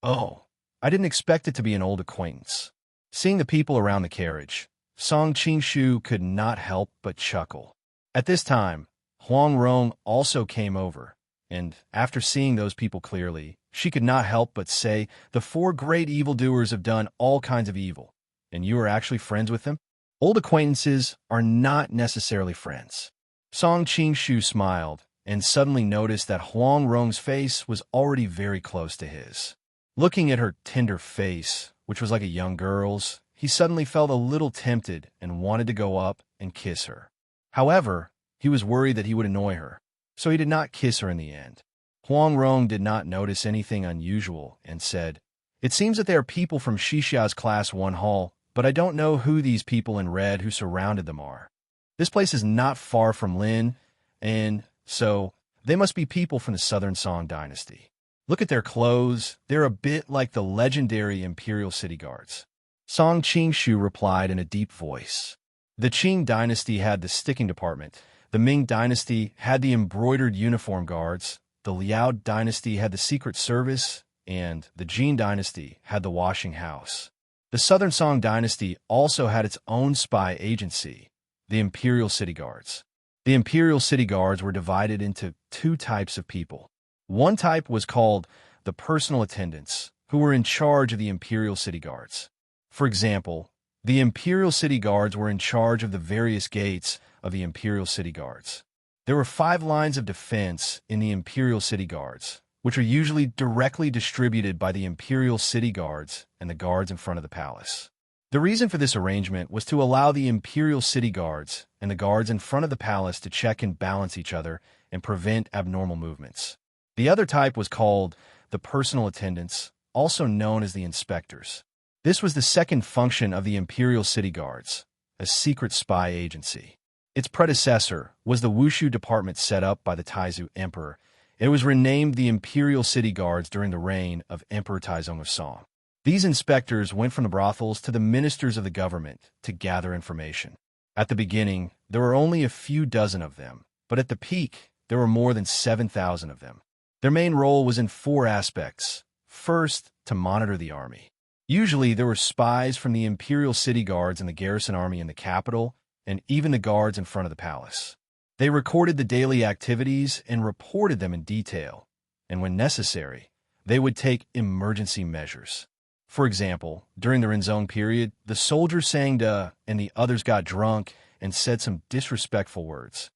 Oh, I didn't expect it to be an old acquaintance. Seeing the people around the carriage, Song Qing-shu could not help but chuckle. At this time, Huang Rong also came over, and after seeing those people clearly, she could not help but say, The 4 great evildoers have done all kinds of evil, and you are actually friends with them? Old acquaintances are not necessarily friends. Song Qing-shu smiled, and suddenly noticed that Huang Rong's face was already very close to his. Looking at her tender face, which was like a young girl's, he suddenly felt a little tempted and wanted to go up and kiss her. However, he was worried that he would annoy her, so he did not kiss her in the end. Huang Rong did not notice anything unusual and said, It seems that there are people from Shishia's Class 1 hall, but I don't know who these people in red who surrounded them are. This place is not far from Lin, and so they must be people from the Southern Song Dynasty. Look at their clothes. They're a bit like the legendary Imperial City Guards. Song Qing-shu replied in a deep voice. The Qing Dynasty had the sticking department. The Ming Dynasty had the embroidered uniform guards. The Liao Dynasty had the secret service. and the Jin dynasty had the washing house. The Southern Song dynasty also had its own spy agency, the Imperial City Guards. The Imperial City Guards were divided into two types of people. One type was called the personal attendants, who were in charge of the Imperial City Guards. For example, the Imperial City Guards were in charge of the various gates of the Imperial City Guards. There were 5 lines of defense in the Imperial City Guards, which are usually directly distributed by the Imperial City Guards and the guards in front of the palace. The reason for this arrangement was to allow the Imperial City Guards and the guards in front of the palace to check and balance each other and prevent abnormal movements. The other type was called the personal attendants, also known as the inspectors. This was the second function of the Imperial City Guards, a secret spy agency. Its predecessor was the Wushu department set up by the Taizu Emperor. It was renamed the Imperial City Guards during the reign of Emperor Taizong of Song. These inspectors went from the brothels to the ministers of the government to gather information. At the beginning, there were only a few dozen of them, but at the peak, there were more than 7,000 of them. Their main role was in 4 aspects. First, to monitor the army. Usually, there were spies from the Imperial City Guards and the garrison army in the capital, and even the guards in front of the palace. They recorded the daily activities and reported them in detail, and when necessary, they would take emergency measures. For example, during the Renzong period, the soldiers sang "da" and the others got drunk and said some disrespectful words.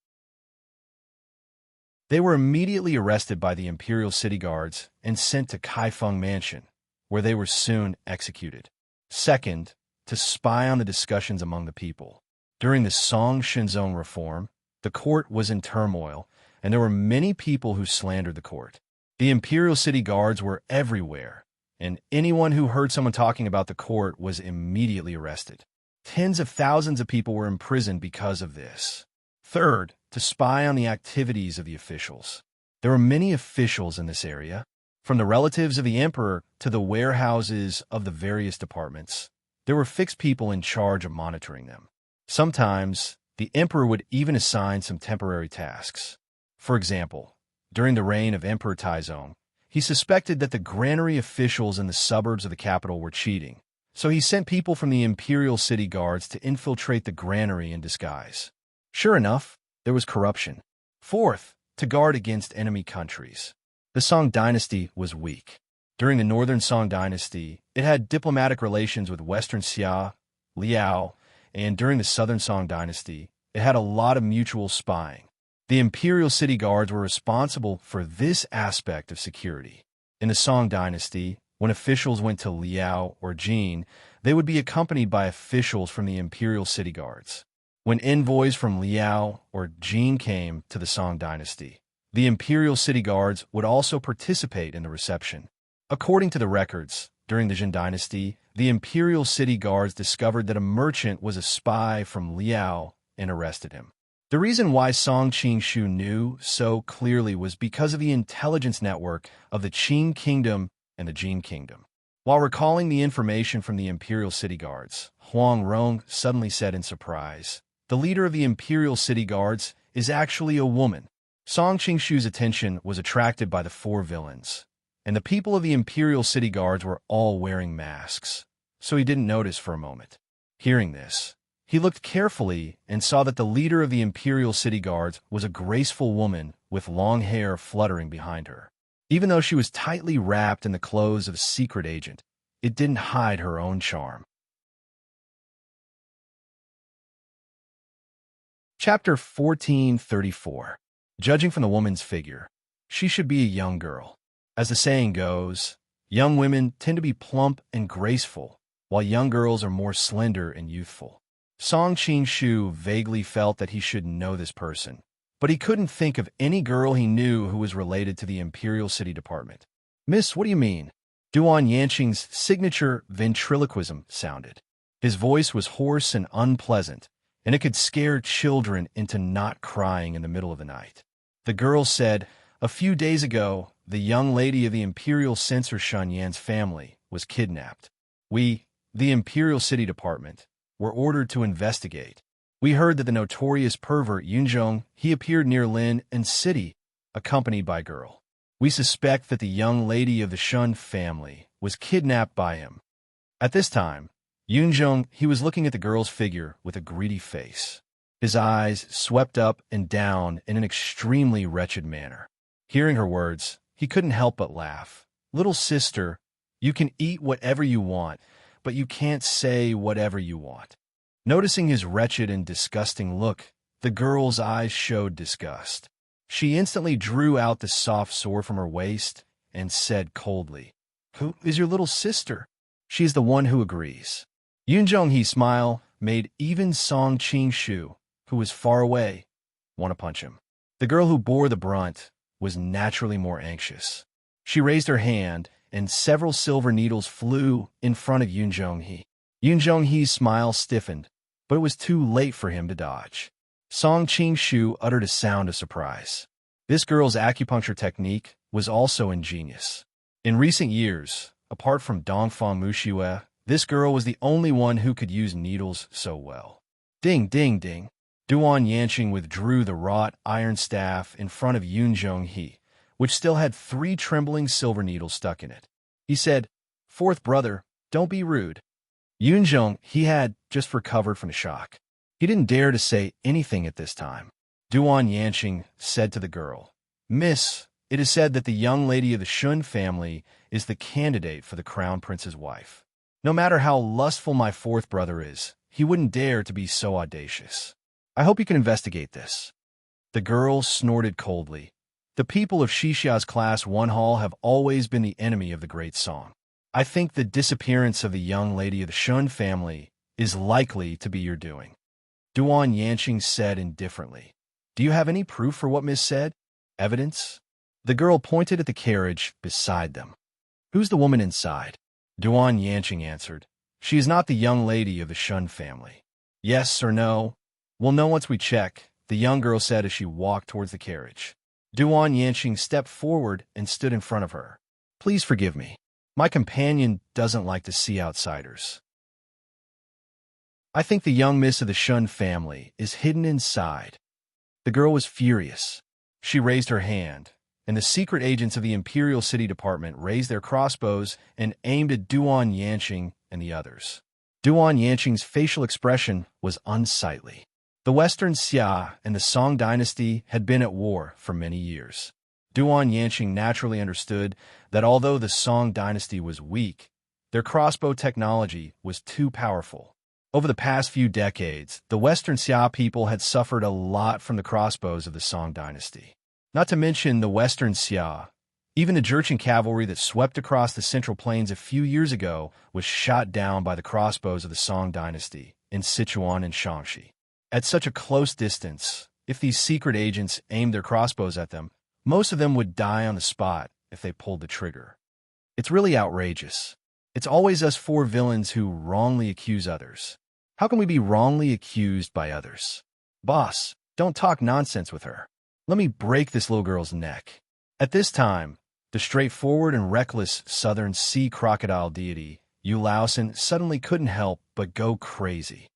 They were immediately arrested by the Imperial City Guards and sent to Kaifeng Mansion, where they were soon executed. Second, to spy on the discussions among the people. During the Song Shenzong reform, the court was in turmoil, and there were many people who slandered the court. The Imperial City Guards were everywhere, and anyone who heard someone talking about the court was immediately arrested. Tens of thousands of people were imprisoned because of this. Third, to spy on the activities of the officials. There were many officials in this area, from the relatives of the emperor to the warehouses of the various departments. There were fixed people in charge of monitoring them. Sometimes, the emperor would even assign some temporary tasks. For example, during the reign of Emperor Taizong, he suspected that the granary officials in the suburbs of the capital were cheating, so he sent people from the Imperial City Guards to infiltrate the granary in disguise. Sure enough, there was corruption. Fourth, to guard against enemy countries. The Song dynasty was weak. During the Northern Song dynasty, it had diplomatic relations with Western Xia, Liao, and during the Southern Song dynasty, it had a lot of mutual spying. The Imperial City Guards were responsible for this aspect of security. In the Song dynasty, when officials went to Liao or Jin, they would be accompanied by officials from the Imperial City Guards. When envoys from Liao or Jin came to the Song dynasty, the Imperial City Guards would also participate in the reception. According to the records, during the Jin dynasty, the Imperial City Guards discovered that a merchant was a spy from Liao and arrested him. The reason why Song Qingshu knew so clearly was because of the intelligence network of the Qing Kingdom and the Jin Kingdom. While recalling the information from the Imperial City Guards, Huang Rong suddenly said in surprise, "The leader of the Imperial City Guards is actually a woman." Song Qingshu's attention was attracted by the 4 villains, and the people of the Imperial City Guards were all wearing masks, so he didn't notice for a moment. Hearing this, he looked carefully and saw that the leader of the Imperial City Guards was a graceful woman with long hair fluttering behind her. Even though she was tightly wrapped in the clothes of a secret agent, it didn't hide her own charm. Chapter 1434. Judging from the woman's figure, she should be a young girl. As the saying goes, young women tend to be plump and graceful, while young girls are more slender and youthful. Song Qingshu vaguely felt that he should know this person, but he couldn't think of any girl he knew who was related to the Imperial City Department. "Miss, what do you mean?" Duan Yanqing's signature ventriloquism sounded. His voice was hoarse and unpleasant, and it could scare children into not crying in the middle of the night. The girl said, "A few days ago, the young lady of the Imperial Censor Shen Yan's family was kidnapped. We, the Imperial City Department, were ordered to investigate. We heard that the notorious pervert Yunzhong, he appeared near Lin and City, accompanied by a girl. We suspect that the young lady of the Shun family was kidnapped by him. At this time, Yunjong, he was looking at the girl's figure with a greedy face. His eyes swept up and down in an extremely wretched manner. Hearing her words, he couldn't help but laugh. Little sister, you can eat whatever you want, but you can't say whatever you want. Noticing his wretched and disgusting look, the girl's eyes showed disgust. She instantly drew out the soft sword from her waist and said coldly, "Who is your little sister?" "She's the one who agrees." Yunjong-hee's smile made even Song Qing-shu, who was far away, want to punch him. The girl who bore the brunt was naturally more anxious. She raised her hand, and several silver needles flew in front of Yunjong-hee. Yunjong-hee's smile stiffened, but it was too late for him to dodge. Song Qing-shu uttered a sound of surprise. This girl's acupuncture technique was also ingenious. In recent years, apart from Dongfang Muxiue, this girl was the only one who could use needles so well. Ding, ding, ding. Duan Yanqing withdrew the wrought iron staff in front of Yunjong-hee, which still had 3 trembling silver needles stuck in it. He said, "Fourth brother, don't be rude." Yunjong-hee had just recovered from the shock. He didn't dare to say anything at this time. Duan Yanqing said to the girl, "Miss, it is said that the young lady of the Shun family is the candidate for the crown prince's wife. No matter how lustful my fourth brother is, he wouldn't dare to be so audacious. I hope you can investigate this." The girl snorted coldly. The people of Shishia's Class 1 Hall have always been the enemy of the great song. I think the disappearance of the young lady of the Shun family is likely to be your doing. Duan Yanqing said indifferently. "Do you have any proof for what Miss said? Evidence?" The girl pointed at the carriage beside them. "Who's the woman inside?" Duan Yanqing answered. "She is not the young lady of the Shun family." "Yes or no?" "We'll know once we check," the young girl said as she walked towards the carriage. Duan Yanqing stepped forward and stood in front of her. "Please forgive me. My companion doesn't like to see outsiders. I think the young miss of the Shun family is hidden inside." The girl was furious. She raised her hand, and the secret agents of the Imperial City Department raised their crossbows and aimed at Duan Yanqing and the others. Duan Yanqing's facial expression was unsightly. The Western Xia and the Song dynasty had been at war for many years. Duan Yanqing naturally understood that although the Song dynasty was weak, their crossbow technology was too powerful. Over the past few decades, the Western Xia people had suffered a lot from the crossbows of the Song dynasty. Not to mention the Western Xia, even the Jurchen cavalry that swept across the Central Plains a few years ago was shot down by the crossbows of the Song dynasty in Sichuan and Shaanxi. At such a close distance, if these secret agents aimed their crossbows at them, most of them would die on the spot if they pulled the trigger. It's really outrageous. It's always us 4 villains who wrongly accuse others. How can we be wrongly accused by others? Boss, don't talk nonsense with her. Let me break this little girl's neck. At this time, the straightforward and reckless southern sea crocodile deity, Yu Laosan, suddenly couldn't help but go crazy.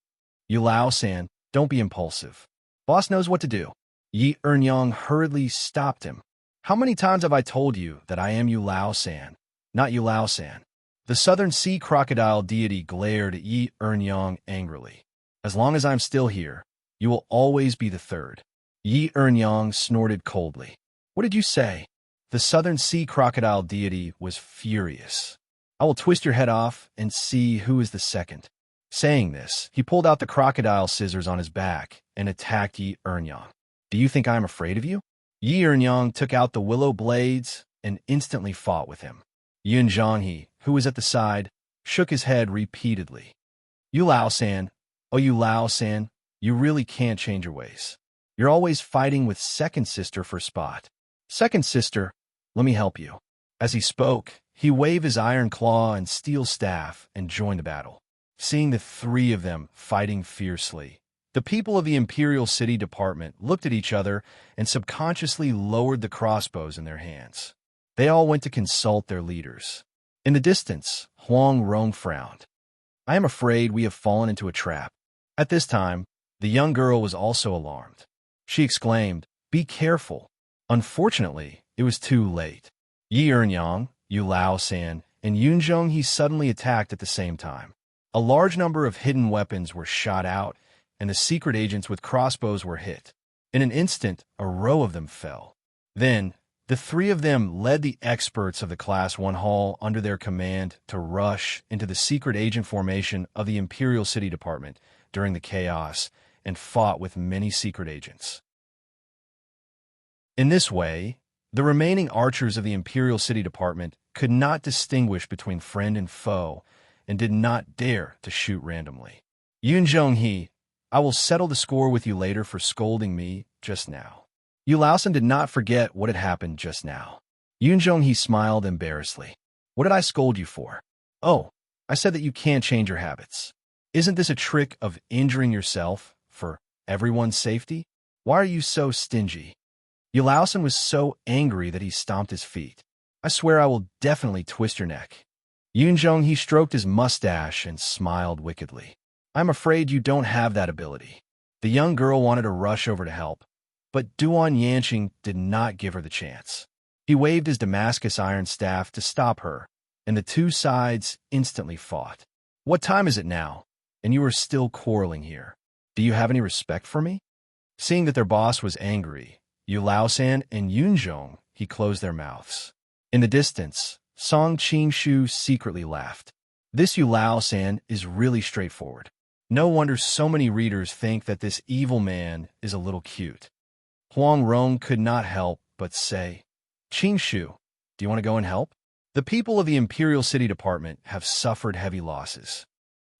Yu Laosan, don't be impulsive. Boss knows what to do. Yi Ernyang hurriedly stopped him. How many times have I told you that I am Yu Laosan, not Yu Laosan? The southern sea crocodile deity glared at Yi Ernyang angrily. As long as I'm still here, you will always be the third. Yi Ernyang snorted coldly. What did you say? The southern sea crocodile deity was furious. I will twist your head off and see who is the second. Saying this, he pulled out the crocodile scissors on his back and attacked Yi Ernyang. Do you think I am afraid of you? Yi Ernyang took out the willow blades and instantly fought with him. Yun Zhanghe, who was at the side, shook his head repeatedly. Yu Laosan, oh Yu Laosan, you really can't change your ways. You're always fighting with second sister for spot. Second sister, let me help you. As he spoke, he waved his iron claw and steel staff and joined the battle. Seeing the 3 of them fighting fiercely, the people of the Imperial City Department looked at each other and subconsciously lowered the crossbows in their hands. They all went to consult their leaders. In the distance, Huang Rong frowned. I am afraid we have fallen into a trap. At this time, the young girl was also alarmed. She exclaimed, "Be careful." Unfortunately, it was too late. Yi Earnyang, Yu Lao San, and Yunzhong he suddenly attacked at the same time. A large number of hidden weapons were shot out, and the secret agents with crossbows were hit. In an instant, a row of them fell. Then, the three of them led the experts of the Class 1 Hall under their command to rush into the secret agent formation of the Imperial City Department during the chaos and fought with many secret agents. In this way, the remaining archers of the Imperial City Department could not distinguish between friend and foe and did not dare to shoot randomly. Yunzhong, I will settle the score with you later for scolding me just now. Yu Laosan did not forget what had happened just now. Yunzhong smiled embarrassedly. What did I scold you for? Oh, I said that you can't change your habits. Isn't this a trick of injuring yourself for everyone's safety? Why are you so stingy? Yu Laosan was so angry that he stomped his feet. I swear I will definitely twist your neck. Yunzhong stroked his mustache and smiled wickedly. I'm afraid you don't have that ability. The young girl wanted to rush over to help, but Duan Yanqing did not give her the chance. He waved his Damascus iron staff to stop her, and the two sides instantly fought. What time is it now? And you are still quarreling here. Do you have any respect for me? Seeing that their boss was angry, Yu Laosan and Yunzhong closed their mouths. In the distance, Song Qingshu secretly laughed. This Yu Laosan is really straightforward. No wonder so many readers think that this evil man is a little cute. Huang Rong could not help but say, Qingshu, do you want to go and help? The people of the Imperial City Department have suffered heavy losses.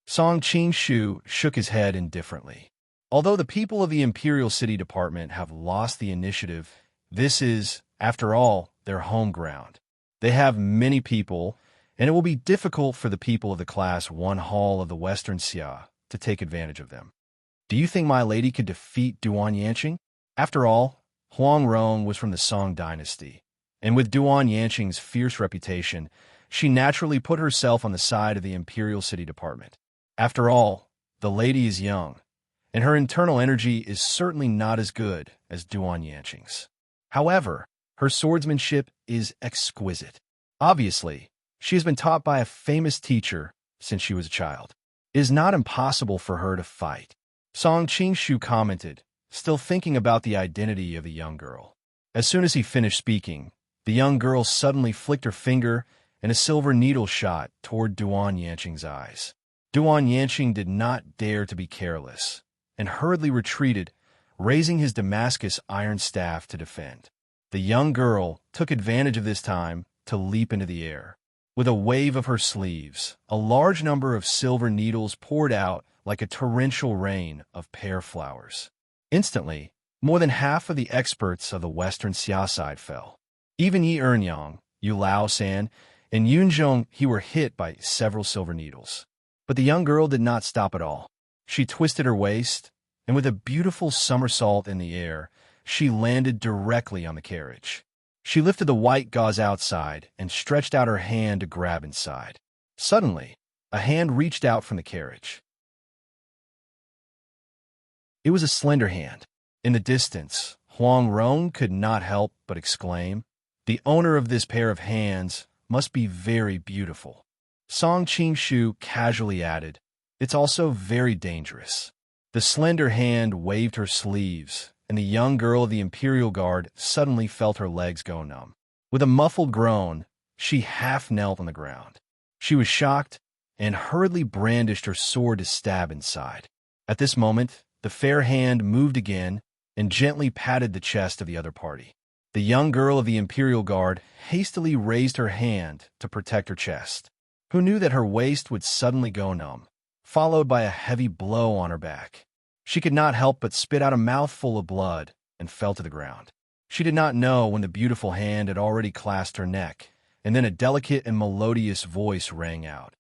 Song Qingshu shook his head indifferently. Although the people of the Imperial City Department have lost the initiative, this is, after all, their home ground. They have many people, and it will be difficult for the people of the Class 1 Hall of the Western Xia to take advantage of them. Do you think my lady could defeat Duan Yanqing? After all, Huang Rong was from the Song dynasty, and with Duan Yanqing's fierce reputation, she naturally put herself on the side of the Imperial City Department. After all, the lady is young, and her internal energy is certainly not as good as Duan Yanqing's. However, her swordsmanship is exquisite. Obviously, she has been taught by a famous teacher since she was a child. It is not impossible for her to fight. Song Qingshu commented, still thinking about the identity of the young girl. As soon as he finished speaking, the young girl suddenly flicked her finger and a silver needle shot toward Duan Yanqing's eyes. Duan Yanqing did not dare to be careless and hurriedly retreated, raising his Damascus iron staff to defend. The young girl took advantage of this time to leap into the air. With a wave of her sleeves, a large number of silver needles poured out like a torrential rain of pear flowers. Instantly, more than half of the experts of the Western Xia side fell. Even Yi Earnyang, Yu Laosan, and Yunzhong were hit by several silver needles. But the young girl did not stop at all. She twisted her waist, and with a beautiful somersault in the air, she landed directly on the carriage. She lifted the white gauze outside and stretched out her hand to grab inside. Suddenly, a hand reached out from the carriage. It was a slender hand. In the distance, Huang Rong could not help but exclaim, "The owner of this pair of hands must be very beautiful." Song Qingshu casually added, "It's also very dangerous." The slender hand waved her sleeves, and the young girl of the Imperial Guard suddenly felt her legs go numb. With a muffled groan, she half knelt on the ground. She was shocked and hurriedly brandished her sword to stab inside. At this moment, the fair hand moved again and gently patted the chest of the other party. The young girl of the Imperial Guard hastily raised her hand to protect her chest. Who knew that her waist would suddenly go numb, followed by a heavy blow on her back? She could not help but spit out a mouthful of blood and fell to the ground. She did not know when the beautiful hand had already clasped her neck, and then a delicate and melodious voice rang out,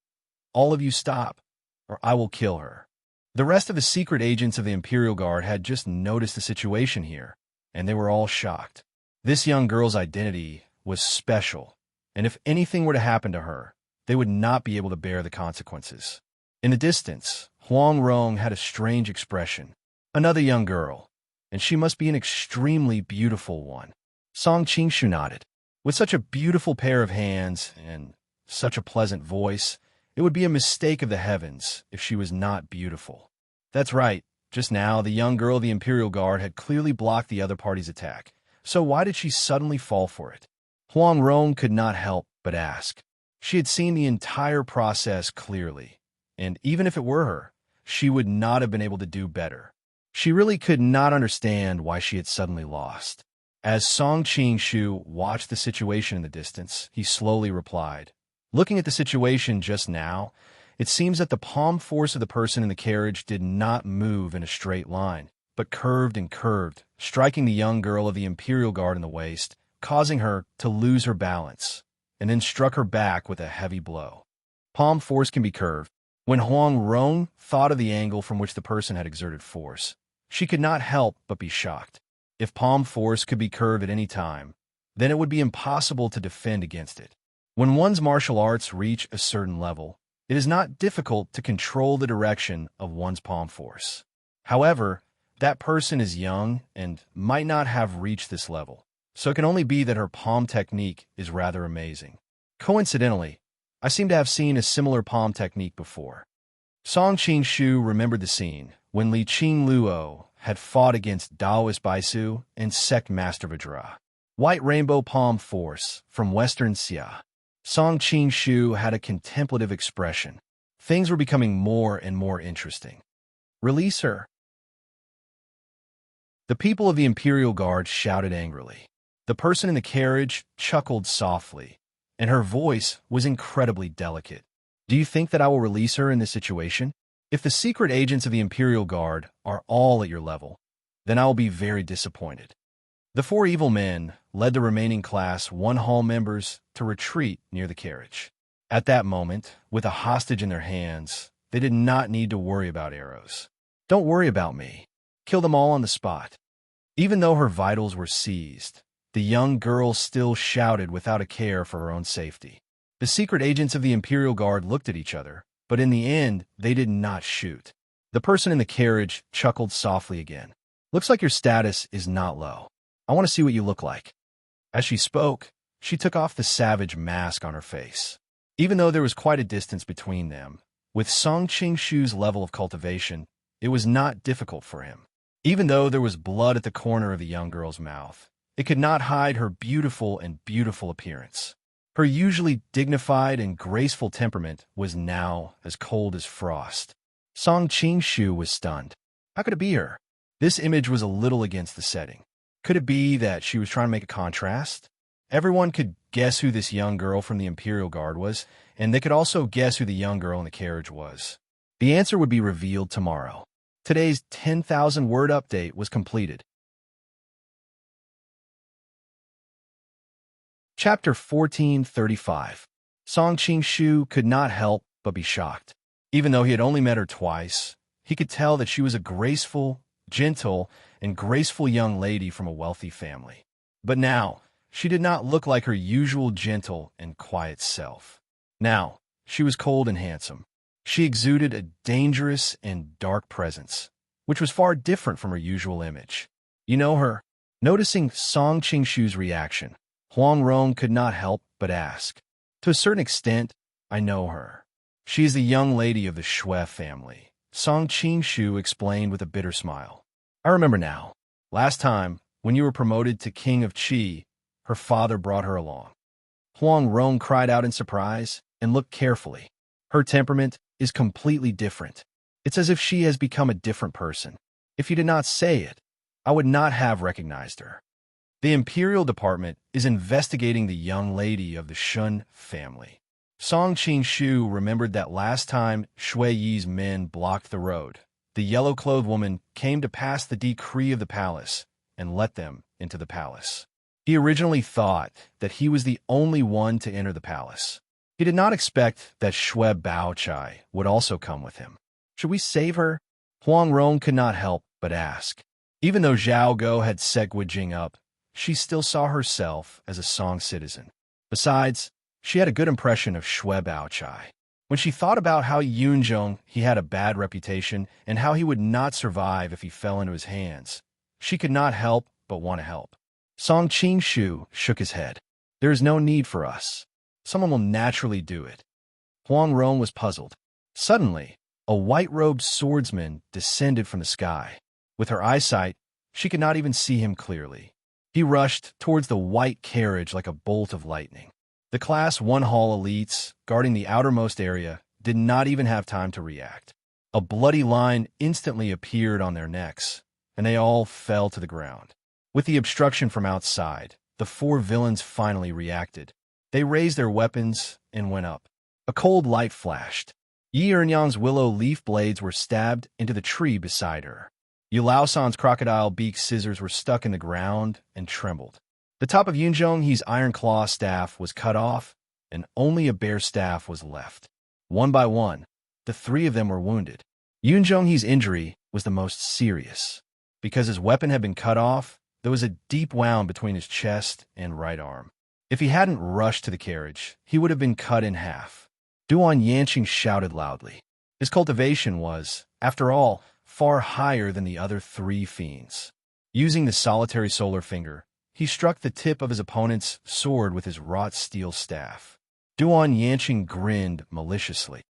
"All of you stop, or I will kill her." The rest of the secret agents of the Imperial Guard had just noticed the situation here, and they were all shocked. This young girl's identity was special, and if anything were to happen to her, they would not be able to bear the consequences. In the distance, Huang Rong had a strange expression. Another young girl, and she must be an extremely beautiful one. Song Qingshu nodded. With such a beautiful pair of hands and such a pleasant voice, it would be a mistake of the heavens if she was not beautiful. That's right. Just now, the young girl of the Imperial Guard had clearly blocked the other party's attack. So why did she suddenly fall for it? Huang Rong could not help but ask. She had seen the entire process clearly, and even if it were her, she would not have been able to do better. She really could not understand why she had suddenly lost. As Song Qing-shu watched the situation in the distance, he slowly replied, "Looking at the situation just now, it seems that the palm force of the person in the carriage did not move in a straight line, but curved and curved, striking the young girl of the Imperial Guard in the waist, causing her to lose her balance, and then struck her back with a heavy blow." Palm force can be curved. When Huang Rong thought of the angle from which the person had exerted force, she could not help but be shocked. If palm force could be curved at any time, then it would be impossible to defend against it. When one's martial arts reach a certain level, it is not difficult to control the direction of one's palm force. However, that person is young and might not have reached this level, so it can only be that her palm technique is rather amazing. Coincidentally, I seem to have seen a similar palm technique before. Song Qing-shu remembered the scene when Li Qing-luo had fought against Daoist Baisu and Sect Master Vajra. White Rainbow Palm Force from Western Xia. Song Qing-shu had a contemplative expression. Things were becoming more and more interesting. "Release her." The people of the Imperial Guard shouted angrily. The person in the carriage chuckled softly, and her voice was incredibly delicate. "Do you think that I will release her in this situation? If the secret agents of the Imperial Guard are all at your level, then I will be very disappointed." The four evil men led the remaining Class 1 Hall members to retreat near the carriage. At that moment, with a hostage in their hands, they did not need to worry about arrows. "Don't worry about me. Kill them all on the spot." Even though her vitals were seized, the young girl still shouted without a care for her own safety. The secret agents of the Imperial Guard looked at each other, but in the end, they did not shoot. The person in the carriage chuckled softly again. "Looks like your status is not low. I want to see what you look like." As she spoke, she took off the savage mask on her face. Even though there was quite a distance between them, with Song Qing-shu's level of cultivation, it was not difficult for him. Even though there was blood at the corner of the young girl's mouth, it could not hide her beautiful appearance. Her usually dignified and graceful temperament was now as cold as frost. Song Qing-shu was stunned. How could it be her? This image was a little against the setting. Could it be that she was trying to make a contrast? Everyone could guess who this young girl from the Imperial Guard was, and they could also guess who the young girl in the carriage was. The answer would be revealed tomorrow. Today's 10,000-word update was completed. Chapter 1435. Song Qing-shu could not help but be shocked. Even though he had only met her twice, he could tell that she was a graceful, gentle, and graceful young lady from a wealthy family. But now, she did not look like her usual gentle and quiet self. Now, she was cold and handsome. She exuded a dangerous and dark presence, which was far different from her usual image. "You know her?" Noticing Song Qing-shu's reaction, Huang Rong could not help but ask. "To a certain extent, I know her. She is the young lady of the Shui family," Song Qing-shu explained with a bitter smile. "I remember now. Last time, when you were promoted to King of Qi, her father brought her along." Huang Rong cried out in surprise and looked carefully. Her temperament is completely different. It's as if she has become a different person. If you did not say it, I would not have recognized her. The Imperial Department is investigating the young lady of the Shun family. Song Qing-shu remembered that last time Shui Yi's men blocked the road, the yellow-clothed woman came to pass the decree of the palace and let them into the palace. He originally thought that he was the only one to enter the palace. He did not expect that Shui Baochai would also come with him. Should we save her? Huang Rong could not help but ask. Even though Zhao Go had set Guijing up, she still saw herself as a Song citizen. Besides, she had a good impression of Shui Baochai. When she thought about how Yunzhong he had a bad reputation and how he would not survive if he fell into his hands, she could not help but want to help. Song Qing-shu shook his head. There is no need for us. Someone will naturally do it. Huang Rong was puzzled. Suddenly, a white-robed swordsman descended from the sky. With her eyesight, she could not even see him clearly. He rushed towards the white carriage like a bolt of lightning. The Class 1 Hall elites, guarding the outermost area, did not even have time to react. A bloody line instantly appeared on their necks, and they all fell to the ground. With the obstruction from outside, the four villains finally reacted. They raised their weapons and went up. A cold light flashed. Yi Ernyang's willow leaf blades were stabbed into the tree beside her. Yu Laosan's crocodile beak scissors were stuck in the ground and trembled. The top of Yun Zhonghe's iron claw staff was cut off, and only a bare staff was left. One by one, the three of them were wounded. Yun Zhonghe's injury was the most serious. Because his weapon had been cut off, there was a deep wound between his chest and right arm. If he hadn't rushed to the carriage, he would have been cut in half. Duan Yanqing shouted loudly. His cultivation was, after all, far higher than the other three fiends. Using the solitary solar finger, he struck the tip of his opponent's sword with his wrought steel staff. Duan Yanqing grinned maliciously.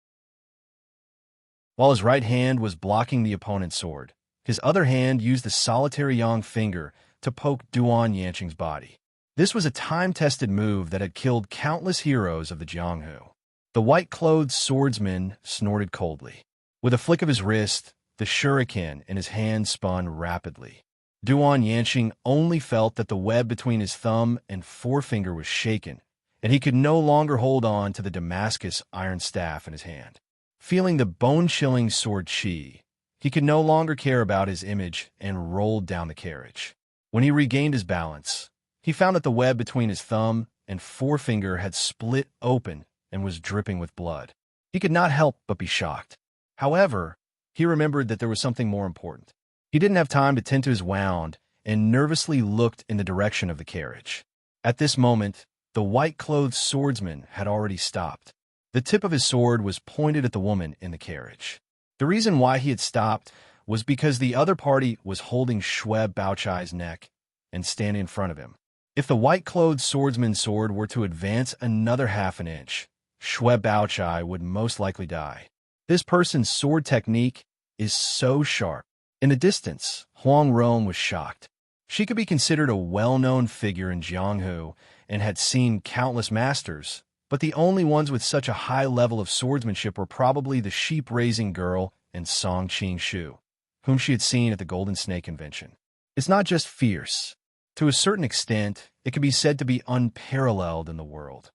While his right hand was blocking the opponent's sword, his other hand used the solitary yang finger to poke Duan Yanqing's body. This was a time-tested move that had killed countless heroes of the Jianghu. The white-clothed swordsman snorted coldly. With a flick of his wrist, the shuriken in his hand spun rapidly. Duan Yanqing only felt that the web between his thumb and forefinger was shaken, and he could no longer hold on to the Damascus iron staff in his hand. Feeling the bone-chilling sword chi, he could no longer care about his image and rolled down the carriage. When he regained his balance, he found that the web between his thumb and forefinger had split open and was dripping with blood. He could not help but be shocked. However, he remembered that there was something more important. He didn't have time to tend to his wound and nervously looked in the direction of the carriage. At this moment, the white-clothed swordsman had already stopped. The tip of his sword was pointed at the woman in the carriage. The reason why he had stopped was because the other party was holding Xue Baochai's neck and standing in front of him. If the white-clothed swordsman's sword were to advance another half an inch, Xue Baochai would most likely die. This person's sword technique is so sharp. In the distance, Huang Rong was shocked. She could be considered a well-known figure in Jianghu and had seen countless masters, but the only ones with such a high level of swordsmanship were probably the sheep-raising girl and Song Qing-shu, whom she had seen at the Golden Snake Convention. It's not just fierce. To a certain extent, it can be said to be unparalleled in the world.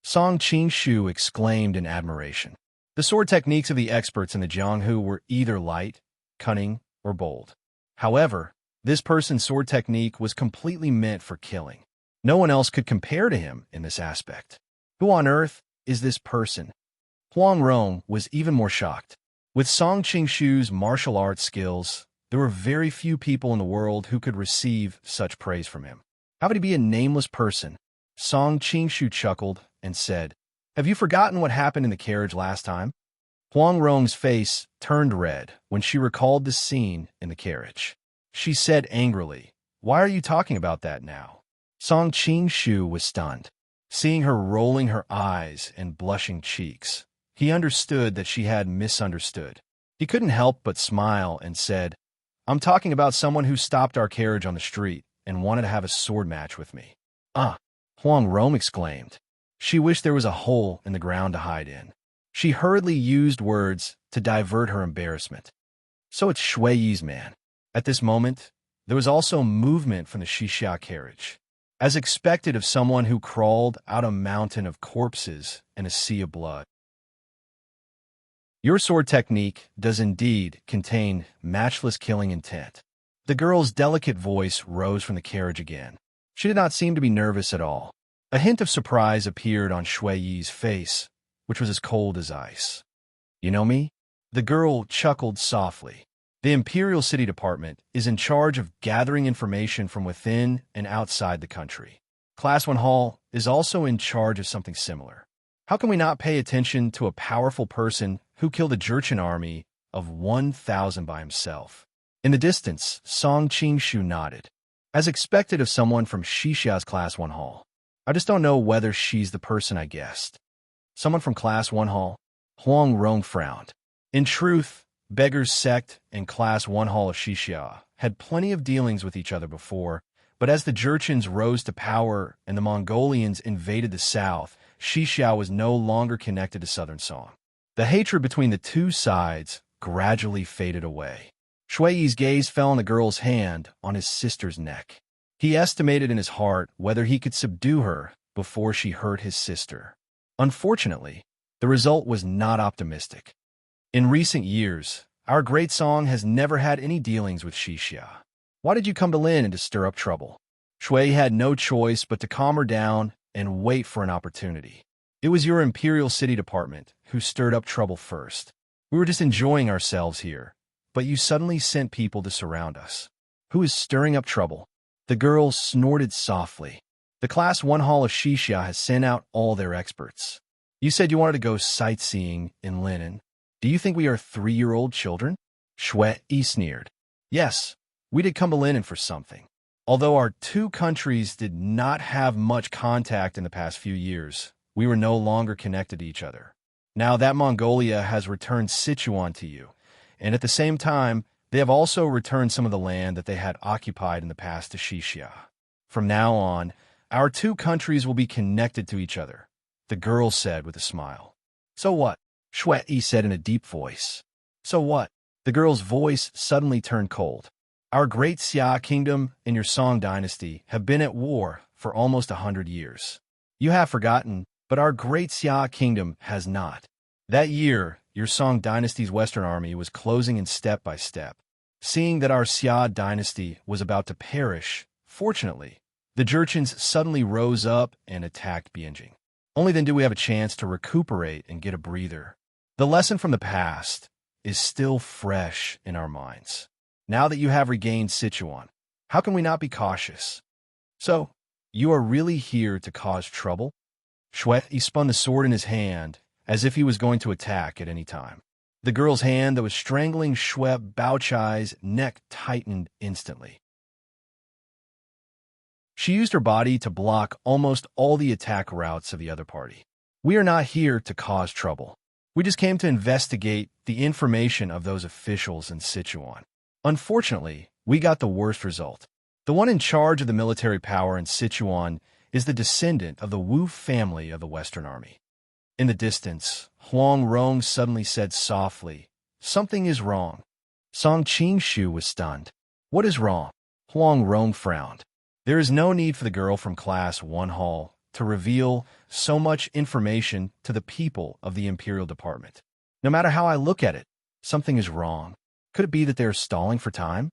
Song Qing-shu exclaimed in admiration. The sword techniques of the experts in the Jianghu were either light, cunning, or bold. However, this person's sword technique was completely meant for killing. No one else could compare to him in this aspect. Who on earth is this person? Huang Rong was even more shocked. With Song Qing-shu's martial arts skills, there were very few people in the world who could receive such praise from him. How could he be a nameless person? Song Qing-shu chuckled and said, "Have you forgotten what happened in the carriage last time?" Huang Rong's face turned red when she recalled the scene in the carriage. She said angrily, "Why are you talking about that now?" Song Qing-shu was stunned. Seeing her rolling her eyes and blushing cheeks, he understood that she had misunderstood. He couldn't help but smile and said, "I'm talking about someone who stopped our carriage on the street and wanted to have a sword match with me." "Ah!" Huang Rong exclaimed. She wished there was a hole in the ground to hide in. She hurriedly used words to divert her embarrassment. "So it's Shui Yi's man." At this moment, there was also movement from the Xixia carriage. As expected of someone who crawled out a mountain of corpses and a sea of blood. Your sword technique does indeed contain matchless killing intent. The girl's delicate voice rose from the carriage again. She did not seem to be nervous at all. A hint of surprise appeared on Shui Yi's face, which was as cold as ice. "You know me?" The girl chuckled softly. The Imperial City Department is in charge of gathering information from within and outside the country. Class 1 Hall is also in charge of something similar. How can we not pay attention to a powerful person who killed a Jurchen army of 1,000 by himself? In the distance, Song Qing-shu nodded. As expected of someone from Xixia's Class 1 Hall. I just don't know whether she's the person I guessed. Someone from Class 1 Hall? Huang Rong frowned. In truth, Beggar's sect and Class 1 Hall of Xixia had plenty of dealings with each other before, but as the Jurchens rose to power and the Mongolians invaded the south, Xixia was no longer connected to Southern Song. The hatred between the two sides gradually faded away. Shui's gaze fell on the girl's hand on his sister's neck. He estimated in his heart whether he could subdue her before she hurt his sister. Unfortunately, the result was not optimistic. In recent years, our great song has never had any dealings with Xixia. Why did you come to Lin and to stir up trouble? Shui had no choice but to calm her down and wait for an opportunity. It was your Imperial City Department who stirred up trouble first. We were just enjoying ourselves here, but you suddenly sent people to surround us. Who is stirring up trouble? The girl snorted softly. The Class 1 Hall of Xixia has sent out all their experts. You said you wanted to go sightseeing in Linen. Do you think we are 3-year-old children? Shui sneered. Yes, we did come to Linen for something. Although our two countries did not have much contact in the past few years, we were no longer connected to each other. Now that Mongolia has returned Sichuan to you, and at the same time, they have also returned some of the land that they had occupied in the past to Xixia. From now on, our two countries will be connected to each other, the girl said with a smile. So what? Shui said in a deep voice. So what? The girl's voice suddenly turned cold. Our great Xia kingdom and your Song dynasty have been at war for almost 100 years. You have forgotten, but our great Xia kingdom has not. That year, your Song dynasty's western army was closing in step by step. Seeing that our Xia dynasty was about to perish, fortunately, the Jurchens suddenly rose up and attacked Bianjing. Only then do we have a chance to recuperate and get a breather. The lesson from the past is still fresh in our minds. Now that you have regained Sichuan, how can we not be cautious? So, you are really here to cause trouble? Shui spun the sword in his hand as if he was going to attack at any time. The girl's hand that was strangling Shui Baochai's neck tightened instantly. She used her body to block almost all the attack routes of the other party. We are not here to cause trouble. We just came to investigate the information of those officials in Sichuan. Unfortunately, we got the worst result. The one in charge of the military power in Sichuan is the descendant of the Wu family of the Western Army. In the distance, Huang Rong suddenly said softly, "Something is wrong." Song Qingshu was stunned. "What is wrong?" Huang Rong frowned. There is no need for the girl from Class 1 Hall to reveal so much information to the people of the Imperial Department. No matter how I look at it, something is wrong. Could it be that they are stalling for time?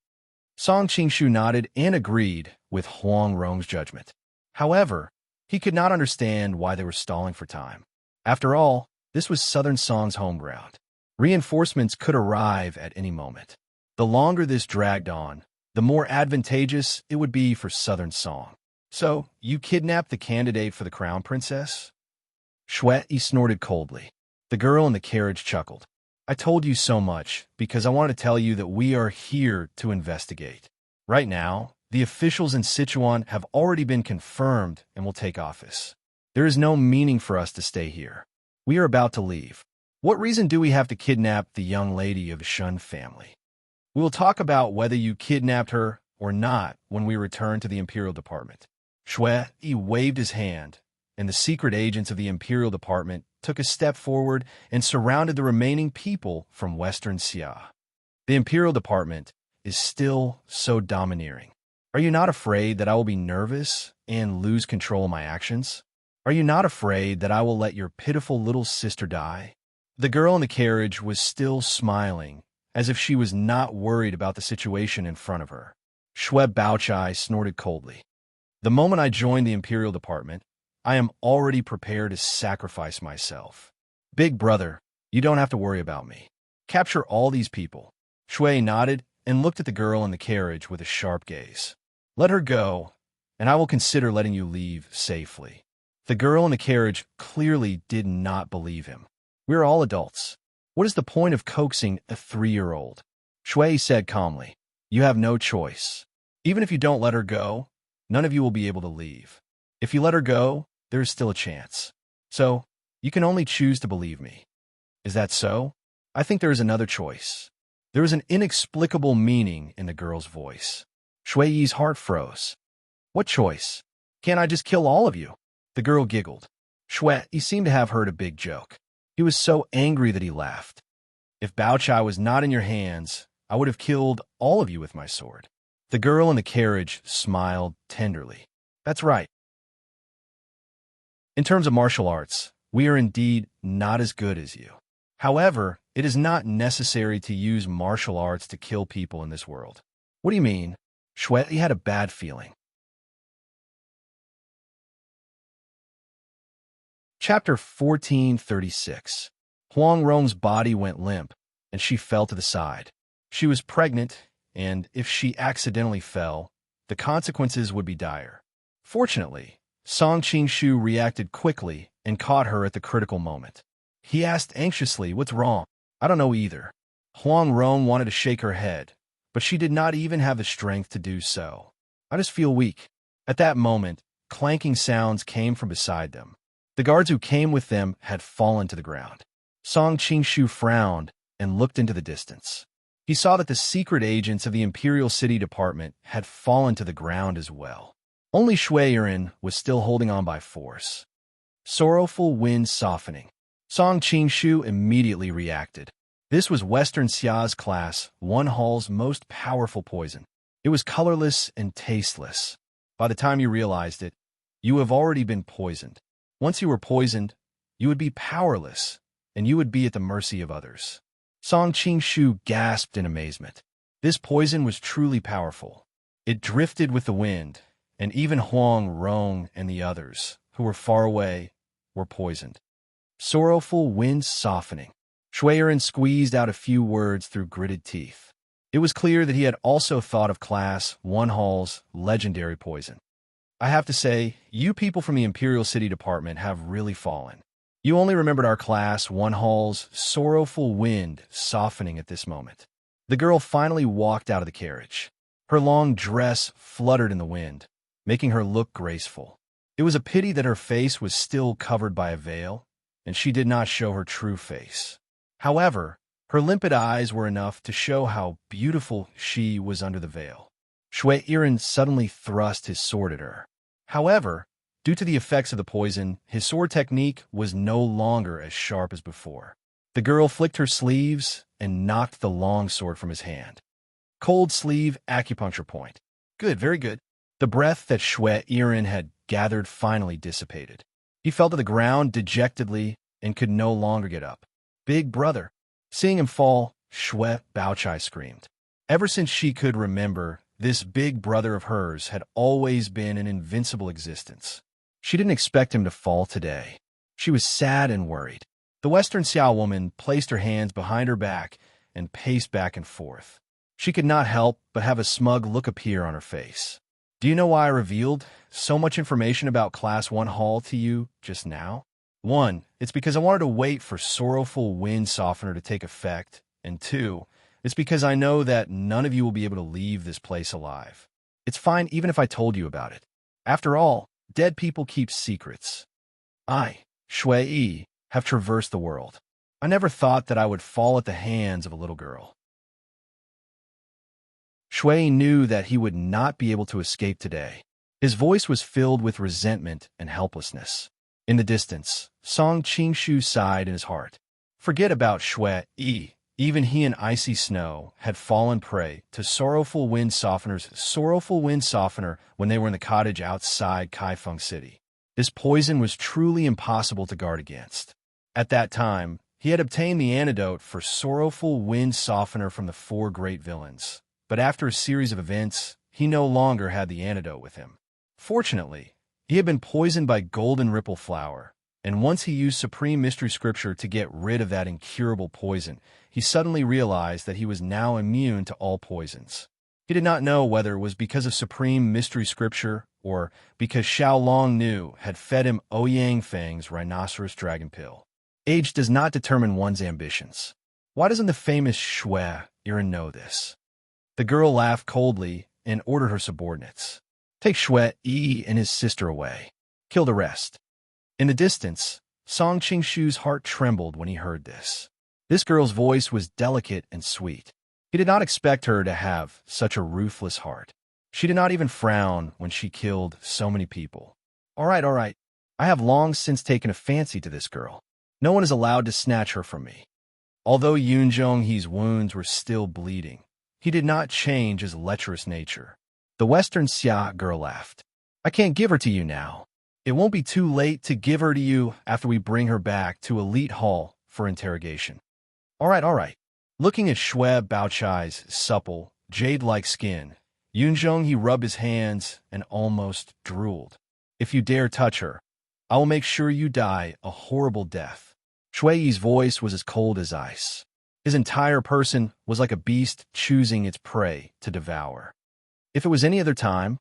Song Qingshu nodded and agreed with Huang Rong's judgment. However, he could not understand why they were stalling for time. After all, this was Southern Song's home ground. Reinforcements could arrive at any moment. The longer this dragged on, the more advantageous it would be for Southern Song. So, you kidnapped the candidate for the crown princess? Shui snorted coldly. The girl in the carriage chuckled. I told you so much because I wanted to tell you that we are here to investigate. Right now, the officials in Sichuan have already been confirmed and will take office. There is no meaning for us to stay here. We are about to leave. What reason do we have to kidnap the young lady of the Shun family? We will talk about whether you kidnapped her or not when we return to the Imperial Department. Shui waved his hand, and the secret agents of the Imperial Department took a step forward and surrounded the remaining people from Western Xia. The Imperial Department is still so domineering. Are you not afraid that I will be nervous and lose control of my actions? Are you not afraid that I will let your pitiful little sister die? The girl in the carriage was still smiling, as if she was not worried about the situation in front of her. Shui Baochai snorted coldly. The moment I join the Imperial Department, I am already prepared to sacrifice myself. Big brother, you don't have to worry about me. Capture all these people. Shui nodded and looked at the girl in the carriage with a sharp gaze. Let her go, and I will consider letting you leave safely. The girl in the carriage clearly did not believe him. We are all adults. What is the point of coaxing a 3-year-old? Shui said calmly. You have no choice. Even if you don't let her go, none of you will be able to leave. If you let her go, there is still a chance. So, you can only choose to believe me. Is that so? I think there is another choice. There was an inexplicable meaning in the girl's voice. Shui Yi's heart froze. What choice? Can't I just kill all of you? The girl giggled. Shui Yi seemed to have heard a big joke. He was so angry that he laughed. If Bao Chai was not in your hands, I would have killed all of you with my sword. The girl in the carriage smiled tenderly. That's right. In terms of martial arts, we are indeed not as good as you. However, it is not necessary to use martial arts to kill people in this world. What do you mean? Shui Yi had a bad feeling. Chapter 1436. Huang Rong's body went limp, and she fell to the side. She was pregnant, and if she accidentally fell, the consequences would be dire. Fortunately, Song Qingshu reacted quickly and caught her at the critical moment. He asked anxiously, "What's wrong?" "I don't know either." Huang Rong wanted to shake her head, but she did not even have the strength to do so. "I just feel weak." At that moment, clanking sounds came from beside them. The guards who came with them had fallen to the ground. Song Qingshu frowned and looked into the distance. He saw that the secret agents of the Imperial City Department had fallen to the ground as well. Only Shui Yiren was still holding on by force. Sorrowful wind softening. Song Qingshu immediately reacted. This was Western Xia's Class 1 Hall's most powerful poison. It was colorless and tasteless. By the time you realized it, you have already been poisoned. Once you were poisoned, you would be powerless, and you would be at the mercy of others. Song Qingshu gasped in amazement. This poison was truly powerful. It drifted with the wind, and even Huang Rong and the others, who were far away, were poisoned. Sorrowful wind softening. Shui Yiren squeezed out a few words through gritted teeth. It was clear that he had also thought of Class 1 Hall's legendary poison. I have to say, you people from the Imperial City Department have really fallen. You only remembered our Class 1 Hall's sorrowful wind softening at this moment. The girl finally walked out of the carriage. Her long dress fluttered in the wind, making her look graceful. It was a pity that her face was still covered by a veil, and she did not show her true face. However, her limpid eyes were enough to show how beautiful she was under the veil. Shui Yiren suddenly thrust his sword at her. However, due to the effects of the poison, his sword technique was no longer as sharp as before. The girl flicked her sleeves and knocked the long sword from his hand. Cold sleeve acupuncture point. Good, very good. The breath that Shui Yiren had gathered finally dissipated. He fell to the ground dejectedly and could no longer get up. Big brother. Seeing him fall, Shui Baochai screamed. Ever since she could remember, this big brother of hers had always been an invincible existence. She didn't expect him to fall today. She was sad and worried. The Western Xiao woman placed her hands behind her back and paced back and forth. She could not help but have a smug look appear on her face. Do you know why I revealed so much information about Class 1 Hall to you just now? 1. It's because I wanted to wait for Sorrowful Wind Softener to take effect, and 2. It's because I know that none of you will be able to leave this place alive. It's fine even if I told you about it. After all, dead people keep secrets. I, Shui Yi, have traversed the world. I never thought that I would fall at the hands of a little girl. Shui knew that he would not be able to escape today. His voice was filled with resentment and helplessness. In the distance, Song Qingshu sighed in his heart. Forget about Shui Yi. Even he and Icy Snow had fallen prey to Sorrowful Wind Softener's Sorrowful Wind Softener when they were in the cottage outside Kaifeng City. This poison was truly impossible to guard against. At that time, he had obtained the antidote for Sorrowful Wind Softener from the 4 great villains. But after a series of events, he no longer had the antidote with him. Fortunately, he had been poisoned by Golden Ripple Flower, and once he used Supreme Mystery Scripture to get rid of that incurable poison, he suddenly realized that he was now immune to all poisons. He did not know whether it was because of Supreme Mystery Scripture or because Xiao Long Nu had fed him Ouyang Feng's rhinoceros dragon pill. Age does not determine one's ambitions. Why doesn't the famous Shui Yiren know this? The girl laughed coldly and ordered her subordinates. Take Shui Yi and his sister away. Kill the rest. In the distance, Song Qingshu's heart trembled when he heard this. This girl's voice was delicate and sweet. He did not expect her to have such a ruthless heart. She did not even frown when she killed so many people. All right. I have long since taken a fancy to this girl. No one is allowed to snatch her from me." Although Yoon Jong-hee's wounds were still bleeding, he did not change his lecherous nature. The Western Xia girl laughed. "I can't give her to you now. It won't be too late to give her to you after we bring her back to Elite Hall for interrogation." All right. Looking at Shue Baochai's supple, jade-like skin, Yoon Jong-hee rubbed his hands and almost drooled. "If you dare touch her, I will make sure you die a horrible death." Shui Yi's voice was as cold as ice. His entire person was like a beast choosing its prey to devour. "If it was any other time,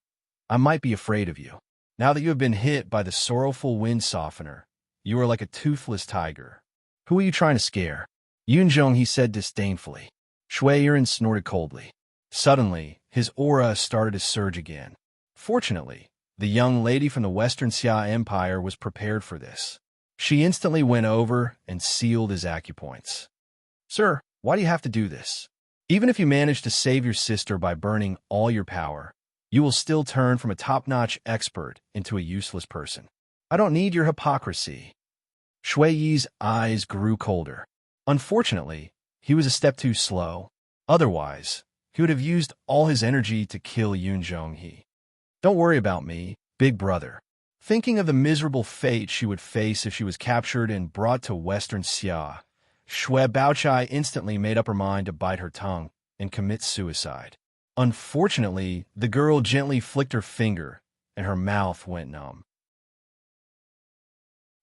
I might be afraid of you. Now that you have been hit by the sorrowful wind softener, you are like a toothless tiger. Who are you trying to scare?" Yoon Jong-hee said disdainfully. Shui Yiren snorted coldly. Suddenly, his aura started to surge again. Fortunately, the young lady from the Western Xia Empire was prepared for this. She instantly went over and sealed his acupoints. "Sir, why do you have to do this? Even if you manage to save your sister by burning all your power, you will still turn from a top-notch expert into a useless person. I don't need your hypocrisy." Shui Yi's eyes grew colder. Unfortunately, he was a step too slow. Otherwise, he would have used all his energy to kill Yoon Jong-hee. "Don't worry about me, big brother." Thinking of the miserable fate she would face if she was captured and brought to Western Xia, Shue Baochai instantly made up her mind to bite her tongue and commit suicide. Unfortunately, the girl gently flicked her finger, and her mouth went numb.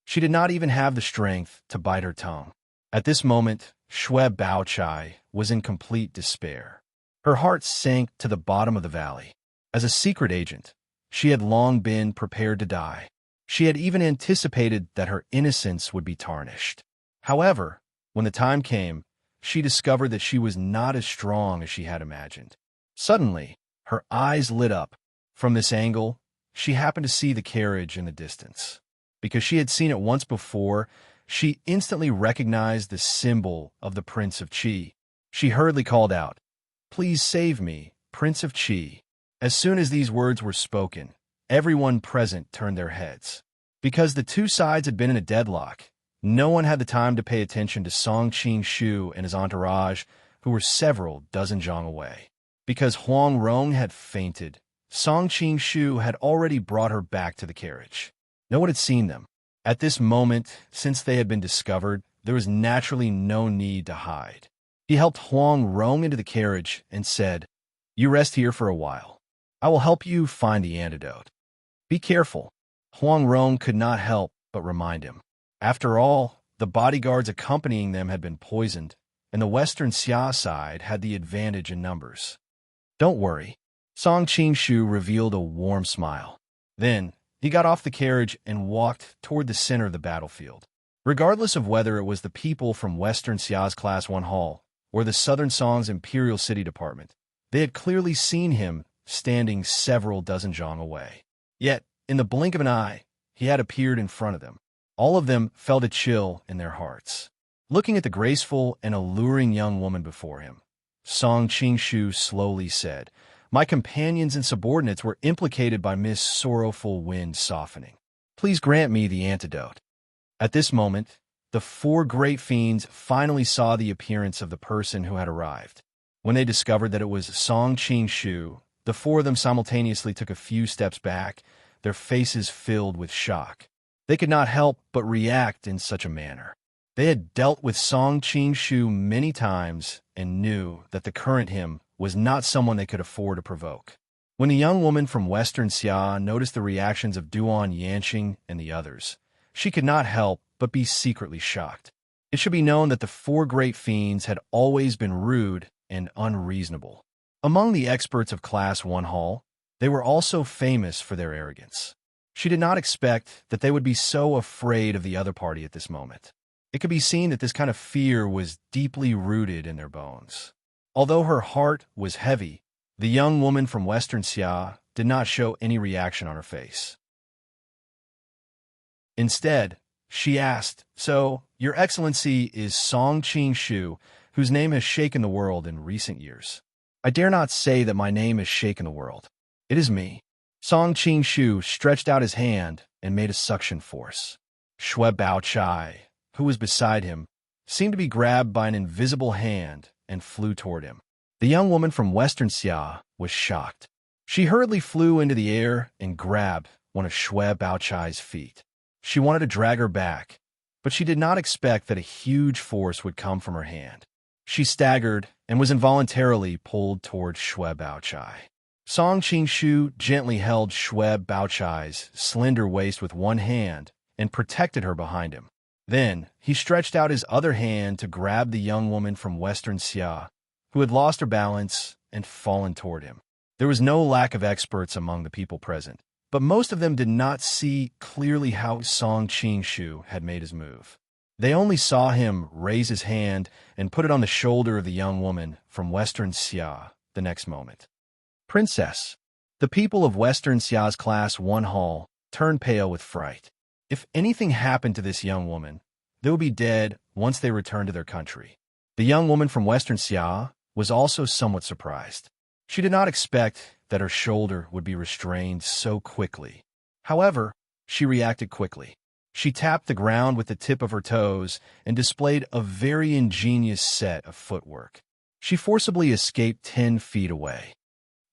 She did not even have the strength to bite her tongue. At this moment, Shue Baochai was in complete despair. Her heart sank to the bottom of the valley. As a secret agent, she had long been prepared to die. She had even anticipated that her innocence would be tarnished. However, when the time came, she discovered that she was not as strong as she had imagined. Suddenly, her eyes lit up. From this angle, she happened to see the carriage in the distance. Because she had seen it once before, she instantly recognized the symbol of the Prince of Qi. She hurriedly called out, "Please save me, Prince of Qi." As soon as these words were spoken, everyone present turned their heads. Because the two sides had been in a deadlock, no one had the time to pay attention to Song Qingshu and his entourage, who were several dozen zhang away. Because Huang Rong had fainted, Song Qingshu had already brought her back to the carriage. No one had seen them. At this moment, since they had been discovered, there was naturally no need to hide. He helped Huang Rong into the carriage and said, "You rest here for a while. I will help you find the antidote. Be careful." Huang Rong could not help but remind him. After all, the bodyguards accompanying them had been poisoned, and the Western Xia side had the advantage in numbers. "Don't worry." Song Qingshu revealed a warm smile. Then, he got off the carriage and walked toward the center of the battlefield. Regardless of whether it was the people from Western Xia's Class 1 Hall or the Southern Song's Imperial City Department, they had clearly seen him standing several dozen zhang away. Yet, in the blink of an eye, he had appeared in front of them. All of them felt a chill in their hearts. Looking at the graceful and alluring young woman before him, Song Qingshu slowly said, "My companions and subordinates were implicated by Miss Sorrowful Wind Softening. Please grant me the antidote." At this moment, the four great fiends finally saw the appearance of the person who had arrived. When they discovered that it was Song Qingshu, the four of them simultaneously took a few steps back, their faces filled with shock. They could not help but react in such a manner. They had dealt with Song Qingshu many times and knew that the current him was not someone they could afford to provoke. When the young woman from Western Xia noticed the reactions of Duan Yanqing and the others, she could not help but be secretly shocked. It should be known that the four great fiends had always been rude and unreasonable. Among the experts of Class 1 Hall, they were also famous for their arrogance. She did not expect that they would be so afraid of the other party at this moment. It could be seen that this kind of fear was deeply rooted in their bones. Although her heart was heavy, the young woman from Western Xia did not show any reaction on her face. Instead, she asked, "So, Your Excellency is Song Qing-shu, whose name has shaken the world in recent years." "I dare not say that my name has shaken the world. It is me." Song Qing-shu stretched out his hand and made a suction force. Shui Bao-chai, who was beside him, seemed to be grabbed by an invisible hand and flew toward him. The young woman from Western Xia was shocked. She hurriedly flew into the air and grabbed one of Shui Bao-chai's feet. She wanted to drag her back, but she did not expect that a huge force would come from her hand. She staggered and was involuntarily pulled toward Shui Bao-chai. Song Qing-shu gently held Shui Bao-chai's slender waist with one hand and protected her behind him. Then, he stretched out his other hand to grab the young woman from Western Xia, who had lost her balance and fallen toward him. There was no lack of experts among the people present, but most of them did not see clearly how Song Qing-shu had made his move. They only saw him raise his hand and put it on the shoulder of the young woman from Western Xia the next moment. "Princess." The people of Western Xia's Class 1 hall turned pale with fright. If anything happened to this young woman, they would be dead once they returned to their country. The young woman from Western Xia was also somewhat surprised. She did not expect that her shoulder would be restrained so quickly. However, she reacted quickly. She tapped the ground with the tip of her toes and displayed a very ingenious set of footwork. She forcibly escaped 10 feet away.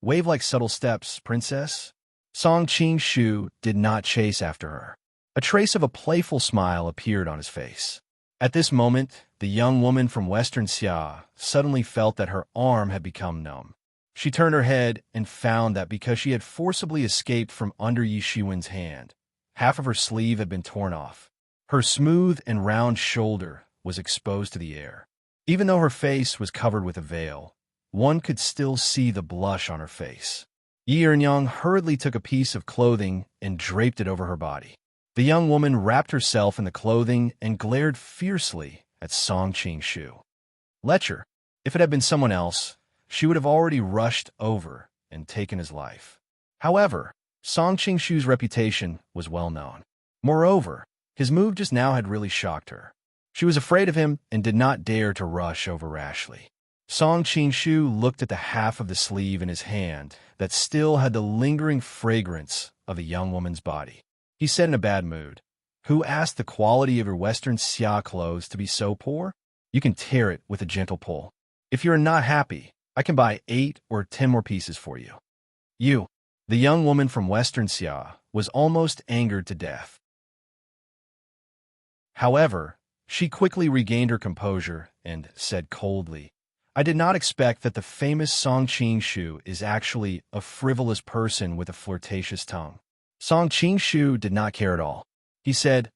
"Wave like subtle steps, princess." Song Qing-shu did not chase after her. A trace of a playful smile appeared on his face. At this moment, the young woman from Western Xia suddenly felt that her arm had become numb. She turned her head and found that because she had forcibly escaped from under Yi Shiwen's hand, half of her sleeve had been torn off. Her smooth and round shoulder was exposed to the air. Even though her face was covered with a veil, one could still see the blush on her face. Yi Eryong hurriedly took a piece of clothing and draped it over her body. The young woman wrapped herself in the clothing and glared fiercely at Song Qing-shu. Lecher, if it had been someone else, she would have already rushed over and taken his life. However, Song Qing-shu's reputation was well known. Moreover, his move just now had really shocked her. She was afraid of him and did not dare to rush over rashly. Song Qing-shu looked at the half of the sleeve in his hand that still had the lingering fragrance of the young woman's body. He said in a bad mood, "Who asked the quality of your Western Xia clothes to be so poor? You can tear it with a gentle pull. If you are not happy, I can buy 8 or 10 more pieces for you." "You." The young woman from Western Xia was almost angered to death. However, she quickly regained her composure and said coldly, "I did not expect that the famous Song Qing-shu is actually a frivolous person with a flirtatious tongue." Song Qing-shu did not care at all. He said,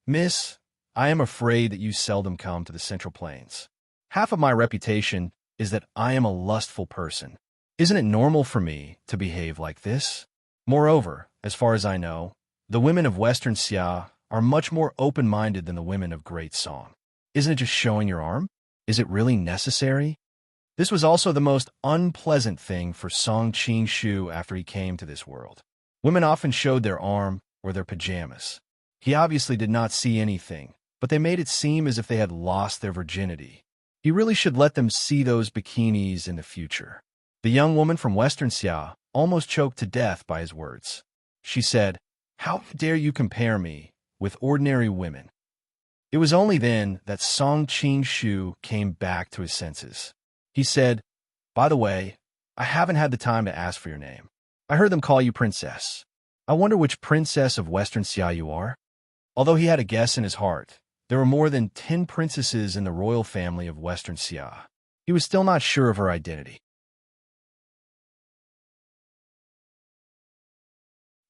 "Miss, I am afraid that you seldom come to the Central Plains. Half of my reputation is that I am a lustful person. Isn't it normal for me to behave like this? Moreover, as far as I know, the women of Western Xia are much more open-minded than the women of Great Song. Isn't it just showing your arm? Is it really necessary?" This was also the most unpleasant thing for Song Qing-shu after he came to this world. Women often showed their arm or their pajamas. He obviously did not see anything, but they made it seem as if they had lost their virginity. He really should let them see those bikinis in the future. The young woman from Western Xia almost choked to death by his words. She said, "How dare you compare me with ordinary women?" It was only then that Song Qing-shu came back to his senses. He said, "By the way, I haven't had the time to ask for your name. I heard them call you princess. I wonder which princess of Western Xia you are." Although he had a guess in his heart, there were more than 10 princesses in the royal family of Western Xia. He was still not sure of her identity.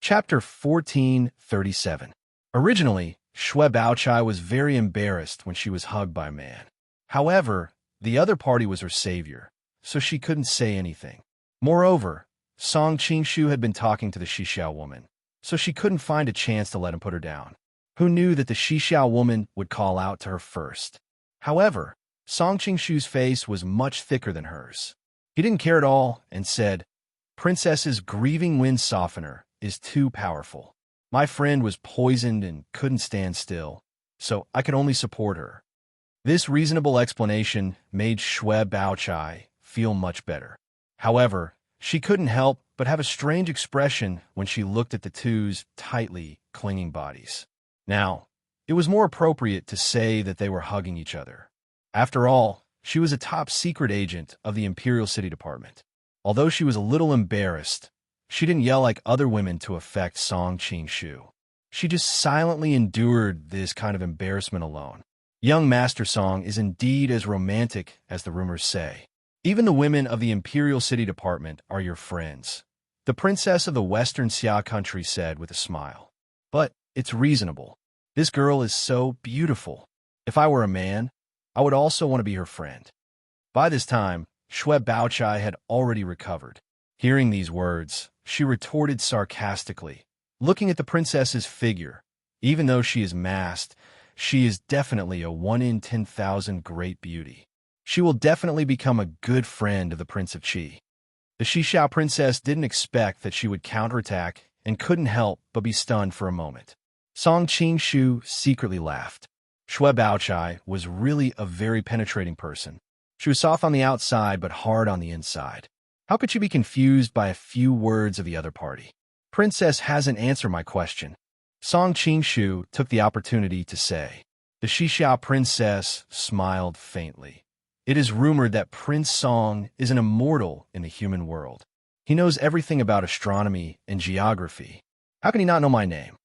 Chapter 1437. Originally, Shui Baochai was very embarrassed when she was hugged by a man. However, the other party was her savior, so she couldn't say anything. Moreover, Song Qing-shu had been talking to the Xixiao woman, so she couldn't find a chance to let him put her down. Who knew that the Xixiao woman would call out to her first? However, Song Qing-shu's face was much thicker than hers. He didn't care at all and said, "Princess's grieving wind softener is too powerful. My friend was poisoned and couldn't stand still, so I could only support her. This reasonable explanation made Shue Baochai feel much better. However, she couldn't help but have a strange expression when she looked at the two's tightly clinging bodies. Now, it was more appropriate to say that they were hugging each other. After all, she was a top-secret agent of the Imperial City Department. Although she was a little embarrassed, she didn't yell like other women to affect Song Qingshu. She just silently endured this kind of embarrassment alone. Young Master Song is indeed as romantic as the rumors say. Even the women of the Imperial City Department are your friends, the princess of the Western Xia country said with a smile. But it's reasonable. This girl is so beautiful. If I were a man, I would also want to be her friend. By this time, Shue Baochai had already recovered. Hearing these words, she retorted sarcastically, looking at the princess's figure. Even though she is masked, she is definitely a 1 in 10,000 great beauty. She will definitely become a good friend of the Prince of Qi. The Xixiao princess didn't expect that she would counterattack and couldn't help but be stunned for a moment. Song Qingshu secretly laughed. Shue Baochai was really a very penetrating person. She was soft on the outside but hard on the inside. How could she be confused by a few words of the other party? Princess hasn't answered my question. Song Qingshu took the opportunity to say. The Xixiao princess smiled faintly. It is rumored that Prince Song is an immortal in the human world. He knows everything about astronomy and geography. How can he not know my name?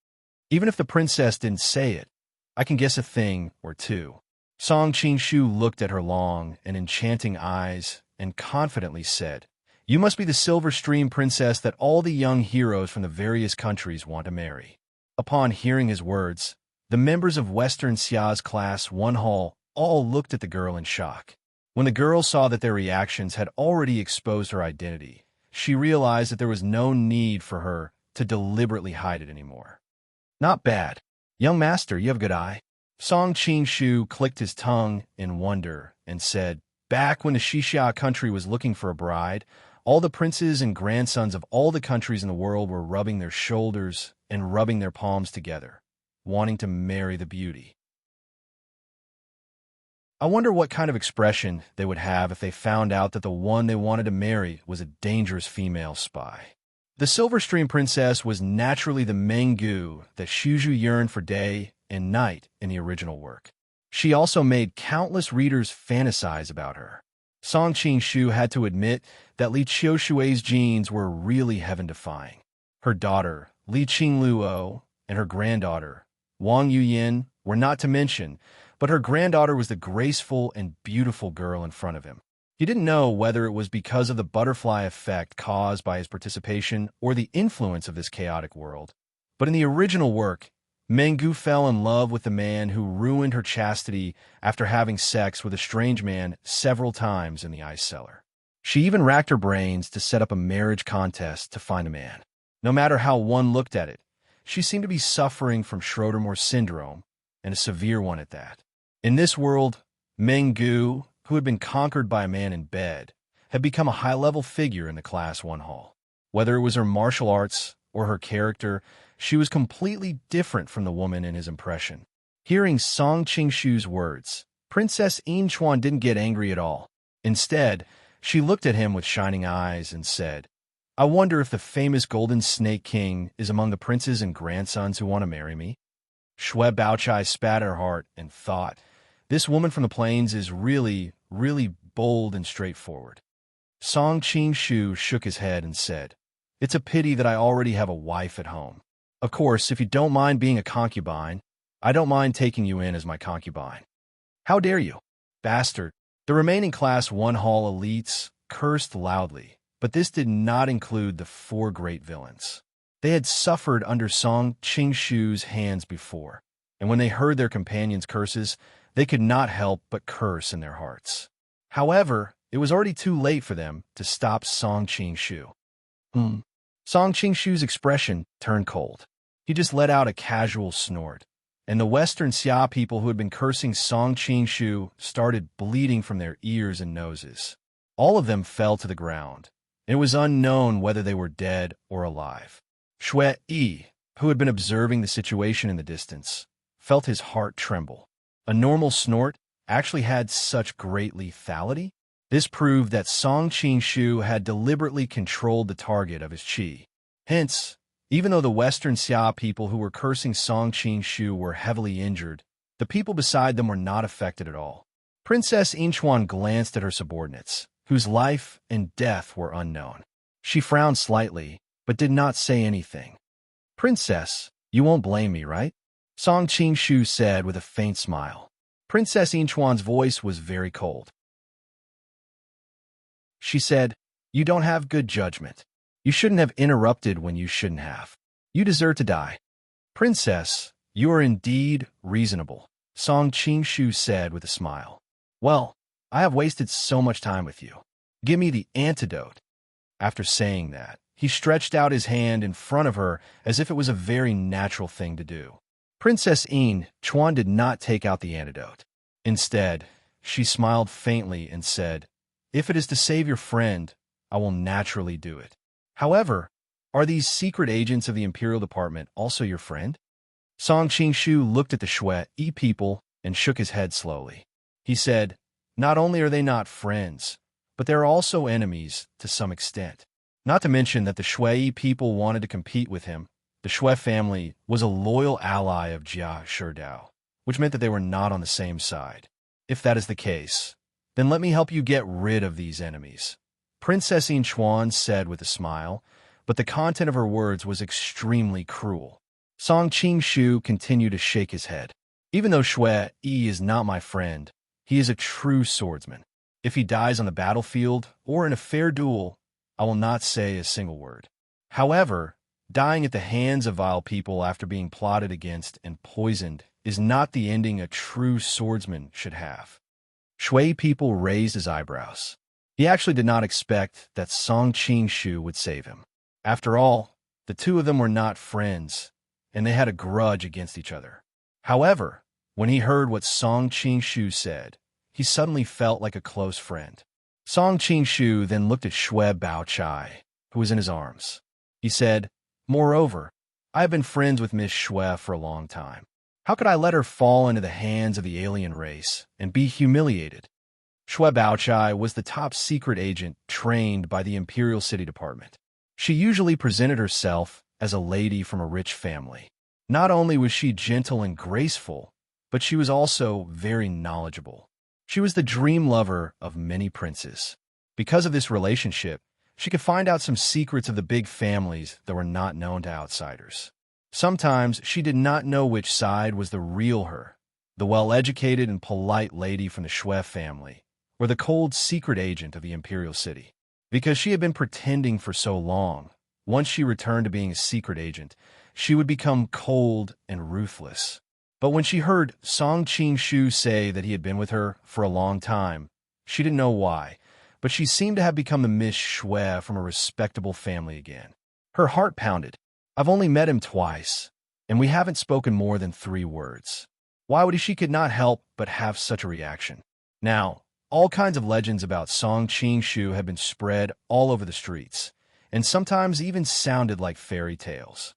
Even if the princess didn't say it, I can guess a thing or two. Song Qingshu looked at her long and enchanting eyes and confidently said, "You must be the Silver Stream princess that all the young heroes from the various countries want to marry." Upon hearing his words, the members of Western Xia's Class 1 Hall all looked at the girl in shock. When the girl saw that their reactions had already exposed her identity, she realized that there was no need for her to deliberately hide it anymore. Not bad. Young master, you have a good eye. Song Qingshu clicked his tongue in wonder and said, "Back when the Xixia country was looking for a bride, all the princes and grandsons of all the countries in the world were rubbing their shoulders and rubbing their palms together, wanting to marry the beauty. I wonder what kind of expression they would have if they found out that the one they wanted to marry was a dangerous female spy." The Silver Stream Princess was naturally the Menggu that Shuju yearned for day and night in the original work. She also made countless readers fantasize about her. Song Qingshu had to admit that Li Qiushui's genes were really heaven-defying. Her daughter, Li Qingluo, and her granddaughter, Wang Yuyin, were not to mention, but her granddaughter was the graceful and beautiful girl in front of him. He didn't know whether it was because of the butterfly effect caused by his participation or the influence of this chaotic world. But in the original work, Menggu fell in love with the man who ruined her chastity after having sex with a strange man several times in the ice cellar. She even racked her brains to set up a marriage contest to find a man. No matter how one looked at it, she seemed to be suffering from Schroeder-Moore syndrome, and a severe one at that. In this world, Menggu, who had been conquered by a man in bed, had become a high-level figure in the Class 1 Hall. Whether it was her martial arts or her character, she was completely different from the woman in his impression. Hearing Song Qingshu's words, Princess Yinchuan didn't get angry at all. Instead, she looked at him with shining eyes and said, "I wonder if the famous Golden Snake King is among the princes and grandsons who want to marry me?" Shue Baochai spat at her heart and thought, "This woman from the plains is really bold and straightforward." Song Qingshu shook his head and said, "It's a pity that I already have a wife at home. Of course, if you don't mind being a concubine, I don't mind taking you in as my concubine." "How dare you, bastard!" The remaining Class 1 Hall elites cursed loudly, but this did not include the 4 great villains. They had suffered under Song Qingshu's hands before, and when they heard their companions' curses, they could not help but curse in their hearts. However, it was already too late for them to stop Song Qingshu. Song Qingshu's expression turned cold. He just let out a casual snort, and the Western Xia people who had been cursing Song Qingshu started bleeding from their ears and noses. All of them fell to the ground. It was unknown whether they were dead or alive. Shue Yi, who had been observing the situation in the distance, felt his heart tremble. A normal snort actually had such great lethality? This proved that Song Qing-shu had deliberately controlled the target of his qi. Hence, even though the Western Xia people who were cursing Song Qing-shu were heavily injured, the people beside them were not affected at all. Princess Inchuan glanced at her subordinates, whose life and death were unknown. She frowned slightly, but did not say anything. "Princess, you won't blame me, right?" Song Qing-shu said with a faint smile. Princess Inchuan's voice was very cold. She said, "You don't have good judgment. You shouldn't have interrupted when you shouldn't have. You deserve to die." "Princess, you are indeed reasonable," Song Qing-shu said with a smile. "Well, I have wasted so much time with you. Give me the antidote." After saying that, he stretched out his hand in front of her as if it was a very natural thing to do. Princess Chuan did not take out the antidote. Instead, she smiled faintly and said, "If it is to save your friend, I will naturally do it. However, are these secret agents of the Imperial Department also your friend?" Song Qing-shu looked at the Shui people and shook his head slowly. He said, "Not only are they not friends, but they're also enemies to some extent. Not to mention that the Shui people wanted to compete with him. The Shui family was a loyal ally of Jia Sherdao, which meant that they were not on the same side. If that is the case, then let me help you get rid of these enemies," Princess Inchuan said with a smile, but the content of her words was extremely cruel. Song Qing-shu continued to shake his head. "Even though Shui is not my friend, he is a true swordsman. If he dies on the battlefield or in a fair duel, I will not say a single word. However, dying at the hands of vile people after being plotted against and poisoned is not the ending a true swordsman should have." Shui people raised his eyebrows. He actually did not expect that Song Qing-shu would save him. After all, the two of them were not friends, and they had a grudge against each other. However, when he heard what Song Qing-shu said, he suddenly felt like a close friend. Song Qing-shu then looked at Shui Baochai, who was in his arms. He said, "Moreover, I have been friends with Miss Shui for a long time. How could I let her fall into the hands of the alien race and be humiliated?" Shui Baochai was the top secret agent trained by the Imperial City Department. She usually presented herself as a lady from a rich family. Not only was she gentle and graceful, but she was also very knowledgeable. She was the dream lover of many princes. Because of this relationship, she could find out some secrets of the big families that were not known to outsiders. Sometimes she did not know which side was the real her, the well-educated and polite lady from the Shui family, or the cold secret agent of the Imperial City. Because she had been pretending for so long, once she returned to being a secret agent, she would become cold and ruthless. But when she heard Song Qing-shu say that he had been with her for a long time, she didn't know why, but she seemed to have become the Miss Shui from a respectable family again. Her heart pounded. "I've only met him twice, and we haven't spoken more than 3 words. Why would she could not help but have such a reaction?" Now, all kinds of legends about Song Qing-shu had been spread all over the streets, and sometimes even sounded like fairy tales.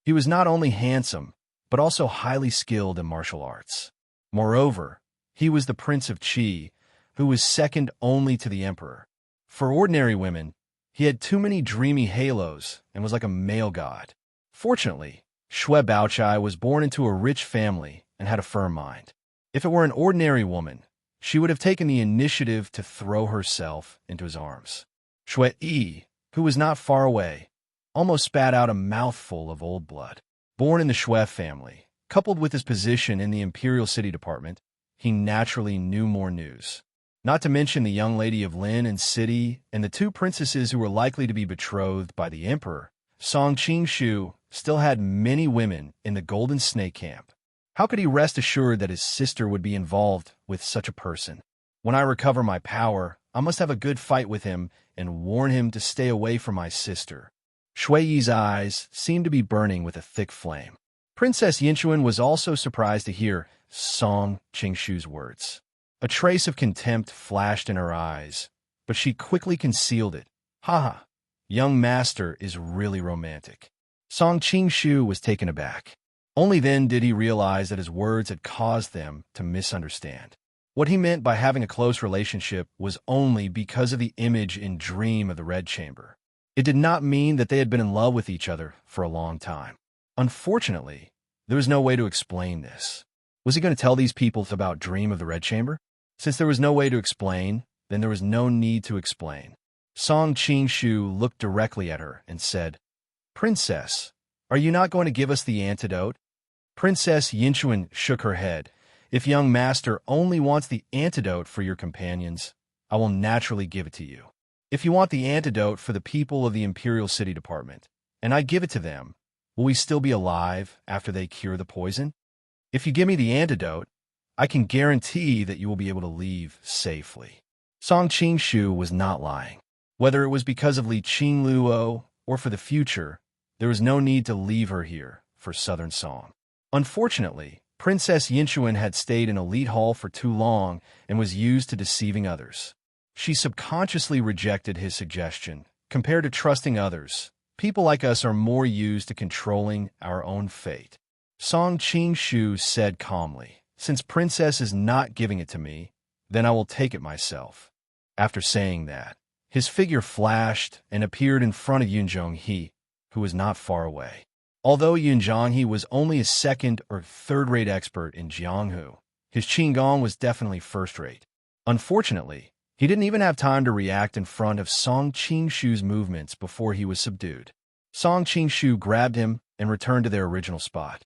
He was not only handsome, but also highly skilled in martial arts. Moreover, he was the Prince of Qi, who was second only to the Emperor. For ordinary women, he had too many dreamy halos and was like a male god. Fortunately, Shui Baochai was born into a rich family and had a firm mind. If it were an ordinary woman, she would have taken the initiative to throw herself into his arms. Shui, who was not far away, almost spat out a mouthful of old blood. Born in the Shui family, coupled with his position in the Imperial City Department, he naturally knew more news. Not to mention the young lady of Lin and City and the 2 princesses who were likely to be betrothed by the Emperor, Song Qing-shu still had many women in the Golden Snake Camp. How could he rest assured that his sister would be involved with such a person? When I recover my power, I must have a good fight with him and warn him to stay away from my sister. Shui Yi's eyes seemed to be burning with a thick flame. Princess Yinchuan was also surprised to hear Song Qing-shu's words. A trace of contempt flashed in her eyes, but she quickly concealed it. "Haha, Young master is really romantic. Song Qingshu was taken aback. Only then did he realize that his words had caused them to misunderstand. What he meant by having a close relationship was only because of the image in Dream of the Red Chamber. It did not mean that they had been in love with each other for a long time. Unfortunately, there was no way to explain this. Was he going to tell these people about Dream of the Red Chamber? Since there was no way to explain, then there was no need to explain. Song Qingshu looked directly at her and said, "Princess, are you not going to give us the antidote?" Princess Yinchuan shook her head. "If young master only wants the antidote for your companions, I will naturally give it to you. If you want the antidote for the people of the Imperial City Department, and I give it to them, will we still be alive after they cure the poison? If you give me the antidote, I can guarantee that you will be able to leave safely." Song Qingshu was not lying. Whether it was because of Li Qingluo or for the future, there was no need to leave her here for Southern Song. Unfortunately, Princess Yinchuan had stayed in Elite Hall for too long and was used to deceiving others. She subconsciously rejected his suggestion. Compared to trusting others, people like us are more used to controlling our own fate. Song Qingshu said calmly, "Since Princess is not giving it to me, then I will take it myself." After saying that, his figure flashed and appeared in front of Yun Zhonghe, who was not far away. Although Yun Zhonghe was only a second or third-rate expert in Jianghu, his Qinggong was definitely first-rate. Unfortunately, he didn't even have time to react in front of Song Qingshu's movements before he was subdued. Song Qingshu grabbed him and returned to their original spot.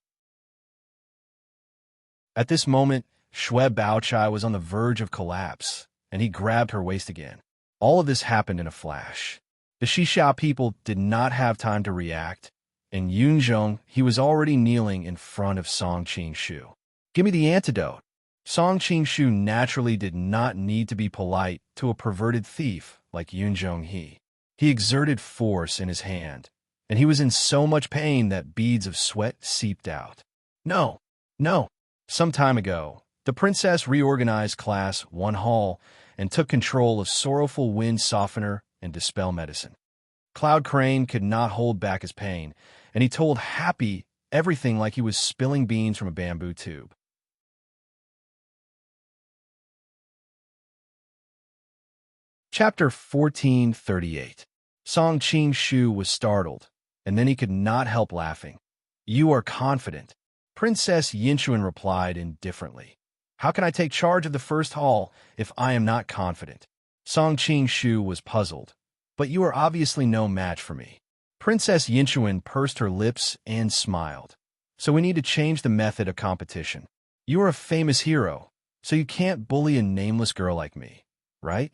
At this moment, Xue Baochai was on the verge of collapse, and he grabbed her waist again. All of this happened in a flash. The Xixia people did not have time to react, and Yunzhong, he was already kneeling in front of Song Qingshu. "Give me the antidote." Song Qingshu naturally did not need to be polite to a perverted thief like Yunzhong He. He exerted force in his hand, and he was in so much pain that beads of sweat seeped out. "No, no." Some time ago, the princess reorganized Class 1 Hall and took control of Sorrowful Wind Softener and Dispel Medicine. Cloud Crane could not hold back his pain, and he told Happy everything like he was spilling beans from a bamboo tube. Chapter 1438. Song Qingshu was startled, and then he could not help laughing. "You are confident." Princess Yinchuan replied indifferently. "How can I take charge of the first hall if I am not confident?" Song Qingshu was puzzled. "But you are obviously no match for me." Princess Yinchuan pursed her lips and smiled. "So we need to change the method of competition. You are a famous hero, so you can't bully a nameless girl like me, right?"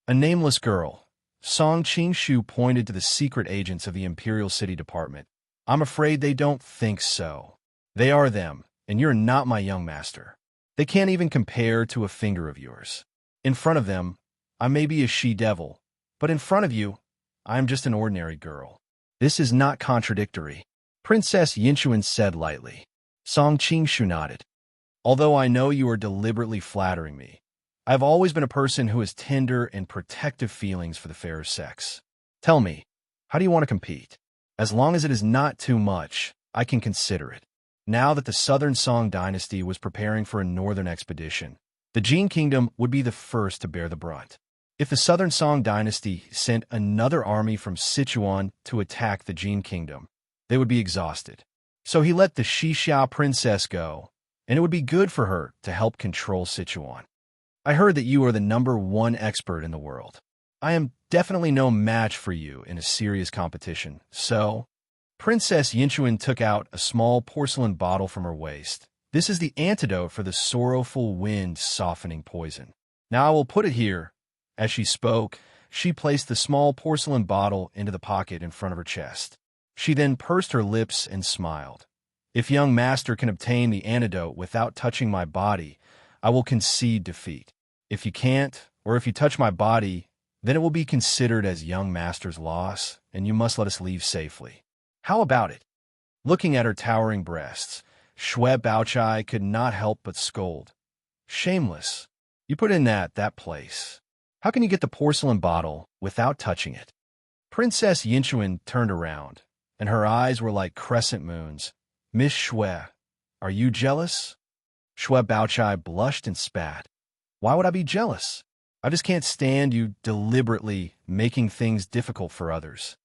"A nameless girl." Song Qingshu pointed to the secret agents of the Imperial City Department. "I'm afraid they don't think so. They are them, and you're not my young master. They can't even compare to a finger of yours. In front of them, I may be a she-devil, but in front of you, I am just an ordinary girl." "This is not contradictory," Princess Yinchuan said lightly. Song Qingshu nodded. "Although I know you are deliberately flattering me, I have always been a person who has tender and protective feelings for the fairer sex. Tell me, how do you want to compete? As long as it is not too much, I can consider it." Now that the Southern Song dynasty was preparing for a northern expedition, the Jin Kingdom would be the first to bear the brunt. If the Southern Song dynasty sent another army from Sichuan to attack the Jin Kingdom, they would be exhausted. So he let the Xixia princess go, and it would be good for her to help control Sichuan. "I heard that you are the #1 expert in the world. I am definitely no match for you in a serious competition, so..." Princess Yinchuan took out a small porcelain bottle from her waist. "This is the antidote for the Sorrowful Wind softening poison. Now I will put it here." As she spoke, she placed the small porcelain bottle into the pocket in front of her chest. She then pursed her lips and smiled. "If young master can obtain the antidote without touching my body, I will concede defeat. If you can't, or if you touch my body, then it will be considered as young master's loss, and you must let us leave safely. How about it?" Looking at her towering breasts, Xue Baochai could not help but scold. "Shameless. You put in that place. How can you get the porcelain bottle without touching it?" Princess Yinchuan turned around, and her eyes were like crescent moons. Miss Shui, are you jealous? Shui Baochai blushed and spat. Why would I be jealous? I just can't stand you deliberately making things difficult for others.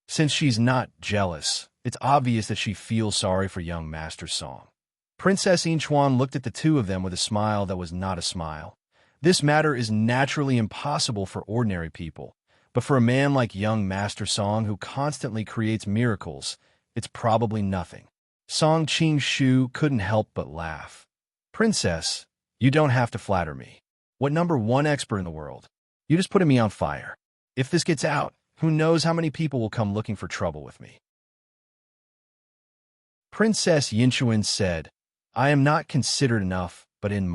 Since she's not jealous, it's obvious that she feels sorry for young Master Song. Princess Yinchuan looked at the two of them with a smile that was not a smile. This matter is naturally impossible for ordinary people, but for a man like young Master Song who constantly creates miracles, it's probably nothing. Song Qing couldn't help but laugh. Princess, you don't have to flatter me. What #1 expert in the world? You just putting me on fire. If this gets out, who knows how many people will come looking for trouble with me. Princess Yinchuan said, I am not considered enough, but in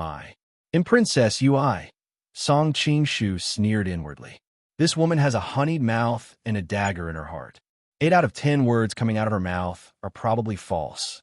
Princess Ui. Song Qing sneered inwardly. This woman has a honeyed mouth and a dagger in her heart. 8 out of 10 words coming out of her mouth are probably false.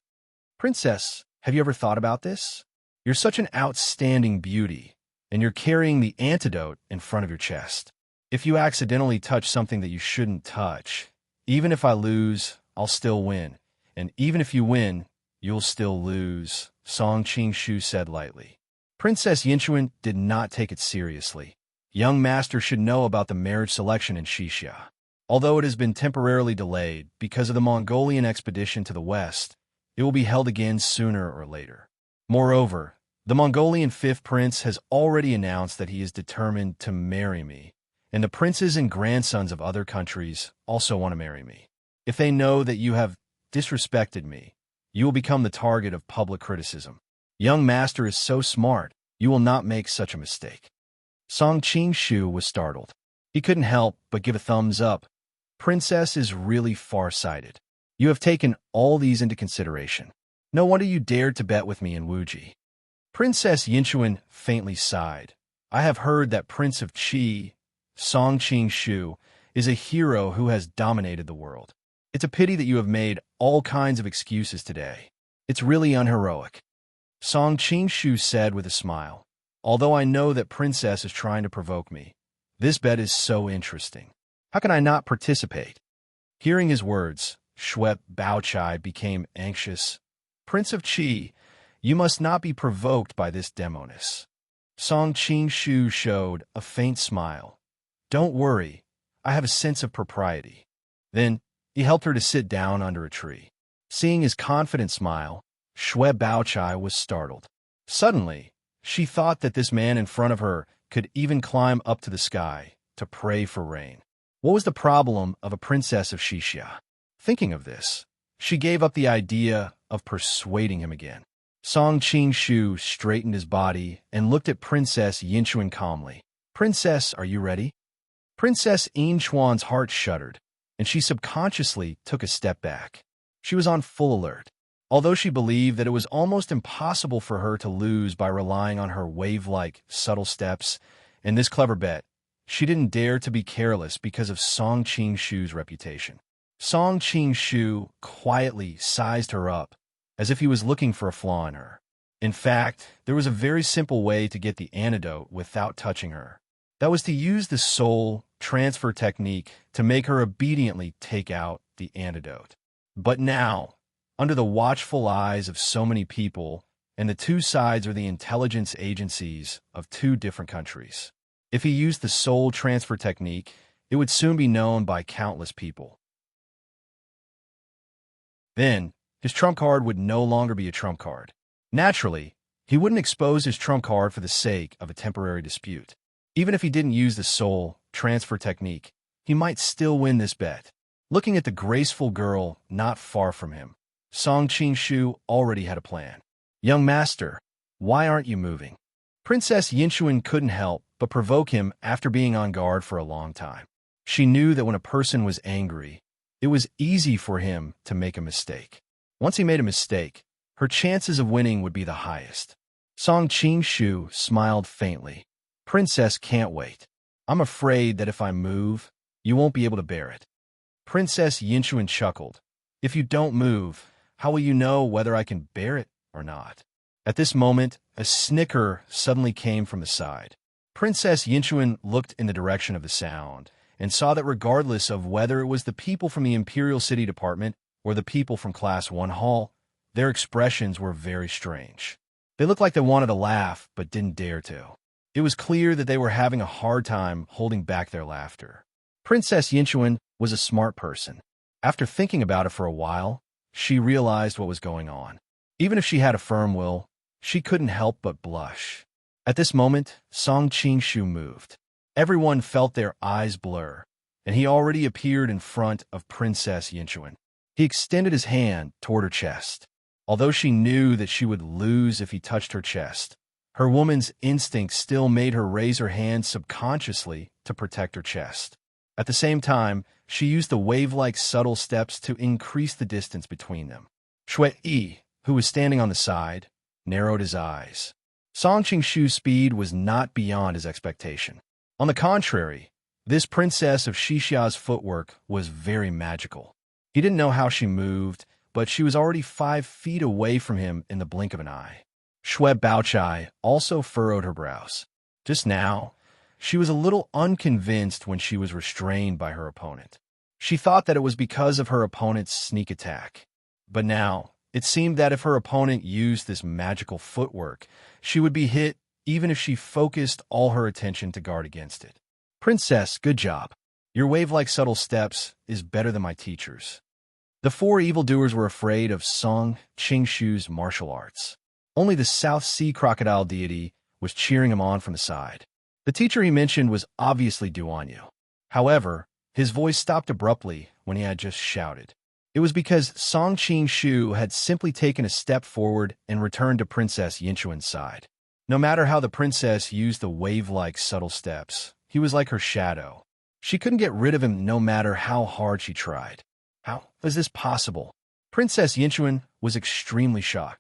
Princess, have you ever thought about this? You're such an outstanding beauty, and you're carrying the antidote in front of your chest. If you accidentally touch something that you shouldn't touch, even if I lose, I'll still win. And even if you win, you'll still lose, Song Qing said lightly. Princess Yinchuan did not take it seriously. Young Master should know about the marriage selection in Xixia. Although it has been temporarily delayed because of the Mongolian expedition to the west, it will be held again sooner or later. Moreover, the Mongolian 5th prince has already announced that he is determined to marry me, and the princes and grandsons of other countries also want to marry me. If they know that you have disrespected me, you will become the target of public criticism. Young Master is so smart, you will not make such a mistake. Song Qing was startled. He couldn't help but give a thumbs up. Princess is really far-sighted. You have taken all these into consideration. No wonder you dared to bet with me in Wuji. Princess Yinchuan faintly sighed. I have heard that Prince of Qi, Song Qing is a hero who has dominated the world. It's a pity that you have made all kinds of excuses today. It's really unheroic. Song Qing said with a smile. Although I know that Princess is trying to provoke me, this bet is so interesting. How can I not participate? Hearing his words, Shui Baochai became anxious. Prince of Qi, you must not be provoked by this demoness. Song Qing showed a faint smile. Don't worry, I have a sense of propriety. Then, he helped her to sit down under a tree. Seeing his confident smile, Shui Baochai was startled. Suddenly, she thought that this man in front of her could even climb up to the sky to pray for rain. What was the problem of a princess of Xixia? Thinking of this, she gave up the idea of persuading him again. Song Qing straightened his body and looked at Princess Yinchuan calmly. Princess, are you ready? Princess Yinchuan's heart shuddered, and she subconsciously took a step back. She was on full alert. Although she believed that it was almost impossible for her to lose by relying on her wave-like, subtle steps and this clever bet, she didn't dare to be careless because of Song Qing reputation. Song Qing quietly sized her up, as if he was looking for a flaw in her. In fact, there was a very simple way to get the antidote without touching her. That was to use the soul transfer technique to make her obediently take out the antidote. But now, under the watchful eyes of so many people, and the two sides are the intelligence agencies of 2 different countries. If he used the soul transfer technique, it would soon be known by countless people. Then, his trump card would no longer be a trump card. Naturally, he wouldn't expose his trump card for the sake of a temporary dispute. Even if he didn't use the soul transfer technique, he might still win this bet. Looking at the graceful girl not far from him, Song Qing already had a plan. Young Master, why aren't you moving? Princess Yinchuan couldn't help but provoke him after being on guard for a long time. She knew that when a person was angry, it was easy for him to make a mistake. Once he made a mistake, her chances of winning would be the highest. Song Qing smiled faintly. Princess can't wait. I'm afraid that if I move, you won't be able to bear it. Princess Yinchuan chuckled. If you don't move, how will you know whether I can bear it or not? At this moment, a snicker suddenly came from the side. Princess Yinchuan looked in the direction of the sound, and saw that regardless of whether it was the people from the Imperial City Department or the people from Class 1 Hall, their expressions were very strange. They looked like they wanted to laugh but didn't dare to. It was clear that they were having a hard time holding back their laughter. Princess Yinchuan was a smart person. After thinking about it for a while, she realized what was going on. Even if she had a firm will, she couldn't help but blush. At this moment, Song Qingshu moved. Everyone felt their eyes blur, and he already appeared in front of Princess Yinchuan. He extended his hand toward her chest. Although she knew that she would lose if he touched her chest, her woman's instinct still made her raise her hand subconsciously to protect her chest. At the same time, she used the wave-like subtle steps to increase the distance between them. Shui, who was standing on the side, narrowed his eyes. Song Qingshu's speed was not beyond his expectation. On the contrary, this princess of Xixia's footwork was very magical. He didn't know how she moved, but she was already 5 feet away from him in the blink of an eye. Shui Baochai also furrowed her brows. Just now, she was a little unconvinced when she was restrained by her opponent. She thought that it was because of her opponent's sneak attack. But now, it seemed that if her opponent used this magical footwork, she would be hit even if she focused all her attention to guard against it. Princess, good job. Your wave-like subtle steps is better than my teacher's. The 4 evildoers were afraid of Song Qingshu's martial arts. Only the South Sea crocodile deity was cheering him on from the side. The teacher he mentioned was obviously Duanyu. However, his voice stopped abruptly when he had just shouted. It was because Song Qingshu had simply taken a step forward and returned to Princess Yinchuan's side. No matter how the princess used the wave-like subtle steps, he was like her shadow. She couldn't get rid of him no matter how hard she tried. How is this possible? Princess Yinchuan was extremely shocked.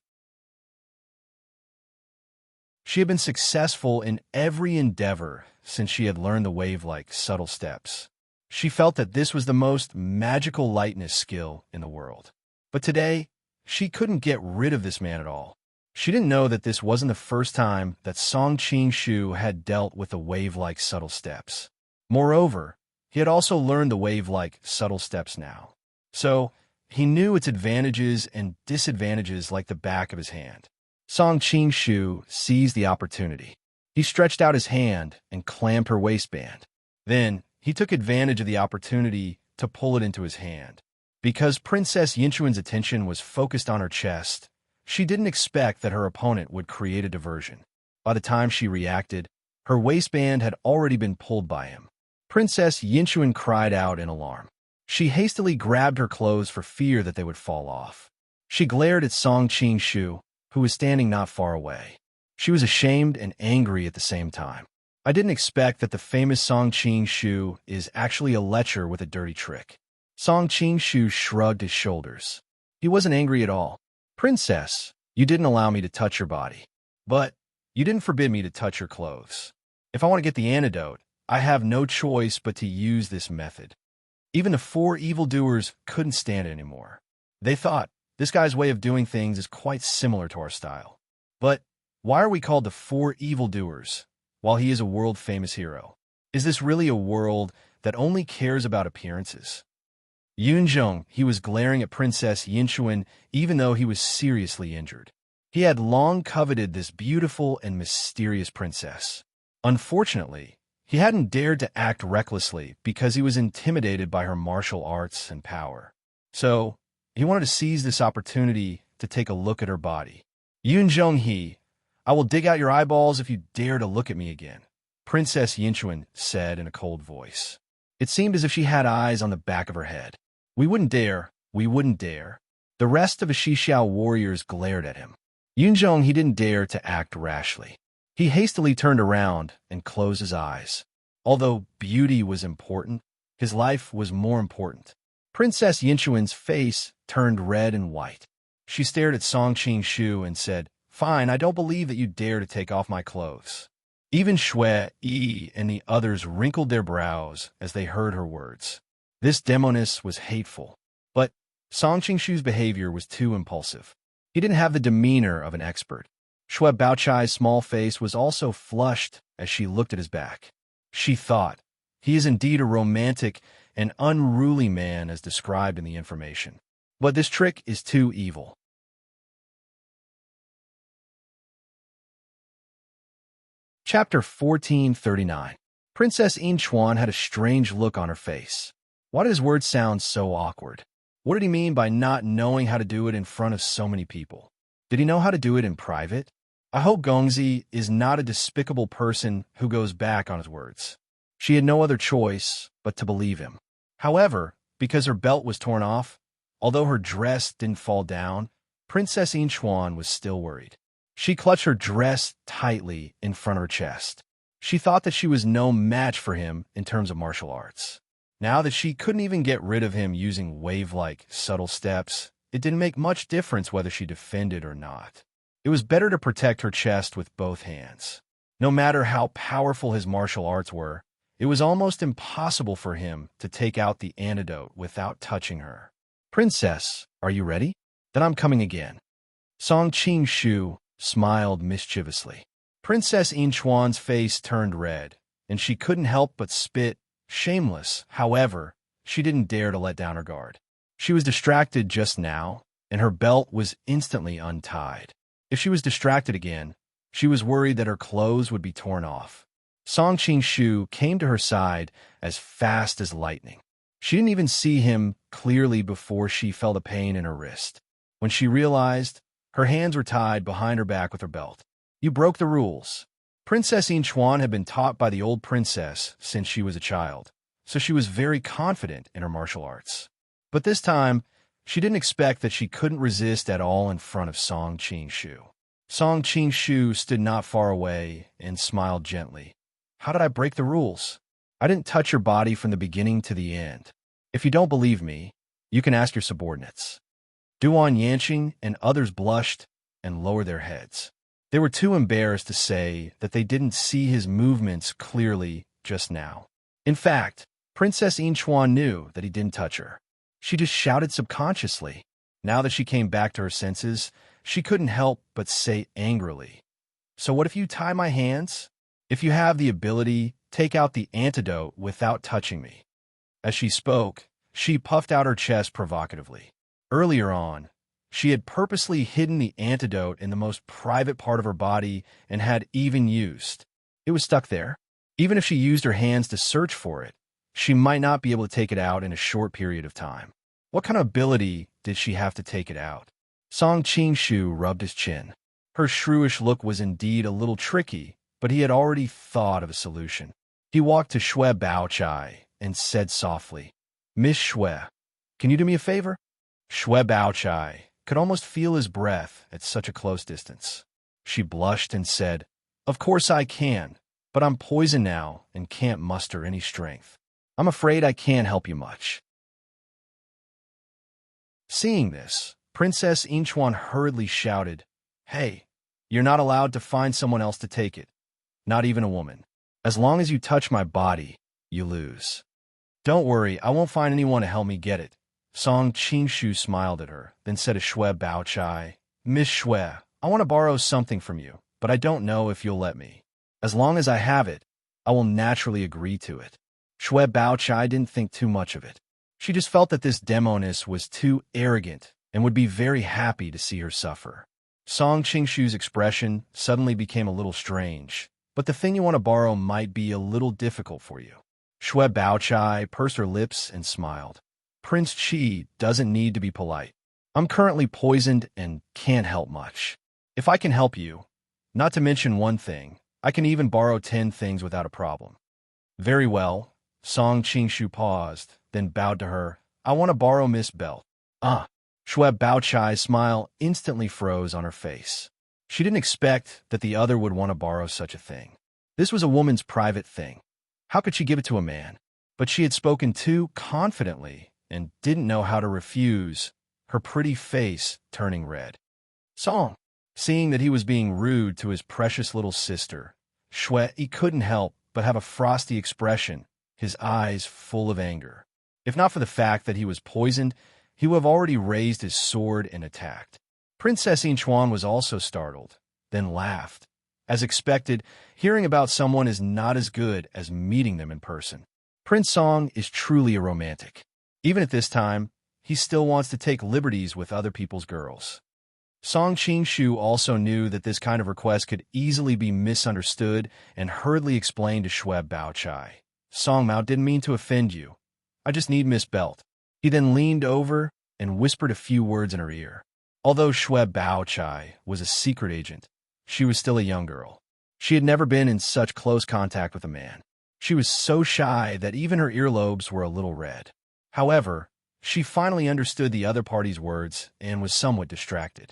She had been successful in every endeavor since she had learned the wave-like subtle steps. She felt that this was the most magical lightness skill in the world. But today, she couldn't get rid of this man at all. She didn't know that this wasn't the first time that Song Qingshu had dealt with the wave-like subtle steps. Moreover, he had also learned the wave-like subtle steps now. So, he knew its advantages and disadvantages like the back of his hand. Song Qingshu seized the opportunity. He stretched out his hand and clamped her waistband. Then, he took advantage of the opportunity to pull it into his hand. Because Princess Yinchuan's attention was focused on her chest, she didn't expect that her opponent would create a diversion. By the time she reacted, her waistband had already been pulled by him. Princess Yinchuan cried out in alarm. She hastily grabbed her clothes for fear that they would fall off. She glared at Song Qingshu, who was standing not far away. She was ashamed and angry at the same time. I didn't expect that the famous Song Qingshu is actually a lecher with a dirty trick. Song Qingshu shrugged his shoulders. He wasn't angry at all. Princess, you didn't allow me to touch your body. But you didn't forbid me to touch your clothes. If I want to get the antidote, I have no choice but to use this method. Even the 4 evildoers couldn't stand it anymore. They thought, this guy's way of doing things is quite similar to our style. But why are we called the 4 evildoers, while he is a world-famous hero? Is this really a world that only cares about appearances? Yunzhong, he was glaring at Princess Yinchuan even though he was seriously injured. He had long coveted this beautiful and mysterious princess. Unfortunately, he hadn't dared to act recklessly because he was intimidated by her martial arts and power. So, he wanted to seize this opportunity to take a look at her body. Yunzhong, I will dig out your eyeballs if you dare to look at me again, Princess Yinchuan said in a cold voice. It seemed as if she had eyes on the back of her head. We wouldn't dare. The rest of the Xixiao warriors glared at him. Yunzhong, he didn't dare to act rashly. He hastily turned around and closed his eyes. Although beauty was important, his life was more important. Princess Yinchuan's face turned red and white. She stared at Song Qingshu and said, Fine, I don't believe that you dare to take off my clothes. Even Shui and the others wrinkled their brows as they heard her words. This demoness was hateful, but Song Qingshu's behavior was too impulsive. He didn't have the demeanor of an expert. Shui Baochai's small face was also flushed as she looked at his back. She thought, He is indeed a romantic and unruly man as described in the information. But this trick is too evil. Chapter 1439. Princess Inchuan had a strange look on her face. Why did his words sound so awkward? What did he mean by not knowing how to do it in front of so many people? Did he know how to do it in private? I hope Gongzi is not a despicable person who goes back on his words. She had no other choice but to believe him. However, because her belt was torn off, although her dress didn't fall down, Princess Inchuan was still worried. She clutched her dress tightly in front of her chest. She thought that she was no match for him in terms of martial arts. Now that she couldn't even get rid of him using wave-like, subtle steps, it didn't make much difference whether she defended or not. It was better to protect her chest with both hands. No matter how powerful his martial arts were, it was almost impossible for him to take out the antidote without touching her. "Princess, are you ready? Then I'm coming again." Song Qing-shu smiled mischievously. Princess Inchuan's face turned red, and she couldn't help but spit. Shameless, however, she didn't dare to let down her guard. She was distracted just now, and her belt was instantly untied. If she was distracted again, she was worried that her clothes would be torn off. Song Qing-shu came to her side as fast as lightning. She didn't even see him clearly before she felt a pain in her wrist. When she realized, her hands were tied behind her back with her belt. "You broke the rules." Princess Inchuan had been taught by the old princess since she was a child, so she was very confident in her martial arts. But this time, she didn't expect that she couldn't resist at all in front of Song Qing-shu. Song Qing-shu stood not far away and smiled gently. "How did I break the rules? I didn't touch your body from the beginning to the end. If you don't believe me, you can ask your subordinates." Duan Yanqing and others blushed and lowered their heads. They were too embarrassed to say that they didn't see his movements clearly just now. In fact, Princess Inchuan knew that he didn't touch her. She just shouted subconsciously. Now that she came back to her senses, she couldn't help but say angrily, "So what if you tie my hands? If you have the ability, take out the antidote without touching me." As she spoke, she puffed out her chest provocatively. Earlier on, she had purposely hidden the antidote in the most private part of her body and had even used. It was stuck there. Even if she used her hands to search for it, she might not be able to take it out in a short period of time. What kind of ability did she have to take it out? Song Qing-shu rubbed his chin. Her shrewish look was indeed a little tricky, but he had already thought of a solution. He walked to Xue Baochai and said softly, "Miss Xue, can you do me a favor?" Xue Baochai could almost feel his breath at such a close distance. She blushed and said, "Of course I can, but I'm poisoned now and can't muster any strength. I'm afraid I can't help you much." Seeing this, Princess Inchuan hurriedly shouted, "Hey, you're not allowed to find someone else to take it, not even a woman. As long as you touch my body, you lose." "Don't worry, I won't find anyone to help me get it." Song Qing-shu smiled at her, then said to Xue Baochai, "Miss Xue, I want to borrow something from you, but I don't know if you'll let me. As long as I have it, I will naturally agree to it." Xue Baochai didn't think too much of it. She just felt that this demoness was too arrogant and would be very happy to see her suffer. Song Qing-shu's expression suddenly became a little strange, but the thing you want to borrow might be a little difficult for you. Xue Baochai pursed her lips and smiled. "Prince Qi doesn't need to be polite. I'm currently poisoned and can't help much. If I can help you, not to mention one thing, I can even borrow 10 things without a problem." "Very well." Song Qing-shu paused, then bowed to her. "I want to borrow Miss Belt." "Ah." Xue Baochai's smile instantly froze on her face. She didn't expect that the other would want to borrow such a thing. This was a woman's private thing. How could she give it to a man? But she had spoken too confidently and didn't know how to refuse, her pretty face turning red. "Song." Seeing that he was being rude to his precious little sister, he couldn't help but have a frosty expression, his eyes full of anger. If not for the fact that he was poisoned, he would have already raised his sword and attacked. Princess Inchuan was also startled, then laughed. As expected, hearing about someone is not as good as meeting them in person. Prince Song is truly a romantic. Even at this time, he still wants to take liberties with other people's girls. Song Qingshu also knew that this kind of request could easily be misunderstood and hurriedly explained to Shweb Baochai. Song Mao didn't mean to offend you. I just need Miss Belt. He then leaned over and whispered a few words in her ear. Although Shweb Baochai was a secret agent, she was still a young girl. She had never been in such close contact with a man. She was so shy that even her earlobes were a little red. However, she finally understood the other party's words and was somewhat distracted.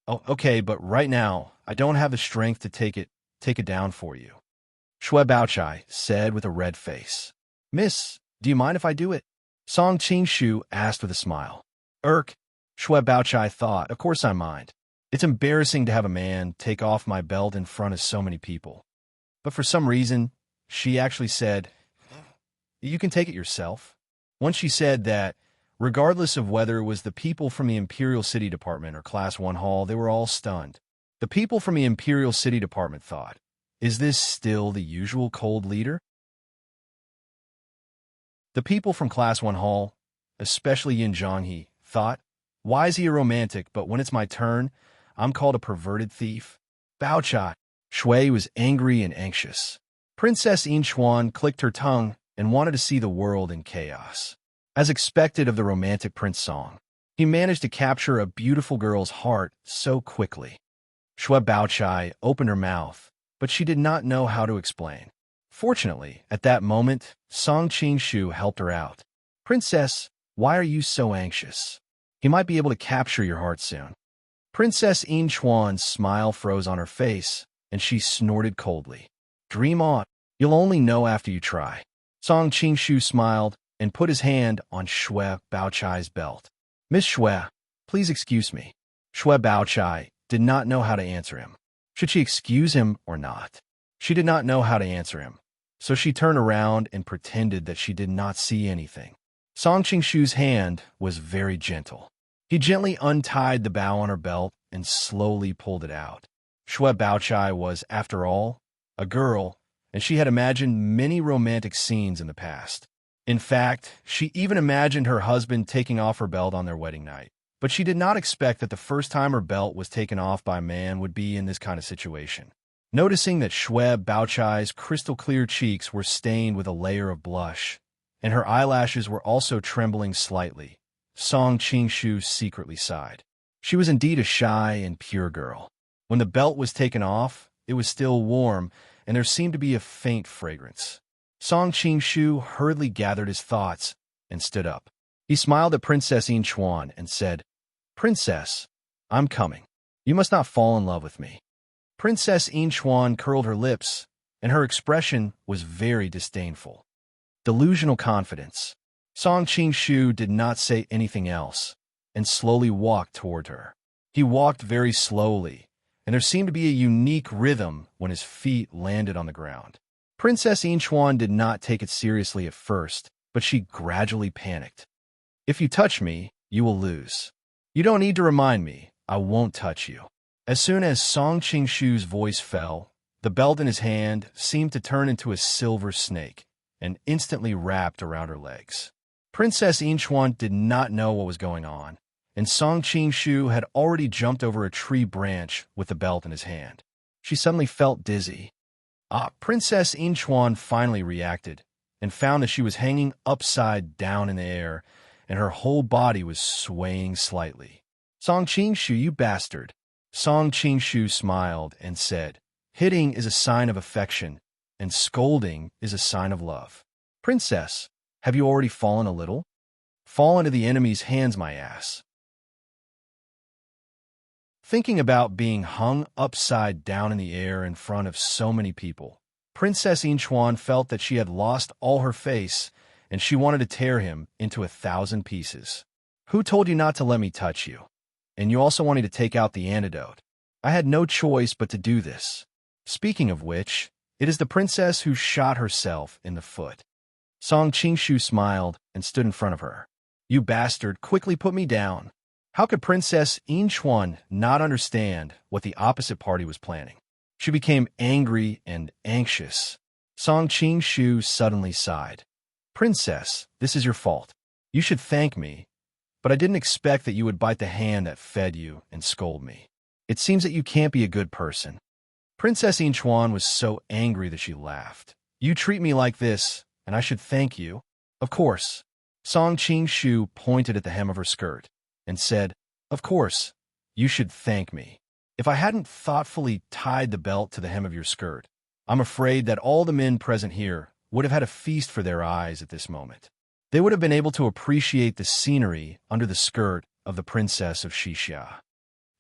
Oh, okay, but right now, I don't have the strength to take it down for you. Shweb Baochai said with a red face. Miss, do you mind if I do it? Song Qingshu asked with a smile. Shweb Baochai thought, of course I mind. It's embarrassing to have a man take off my belt in front of so many people. But for some reason, she actually said, you can take it yourself. Once she said that, regardless of whether it was the people from the Imperial City Department or Class 1 Hall, they were all stunned. The people from the Imperial City Department thought, is this still the usual cold leader? The people from Class 1 Hall, especially Yin Zhonghe, thought, why is he a romantic, but when it's my turn, I'm called a perverted thief? Baochai. Shui was angry and anxious. Princess Yin Chuan clicked her tongue and wanted to see the world in chaos. As expected of the romantic Prince Song, he managed to capture a beautiful girl's heart so quickly. Shweb Baochai opened her mouth, but she did not know how to explain. Fortunately, at that moment, Song Qingshu helped her out. Princess, why are you so anxious? He might be able to capture your heart soon. Princess Yin Chuan's smile froze on her face, and she snorted coldly. Dream on. You'll only know after you try. Song Qingshu smiled and put his hand on Shweb Baochai's belt. Miss Shweb, please excuse me. Shweb Baochai did not know how to answer him. Should she excuse him or not? She did not know how to answer him, so she turned around and pretended that she did not see anything. Song Qingshu's hand was very gentle. He gently untied the bow on her belt and slowly pulled it out. Shweb Baochai was, after all, a girl, and she had imagined many romantic scenes in the past. In fact, she even imagined her husband taking off her belt on their wedding night. But she did not expect that the first time her belt was taken off by a man would be in this kind of situation. Noticing that Shweb Baochai's crystal-clear cheeks were stained with a layer of blush, and her eyelashes were also trembling slightly, Song Qingshu secretly sighed. She was indeed a shy and pure girl. When the belt was taken off, it was still warm, and there seemed to be a faint fragrance. Song Qingshu hurriedly gathered his thoughts and stood up. He smiled at Princess Yin Chuan and said, Princess, I'm coming. You must not fall in love with me. Princess Yin Chuan curled her lips, and her expression was very disdainful. Delusional confidence. Song Qingshu did not say anything else, and slowly walked toward her. He walked very slowly, and there seemed to be a unique rhythm when his feet landed on the ground. Princess Yin Chuan did not take it seriously at first, but she gradually panicked. If you touch me, you will lose. You don't need to remind me. I won't touch you. As soon as Song Qingshu's voice fell, the belt in his hand seemed to turn into a silver snake and instantly wrapped around her legs. Princess Yin Chuan did not know what was going on, and Song Qingshu had already jumped over a tree branch with the belt in his hand. She suddenly felt dizzy. Princess Yin Chuan finally reacted and found that she was hanging upside down in the air, and her whole body was swaying slightly. Song Qingshu, you bastard. Song Qingshu smiled and said, hitting is a sign of affection, and scolding is a sign of love. Princess, have you already fallen a little? Fall into the enemy's hands, my ass. Thinking about being hung upside down in the air in front of so many people, Princess Yin Chuan felt that she had lost all her face, and she wanted to tear him into 1,000 pieces. Who told you not to let me touch you? And you also wanted to take out the antidote. I had no choice but to do this. Speaking of which, it is the princess who shot herself in the foot. Song Qingshu smiled and stood in front of her. You bastard, quickly put me down. How could Princess Yin Chuan not understand what the opposite party was planning? She became angry and anxious. Song Qingshu suddenly sighed. "Princess, this is your fault. You should thank me, but I didn't expect that you would bite the hand that fed you and scold me. It seems that you can't be a good person." Princess Inchuan was so angry that she laughed. "You treat me like this, and I should thank you? Of course." Song Qing-shu pointed at the hem of her skirt and said, "Of course, you should thank me. If I hadn't thoughtfully tied the belt to the hem of your skirt, I'm afraid that all the men present here would have had a feast for their eyes at this moment. They would have been able to appreciate the scenery under the skirt of the Princess of Xixia.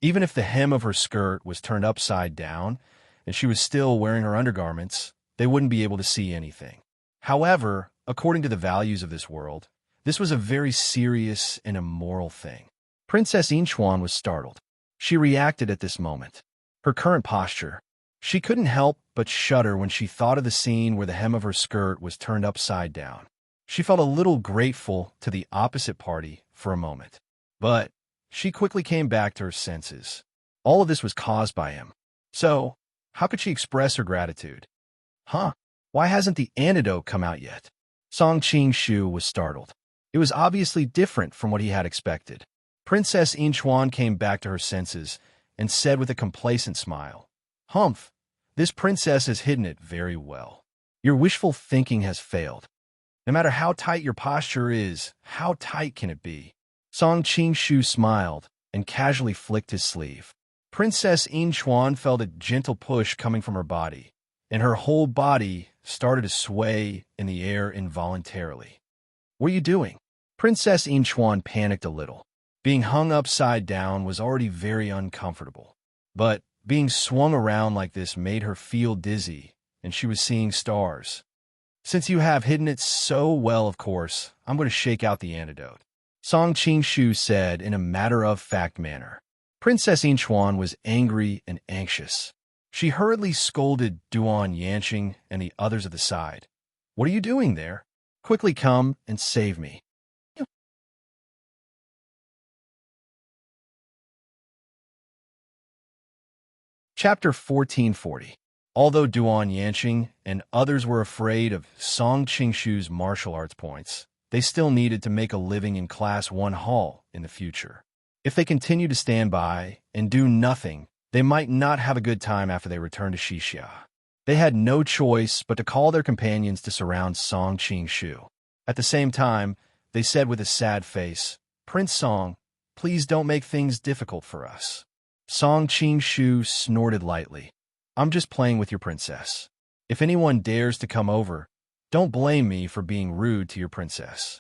Even if the hem of her skirt was turned upside down and she was still wearing her undergarments, they wouldn't be able to see anything. However, according to the values of this world, this was a very serious and immoral thing." Princess Inchuan was startled. She reacted at this moment. Her current posture. She couldn't help but shudder when she thought of the scene where the hem of her skirt was turned upside down. She felt a little grateful to the opposite party for a moment. But she quickly came back to her senses. All of this was caused by him. So, how could she express her gratitude? Why hasn't the antidote come out yet? Song Qing-shu was startled. It was obviously different from what he had expected. Princess Inchuan came back to her senses and said with a complacent smile, "Humph, this princess has hidden it very well. Your wishful thinking has failed. No matter how tight your posture is, how tight can it be?" Song Qing-shu smiled and casually flicked his sleeve. Princess Inchuan felt a gentle push coming from her body, and her whole body started to sway in the air involuntarily. "What are you doing?" Princess Inchuan panicked a little. Being hung upside down was already very uncomfortable, but being swung around like this made her feel dizzy, and she was seeing stars. "Since you have hidden it so well, of course, I'm going to shake out the antidote," Song Qing-shu said in a matter-of-fact manner. Princess Inchuan was angry and anxious. She hurriedly scolded Duan Yanqing and the others at the side. "What are you doing there? Quickly come and save me." Chapter 1440. Although Duan Yanqing and others were afraid of Song Qing-shu's martial arts points, they still needed to make a living in Class 1 Hall in the future. If they continued to stand by and do nothing, they might not have a good time after they returned to Xixia. They had no choice but to call their companions to surround Song Qing-shu. At the same time, they said with a sad face, "Prince Song, please don't make things difficult for us." Song Qing-shu snorted lightly. "I'm just playing with your princess. If anyone dares to come over, don't blame me for being rude to your princess."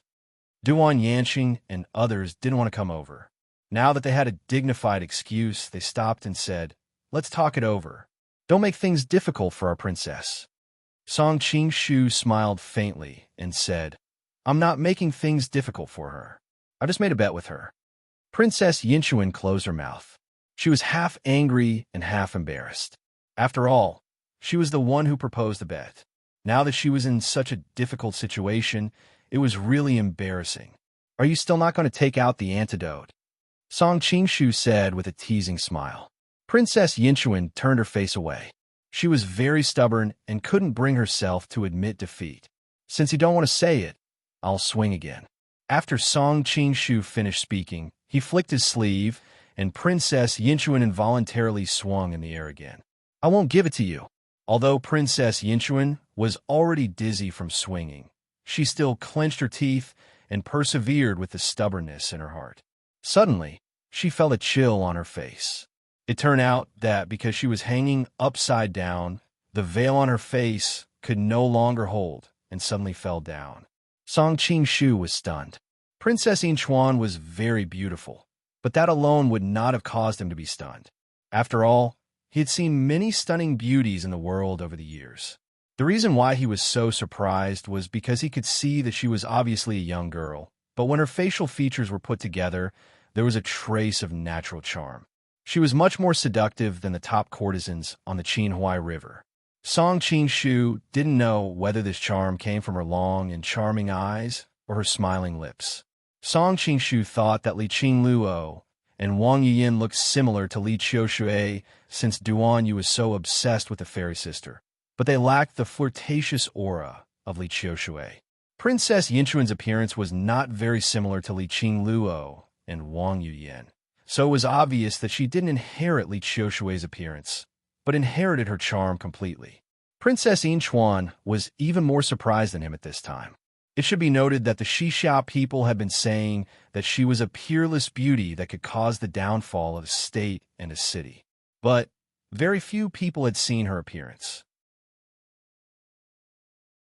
Duan Yanqing and others didn't want to come over. Now that they had a dignified excuse, they stopped and said, "Let's talk it over. Don't make things difficult for our princess." Song Qing-shu smiled faintly and said, "I'm not making things difficult for her. I just made a bet with her." Princess Yinchuan closed her mouth. She was half angry and half embarrassed. After all, she was the one who proposed the bet. Now that she was in such a difficult situation, it was really embarrassing. "Are you still not going to take out the antidote?" Song Qing-shu said with a teasing smile. Princess Yinchuan turned her face away. She was very stubborn and couldn't bring herself to admit defeat. "Since you don't want to say it, I'll swing again." After Song Qing-shu finished speaking, he flicked his sleeve, and Princess Yinchuan involuntarily swung in the air again. "I won't give it to you." Although Princess Yinchuan was already dizzy from swinging, she still clenched her teeth and persevered with the stubbornness in her heart. Suddenly, she felt a chill on her face. It turned out that because she was hanging upside down, the veil on her face could no longer hold and suddenly fell down. Song Qing-shu was stunned. Princess Inchuan was very beautiful, but that alone would not have caused him to be stunned. After all, he had seen many stunning beauties in the world over the years. The reason why he was so surprised was because he could see that she was obviously a young girl, but when her facial features were put together, there was a trace of natural charm. She was much more seductive than the top courtesans on the Qinhuai River. Song Qing-shu didn't know whether this charm came from her long and charming eyes or her smiling lips. Song Qing-shu thought that Li Qingluo and Wang Yiyin looked similar to Li Qiushui since Duan Yu was so obsessed with the fairy sister, but they lacked the flirtatious aura of Li Qiushui. Princess Yinchuan's appearance was not very similar to Li Qingluo and Wang Yuyan, so it was obvious that she didn't inherit Li Qiushui's appearance, but inherited her charm completely. Princess Yinchuan was even more surprised than him at this time. It should be noted that the Xixia people had been saying that she was a peerless beauty that could cause the downfall of a state and a city. But very few people had seen her appearance.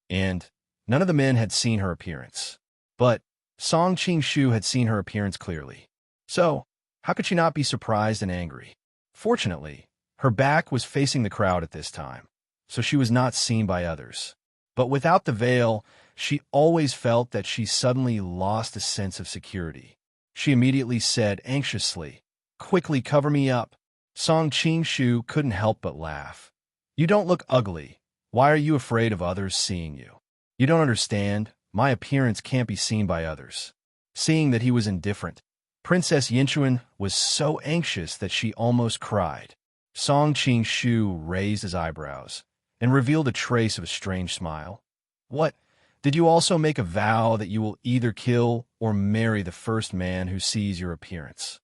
And none of the men had seen her appearance. But Song Qingshu had seen her appearance clearly. So, how could she not be surprised and angry? Fortunately, her back was facing the crowd at this time, so she was not seen by others. But without the veil, she always felt that she suddenly lost a sense of security. She immediately said anxiously, "Quickly cover me up." Song Qingshu couldn't help but laugh. "You don't look ugly. Why are you afraid of others seeing you? You don't understand. My appearance can't be seen by others." Seeing that he was indifferent, Princess Yinchuan was so anxious that she almost cried. Song Qingshu raised his eyebrows and revealed a trace of a strange smile. "What? Did you also make a vow that you will either kill or marry the first man who sees your appearance?"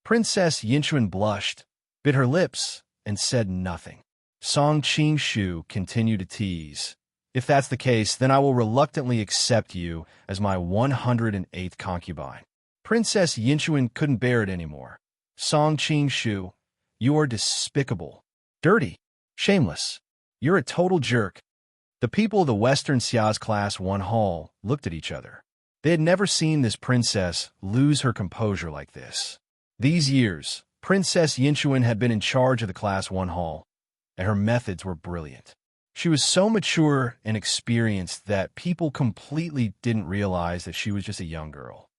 Princess Yinchuan blushed, bit her lips, and said nothing. Song Qingshu continued to tease. "If that's the case, then I will reluctantly accept you as my 108th concubine." Princess Yinchuan couldn't bear it anymore. "Song Qingshu, you are despicable, dirty, shameless. You're a total jerk." The people of the Western Xia's Class 1 hall looked at each other. They had never seen this princess lose her composure like this. These years, Princess Yinchuan had been in charge of the Class 1 hall, and her methods were brilliant. She was so mature and experienced that people completely didn't realize that she was just a young girl.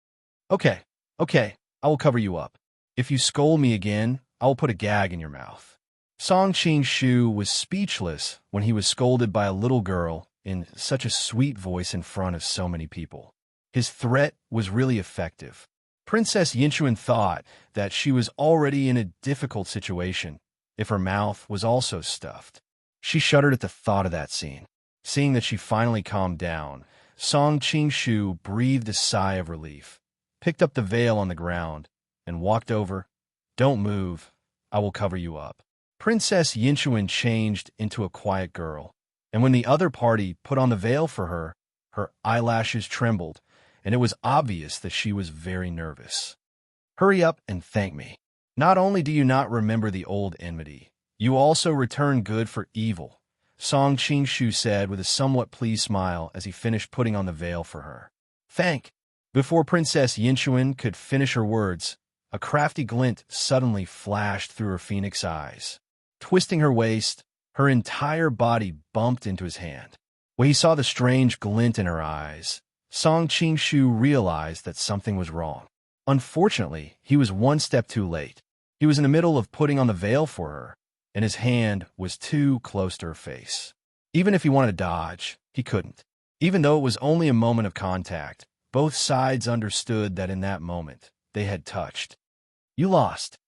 Okay, I will cover you up. If you scold me again, I will put a gag in your mouth." Song Qingshu was speechless when he was scolded by a little girl in such a sweet voice in front of so many people. His threat was really effective. Princess Yinchuan thought that she was already in a difficult situation if her mouth was also stuffed. She shuddered at the thought of that scene. Seeing that she finally calmed down, Song Qingshu breathed a sigh of relief, picked up the veil on the ground, and walked over. "Don't move. I will cover you up." Princess Yinchuan changed into a quiet girl, and when the other party put on the veil for her, her eyelashes trembled, and it was obvious that she was very nervous. "Hurry up and thank me. Not only do you not remember the old enmity, you also return good for evil," Song Qingshu said with a somewhat pleased smile as he finished putting on the veil for her. "Thank." Before Princess Yinchuan could finish her words, a crafty glint suddenly flashed through her phoenix eyes. Twisting her waist, her entire body bumped into his hand. When he saw the strange glint in her eyes, Song Qingshu realized that something was wrong. Unfortunately, he was one step too late. He was in the middle of putting on the veil for her, and his hand was too close to her face. Even if he wanted to dodge, he couldn't. Even though it was only a moment of contact, both sides understood that in that moment, they had touched. "You lost."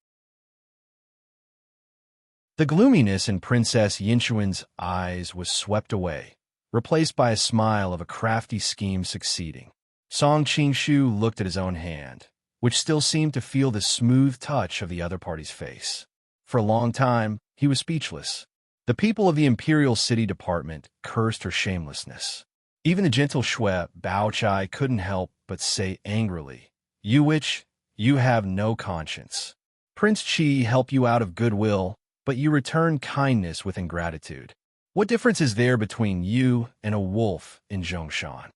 The gloominess in Princess Yinchuan's eyes was swept away, replaced by a smile of a crafty scheme succeeding. Song Qingshu looked at his own hand, which still seemed to feel the smooth touch of the other party's face. For a long time, he was speechless. The people of the Imperial City Department cursed her shamelessness. Even the gentle Shui Baochai couldn't help but say angrily, "You witch, you have no conscience. Prince Qi helped you out of goodwill, but you return kindness with ingratitude. What difference is there between you and a wolf in Zhongshan?"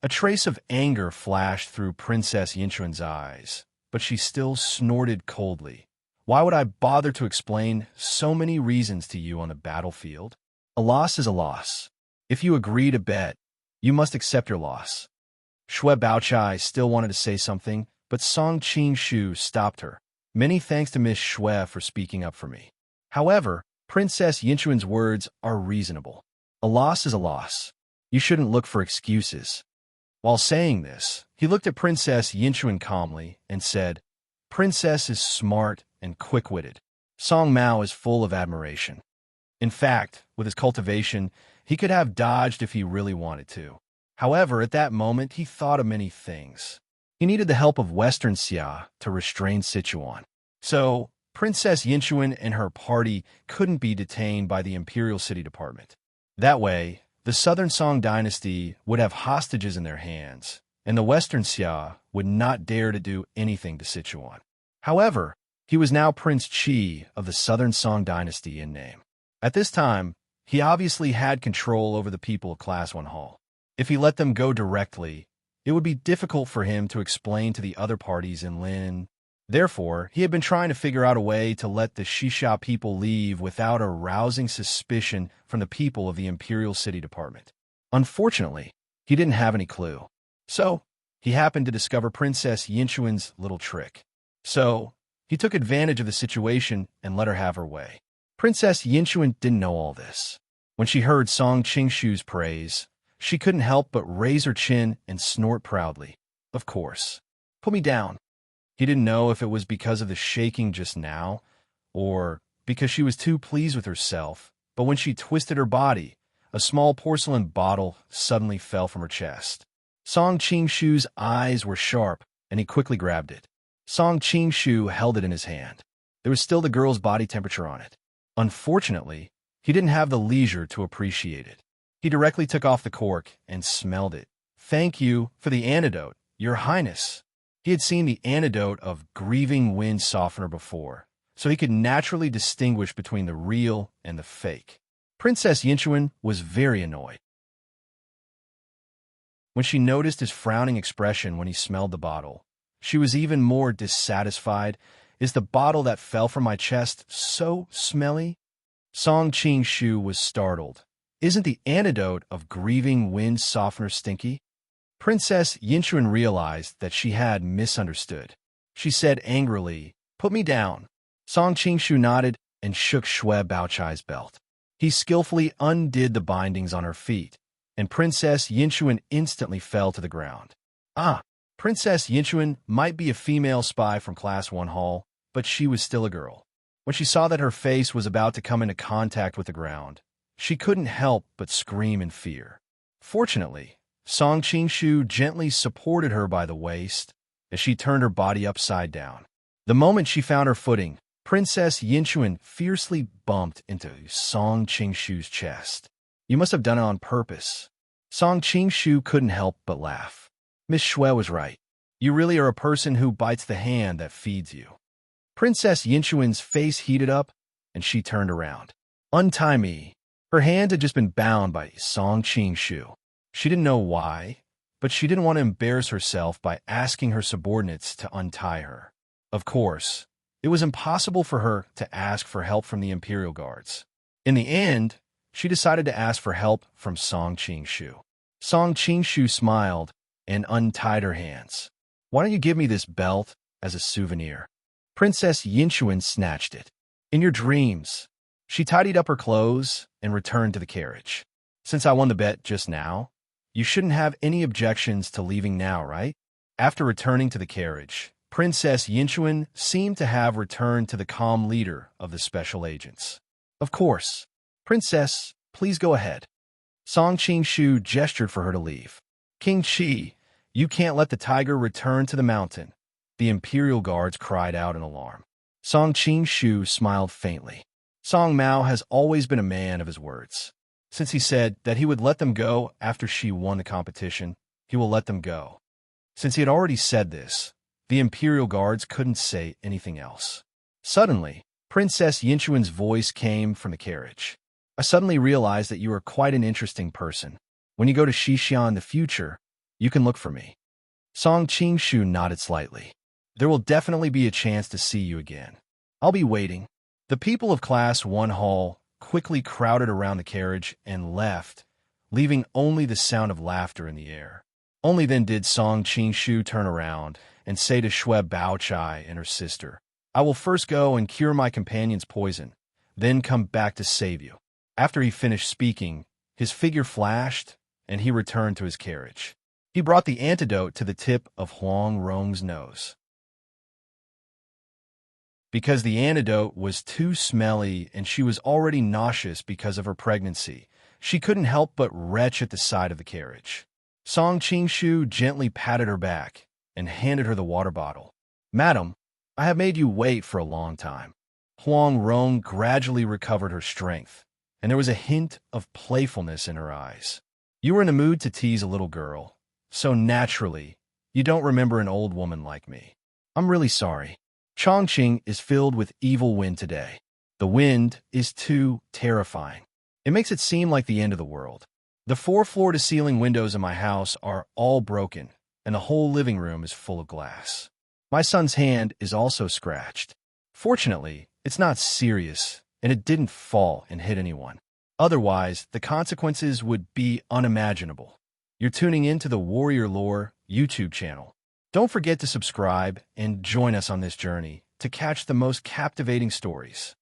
A trace of anger flashed through Princess Yinchuan's eyes, but she still snorted coldly. "Why would I bother to explain so many reasons to you on the battlefield? A loss is a loss. If you agree to bet, you must accept your loss." Shui Baochai still wanted to say something, but Song Qingshu stopped her. "Many thanks to Miss Shui for speaking up for me. However, Princess Yinchuan's words are reasonable. A loss is a loss. You shouldn't look for excuses." While saying this, he looked at Princess Yinchuan calmly and said, "Princess is smart and quick-witted. Song Mao is full of admiration. In fact, with his cultivation, he could have dodged if he really wanted to. However, at that moment, he thought of many things. He needed the help of Western Xia to restrain Sichuan. So, Princess Yinchuan and her party couldn't be detained by the Imperial City Department. That way, the Southern Song dynasty would have hostages in their hands, and the Western Xia would not dare to do anything to Sichuan. However, he was now Prince Qi of the Southern Song dynasty in name. At this time, he obviously had control over the people of Class 1 Hall. If he let them go directly, it would be difficult for him to explain to the other parties in Lin. Therefore, he had been trying to figure out a way to let the Shisha people leave without arousing suspicion from the people of the Imperial City Department. Unfortunately, he didn't have any clue. So, he happened to discover Princess Yinchuan's little trick. So, he took advantage of the situation and let her have her way. Princess Yinchuan didn't know all this. When she heard Song Qingshu's praise, she couldn't help but raise her chin and snort proudly. Of course. Put me down. He didn't know if it was because of the shaking just now, or because she was too pleased with herself, but when she twisted her body, a small porcelain bottle suddenly fell from her chest. Song Qingshu's eyes were sharp, and he quickly grabbed it. Song Qingshu held it in his hand. There was still the girl's body temperature on it. Unfortunately, he didn't have the leisure to appreciate it. He directly took off the cork and smelled it. "Thank you for the antidote, Your Highness." He had seen the antidote of grieving wind softener before, so he could naturally distinguish between the real and the fake. Princess Yinchuan was very annoyed. When she noticed his frowning expression when he smelled the bottle, she was even more dissatisfied. "Is the bottle that fell from my chest so smelly?" Song Qingshu was startled. "Isn't the antidote of grieving wind softener stinky?" Princess Yinchuan realized that she had misunderstood. She said angrily, "Put me down." Song Qingshu nodded and shook Xue Baochai's belt. He skillfully undid the bindings on her feet, and Princess Yinchuan instantly fell to the ground. Princess Yinchuan might be a female spy from Class 1 Hall, but she was still a girl. When she saw that her face was about to come into contact with the ground, she couldn't help but scream in fear. Fortunately, Song Qingshu gently supported her by the waist as she turned her body upside down. The moment she found her footing, Princess Yinchuan fiercely bumped into Song Qingshu's chest. "You must have done it on purpose." Song Qingshu couldn't help but laugh. "Miss Xue was right. You really are a person who bites the hand that feeds you." Princess Yinchuan's face heated up, and she turned around. "Untie me." Her hand had just been bound by Song Qingshu. She didn't know why, but she didn't want to embarrass herself by asking her subordinates to untie her. Of course, it was impossible for her to ask for help from the Imperial Guards. In the end, she decided to ask for help from Song Qingshu. Song Qingshu smiled and untied her hands. "Why don't you give me this belt as a souvenir?" Princess Yinchuan snatched it. "In your dreams." She tidied up her clothes and returned to the carriage. "Since I won the bet just now, you shouldn't have any objections to leaving now, right?" After returning to the carriage, Princess Yinchuan seemed to have returned to the calm leader of the special agents. "Of course. Princess, please go ahead." Song Qingshu gestured for her to leave. "King Qi, you can't let the tiger return to the mountain," the Imperial Guards cried out in alarm. Song Qingshu smiled faintly. Song Mao has always been a man of his words. Since he said that he would let them go after she won the competition, he will let them go. Since he had already said this, the Imperial Guards couldn't say anything else. Suddenly, Princess Yinchuan's voice came from the carriage. "I suddenly realized that you are quite an interesting person. When you go to Xishan in the future, you can look for me." Song Qingshu nodded slightly. "There will definitely be a chance to see you again. I'll be waiting." The people of Class 1 Hall quickly crowded around the carriage and left, leaving only the sound of laughter in the air. Only then did Song Qingshu turn around and say to Xue Baochai and her sister, "I will first go and cure my companion's poison, then come back to save you." After he finished speaking, his figure flashed, and he returned to his carriage. He brought the antidote to the tip of Huang Rong's nose. Because the antidote was too smelly and she was already nauseous because of her pregnancy, she couldn't help but retch at the side of the carriage. Song Qingshu gently patted her back and handed her the water bottle. Madam, I have made you wait for a long time. Huang Rong gradually recovered her strength, and there was a hint of playfulness in her eyes. You were in a mood to tease a little girl, so naturally, you don't remember an old woman like me. I'm really sorry. Chongqing is filled with evil wind today. The wind is too terrifying. It makes it seem like the end of the world. The 4 floor-to-ceiling windows in my house are all broken, and the whole living room is full of glass. My son's hand is also scratched. Fortunately, it's not serious, and it didn't fall and hit anyone. Otherwise, the consequences would be unimaginable. You're tuning into the Warrior Lore YouTube channel. Don't forget to subscribe and join us on this journey to catch the most captivating stories.